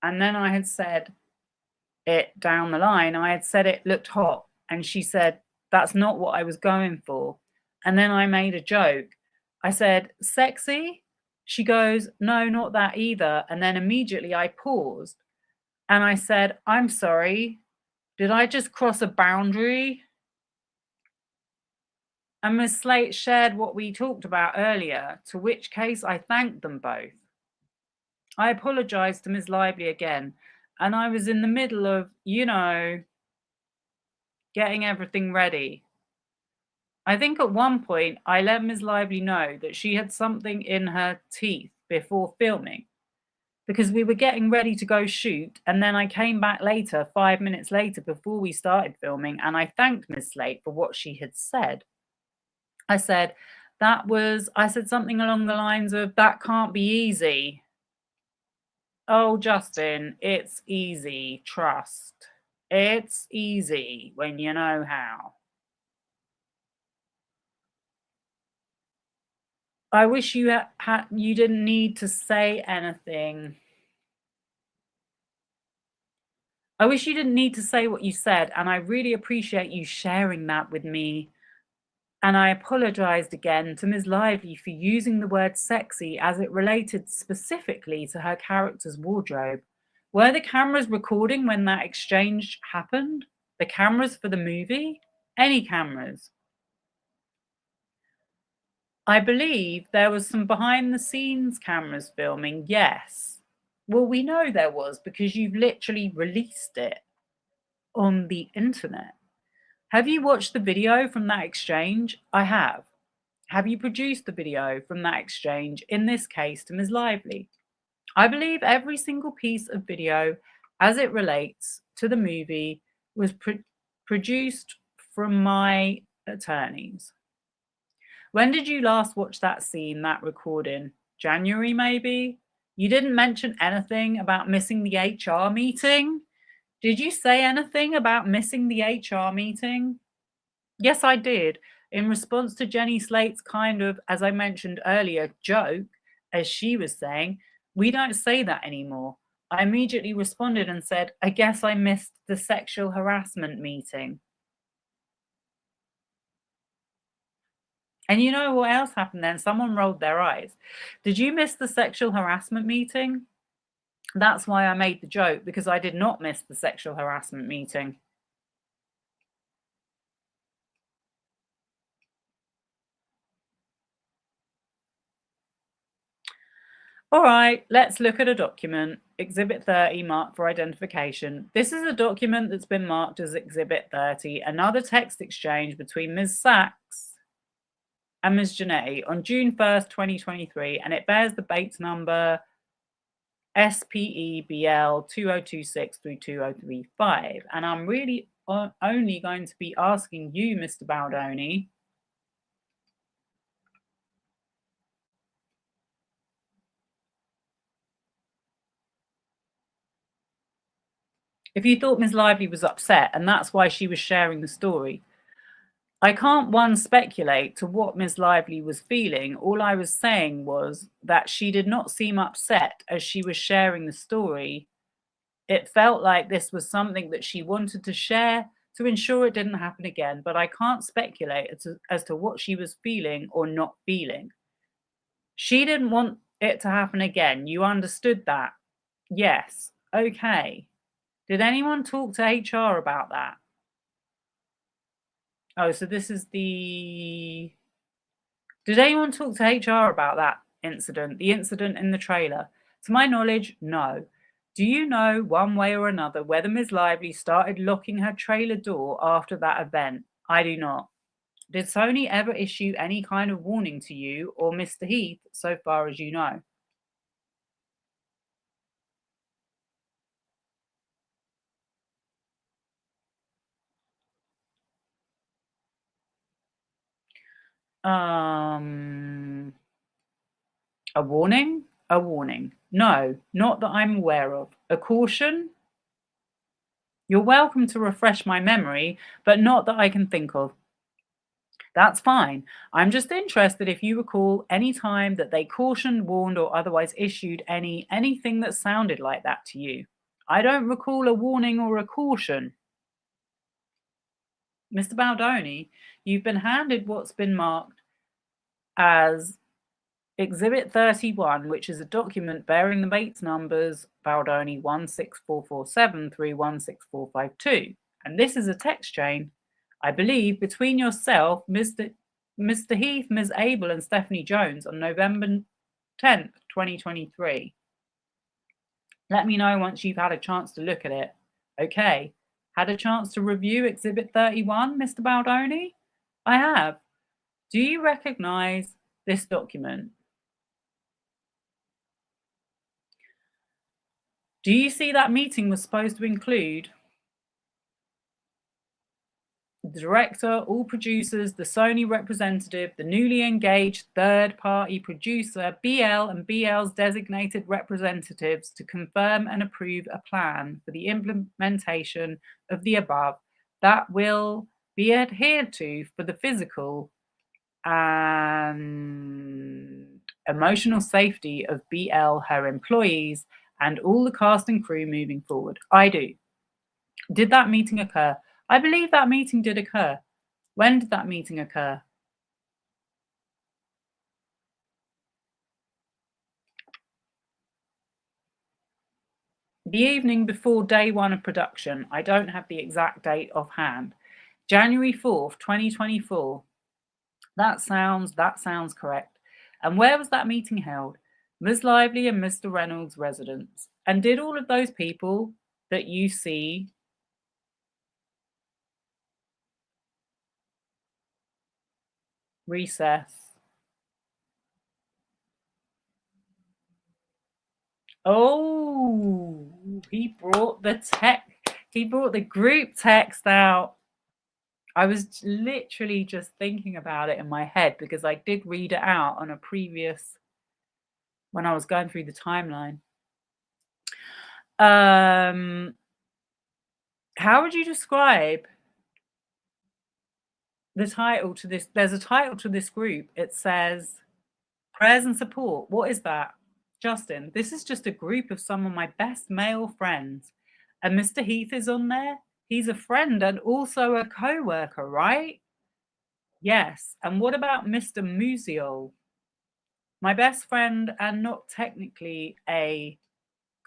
And then I had said it down the line. I had said it looked hot, and she said, That's not what I was going for. And then I made a joke. I said, sexy? She goes, no, not that either. And then immediately I paused and I said, I'm sorry. Did I just cross a boundary? And Ms. Slate shared what we talked about earlier, to which case I thanked them both. I apologized to Ms. Lively again, and I was in the middle of, getting everything ready. I think at one point I let Ms. Lively know that she had something in her teeth before filming, because we were getting ready to go shoot, and then I came back later, 5 minutes later, before we started filming, and I thanked Ms. Slate for what she had said. I said something along the lines of, that can't be easy. Oh, Justin, it's easy, trust. It's easy when you know how. I wish you you didn't need to say anything. I wish you didn't need to say what you said, and I really appreciate you sharing that with me. And I apologized again to Ms. Lively for using the word sexy as it related specifically to her character's wardrobe. Were the cameras recording when that exchange happened? The cameras for the movie? Any cameras? I believe there was some behind the scenes cameras filming, yes. Well, we know there was because you've literally released it on the internet. Have you watched the video from that exchange? I have. Have you produced the video from that exchange, in this case to Ms. Lively? I believe every single piece of video as it relates to the movie was produced from my attorneys. When did you last watch that scene, that recording? January, maybe? You didn't mention anything about missing the HR meeting? Did you say anything about missing the HR meeting? Yes, I did. In response to Jenny Slate's kind of, as I mentioned earlier, joke, as she was saying, we don't say that anymore. I immediately responded and said, I guess I missed the sexual harassment meeting. And you know what else happened then? Someone rolled their eyes. Did you miss the sexual harassment meeting? That's why I made the joke, because I did not miss the sexual harassment meeting. All right, let's look at a document, Exhibit 30, marked for identification. This is a document that's been marked as Exhibit 30, another text exchange between Ms. Sachs and Ms. Janetti on June 1st, 2023, and it bears the Bates number SPEBL 2026 through 2035. And I'm really only going to be asking you, Mr. Baldoni, if you thought Ms. Lively was upset and that's why she was sharing the story. I can't, one, speculate to what Ms. Lively was feeling. All I was saying was that she did not seem upset as she was sharing the story. It felt like this was something that she wanted to share to ensure it didn't happen again, but I can't speculate as to what she was feeling or not feeling. She didn't want it to happen again. You understood that? Yes. Okay. Did anyone talk to HR about that? Oh, so this is the... Did anyone talk to HR about that incident, the incident in the trailer? To my knowledge, no. Do you know, one way or another, whether Ms. Lively started locking her trailer door after that event? I do not. Did Sony ever issue any kind of warning to you or Mr. Heath, so far as you know? A warning? A warning. No, not that I'm aware of. A caution? You're welcome to refresh my memory, but not that I can think of. That's fine. I'm just interested if you recall any time that they cautioned, warned, or otherwise issued anything that sounded like that to you. I don't recall a warning or a caution. Mr. Baldoni, you've been handed what's been marked as Exhibit 31, which is a document bearing the Bates numbers Baldoni 16447316452. And this is a text chain, I believe, between yourself, Mr. Heath, Ms. Abel, and Stephanie Jones on November 10th, 2023. Let me know once you've had a chance to look at it. Okay. Had a chance to review Exhibit 31, Mr. Baldoni? I have. Do you recognize this document? Do you see that meeting was supposed to include the director, all producers, the Sony representative, the newly engaged third-party producer, BL and BL's designated representatives to confirm and approve a plan for the implementation of the above that will be adhered to for the physical and emotional safety of BL, her employees, and all the cast and crew moving forward. I do. Did that meeting occur? I believe that meeting did occur. When did that meeting occur? The evening before day one of production. I don't have the exact date offhand. January 4th, 2024. That sounds correct. And where was that meeting held? Ms. Lively and Mr. Reynolds' residence. And did all of those people that you see recess? Oh, he brought the group text out. I was literally just thinking about it in my head because I did read it out on a previous, when I was going through the timeline. How would you describe the title to this? There's a title to this group. It says prayers and support. What is that? Justin, this is just a group of some of my best male friends. And Mr. Heath is on there. He's a friend and also a co-worker, right? Yes. And what about Mr. Musial? My best friend and not technically a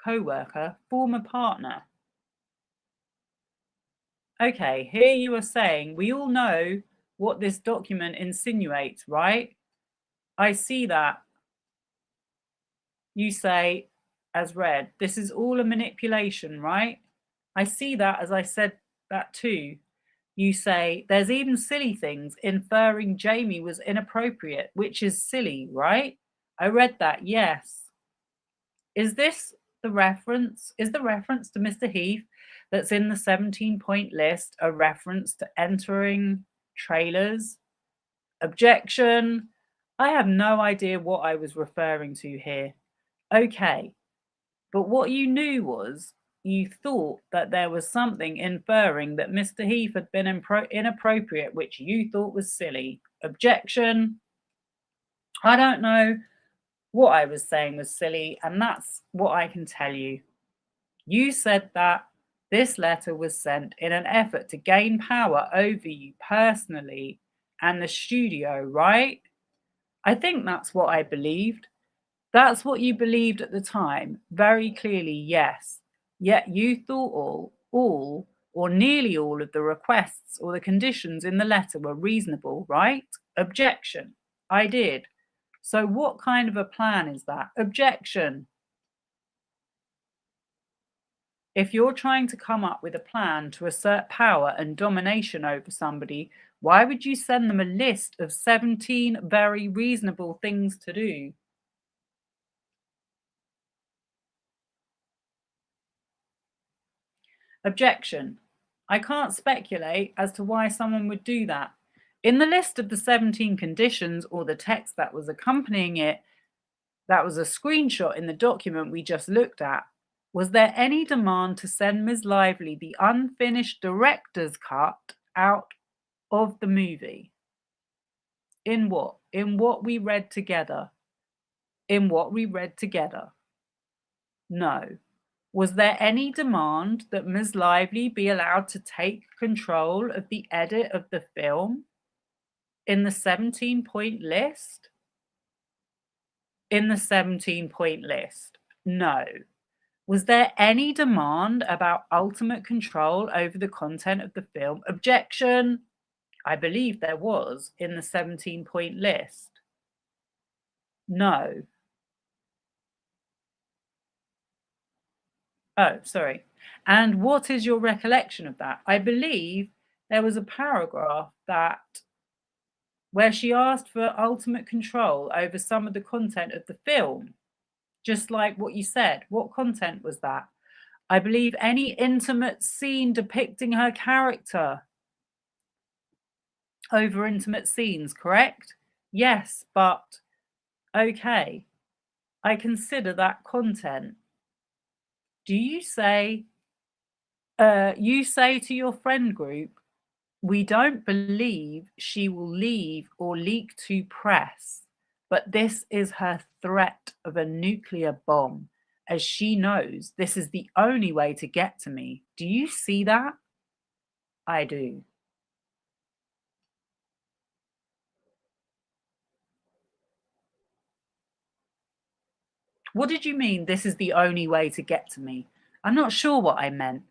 co-worker, former partner. Okay, here you are saying, we all know what this document insinuates, right? I see that. You say, as read, this is all a manipulation, right? I see that as I said that too. You say, there's even silly things, inferring Jamie was inappropriate, which is silly, right? I read that, yes. Is this the reference? Is the reference to Mr. Heath that's in the 17-point list a reference to entering trailers? Objection. I have no idea what I was referring to here. Okay, but what you knew was you thought that there was something inferring that Mr. Heath had been inappropriate, which you thought was silly. Objection. I don't know what I was saying was silly, and that's what I can tell you. You said that this letter was sent in an effort to gain power over you personally and the studio, right? I think that's what I believed. That's what you believed at the time, very clearly, yes. Yet you thought all or nearly all of the requests or the conditions in the letter were reasonable, right? Objection. I did. So what kind of a plan is that? Objection. If you're trying to come up with a plan to assert power and domination over somebody, why would you send them a list of 17 very reasonable things to do? Objection. I can't speculate as to why someone would do that. In the list of the 17 conditions or the text that was accompanying it, that was a screenshot in the document we just looked at, was there any demand to send Ms. Lively the unfinished director's cut out of the movie? In what? In what we read together? In what we read together? No. Was there any demand that Ms. Lively be allowed to take control of the edit of the film in the 17-point list? In the 17-point list, no. Was there any demand about ultimate control over the content of the film? Objection. I believe there was in the 17-point list. No. Oh, sorry. And what is your recollection of that? I believe there was a paragraph where she asked for ultimate control over some of the content of the film, just like what you said. What content was that? I believe any intimate scene depicting her character over intimate scenes, correct? Yes, but okay. I consider that content. Do you say to your friend group, we don't believe she will leave or leak to press, but this is her threat of a nuclear bomb, as she knows this is the only way to get to me. Do you see that? I do. What did you mean, this is the only way to get to me? I'm not sure what I meant.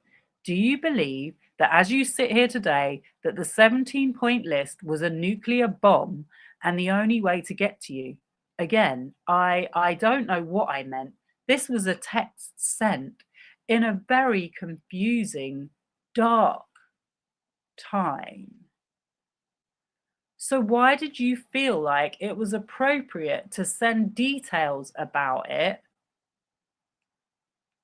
Do you believe that as you sit here today, that the 17-point list was a nuclear bomb and the only way to get to you? Again, I don't know what I meant. This was a text sent in a very confusing, dark time. So why did you feel like it was appropriate to send details about it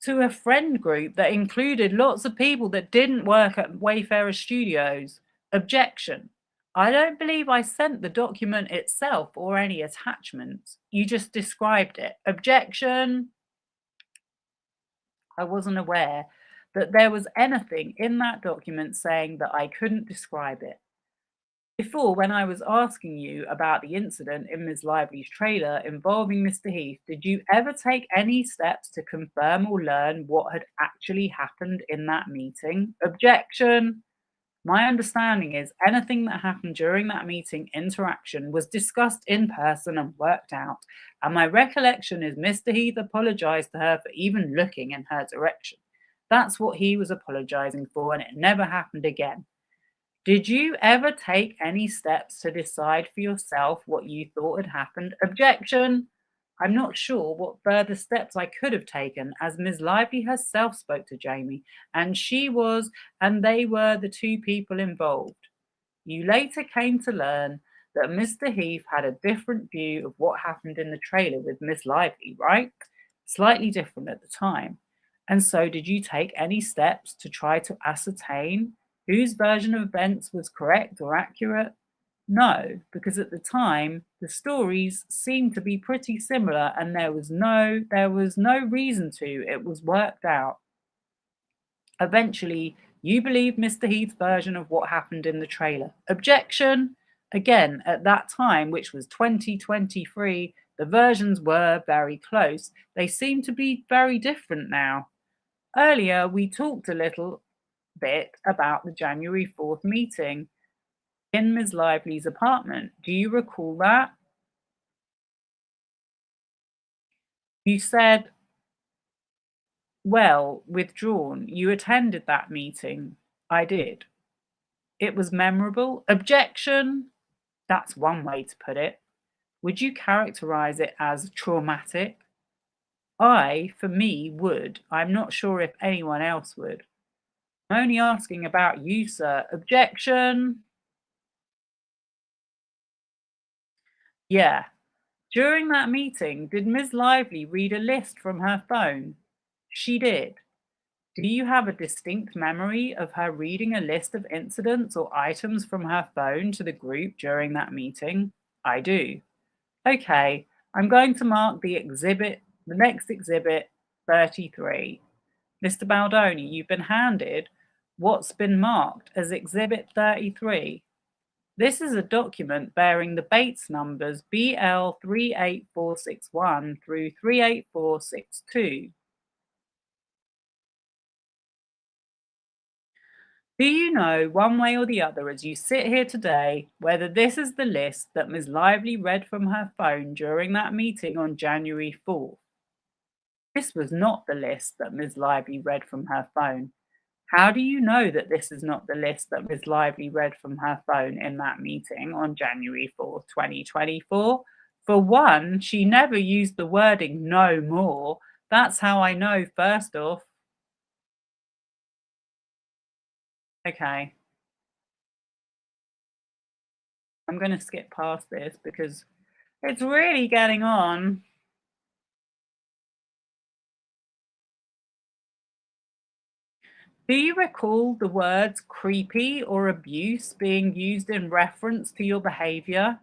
to a friend group that included lots of people that didn't work at Wayfarer Studios? Objection. I don't believe I sent the document itself or any attachments. You just described it. Objection. I wasn't aware that there was anything in that document saying that I couldn't describe it. Before, when I was asking you about the incident in Ms. Lively's trailer involving Mr. Heath, did you ever take any steps to confirm or learn what had actually happened in that meeting? Objection. My understanding is anything that happened during that meeting interaction was discussed in person and worked out. And my recollection is Mr. Heath apologized to her for even looking in her direction. That's what he was apologizing for, and it never happened again. Did you ever take any steps to decide for yourself what you thought had happened? Objection. I'm not sure what further steps I could have taken, as Ms. Lively herself spoke to Jamie, and they were the two people involved. You later came to learn that Mr. Heath had a different view of what happened in the trailer with Miss Lively, right? Slightly different at the time. And so, did you take any steps to try to ascertain whose version of events was correct or accurate? No, because at the time the stories seemed to be pretty similar and there was no reason to. It was worked out. Eventually, you believed Mr. Heath's version of what happened in the trailer. Objection. Again, at that time, which was 2023, the versions were very close. They seem to be very different now. Earlier, we talked a little bit about the January 4th meeting in Ms. Lively's apartment. Do you recall that? You said, well, withdrawn. You attended that meeting. I did. It was memorable. Objection. That's one way to put it. Would you characterize it as traumatic? I, for me, would. I'm not sure if anyone else would. I'm only asking about you, sir. Objection. Yeah. During that meeting, did Ms. Lively read a list from her phone? She did. Do you have a distinct memory of her reading a list of incidents or items from her phone to the group during that meeting? I do. Okay, I'm going to mark the next exhibit, 33. Mr. Baldoni, you've been handed what's been marked as exhibit 33. This is a document bearing the Bates numbers BL 38461 through 38462. Do you know, one way or the other, as you sit here today, whether this is the list that Ms. Lively read from her phone during that meeting on January 4th? This was not the list that Ms. Lively read from her phone. How do you know that this is not the list that Ms. Lively read from her phone in that meeting on January 4th, 2024? For one, she never used the wording no more. That's how I know, first off. Okay, I'm going to skip past this because it's really getting on. Do you recall the words creepy or abuse being used in reference to your behavior?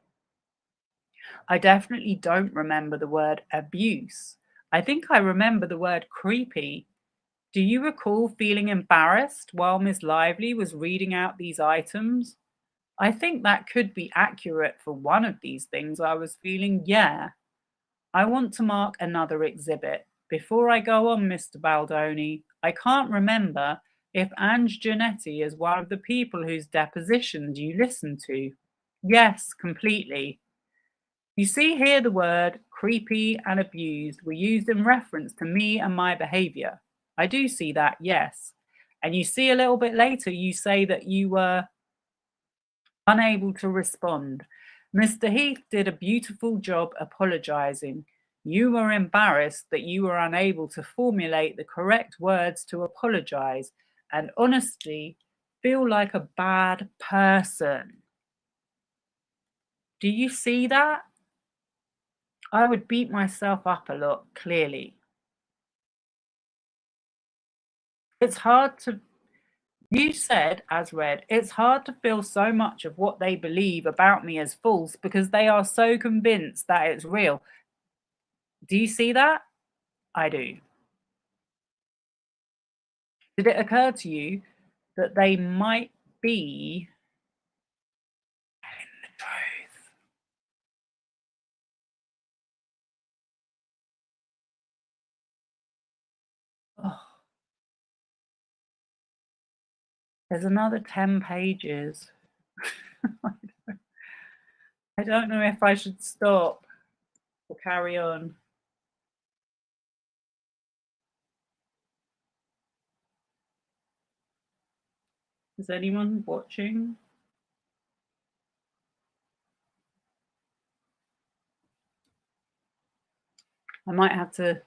I definitely don't remember the word abuse. I think I remember the word creepy. Do you recall feeling embarrassed while Miss Lively was reading out these items? I think that could be accurate for one of these things I was feeling, yeah. I want to mark another exhibit. Before I go on, Mr. Baldoni, I can't remember if Ange Giannetti is one of the people whose depositions you listened to. Yes, completely. You see here the word creepy and abused were used in reference to me and my behavior. I do see that, yes. And you see a little bit later, you say that you were unable to respond. Mr. Heath did a beautiful job apologizing. You were embarrassed that you were unable to formulate the correct words to apologize and honestly feel like a bad person. Do you see that? I would beat myself up a lot, clearly. It's hard to, you said, as read, it's hard to feel so much of what they believe about me as false because they are so convinced that it's real. Do you see that? I do. Did it occur to you that they might be telling the truth? Oh, there's another 10 pages. I don't know if I should stop or carry on. Is anyone watching? I might have to.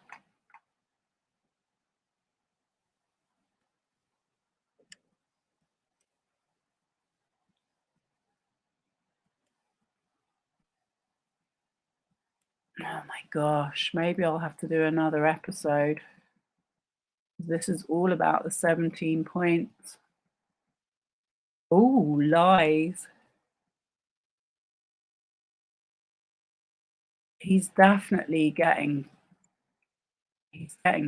Oh my gosh, maybe I'll have to do another episode. This is all about the 17 points. Oh, lies. He's definitely getting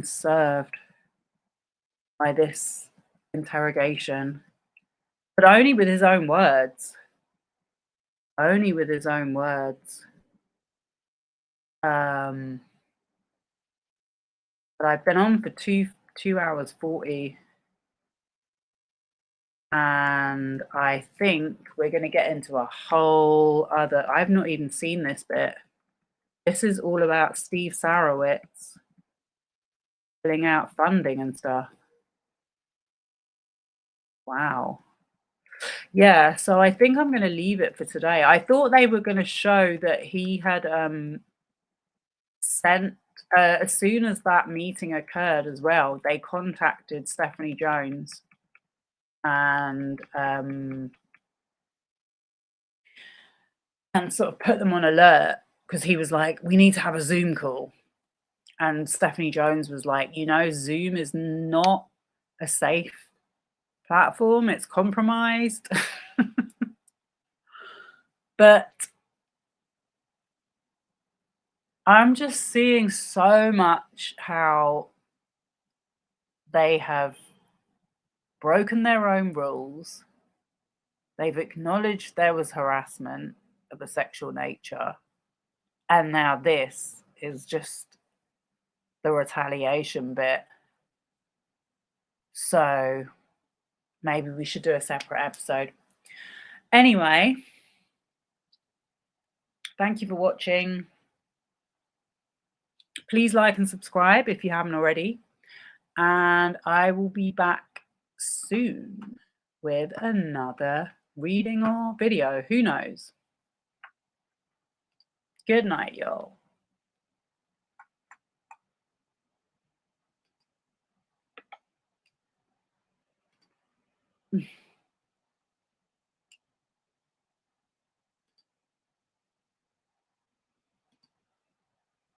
served by this interrogation, but only with his own words. Only with his own words. But I've been on for 2 hours 40, and I think we're going to get into a whole other. I've not even seen this bit. This is all about Steve Sarowitz filling out funding and stuff. Wow. Yeah, so I think I'm going to leave it for today. I thought they were going to show that he had sent, as soon as that meeting occurred as well, they contacted Stephanie Jones and sort of put them on alert because he was like, we need to have a Zoom call. And Stephanie Jones was like, you know, Zoom is not a safe platform, it's compromised. But I'm just seeing so much how they have broken their own rules. They've acknowledged there was harassment of a sexual nature. And now this is just the retaliation bit. So maybe we should do a separate episode. Anyway, thank you for watching. Please like and subscribe if you haven't already. And I will be back soon with another reading or video. Who knows? Good night, y'all.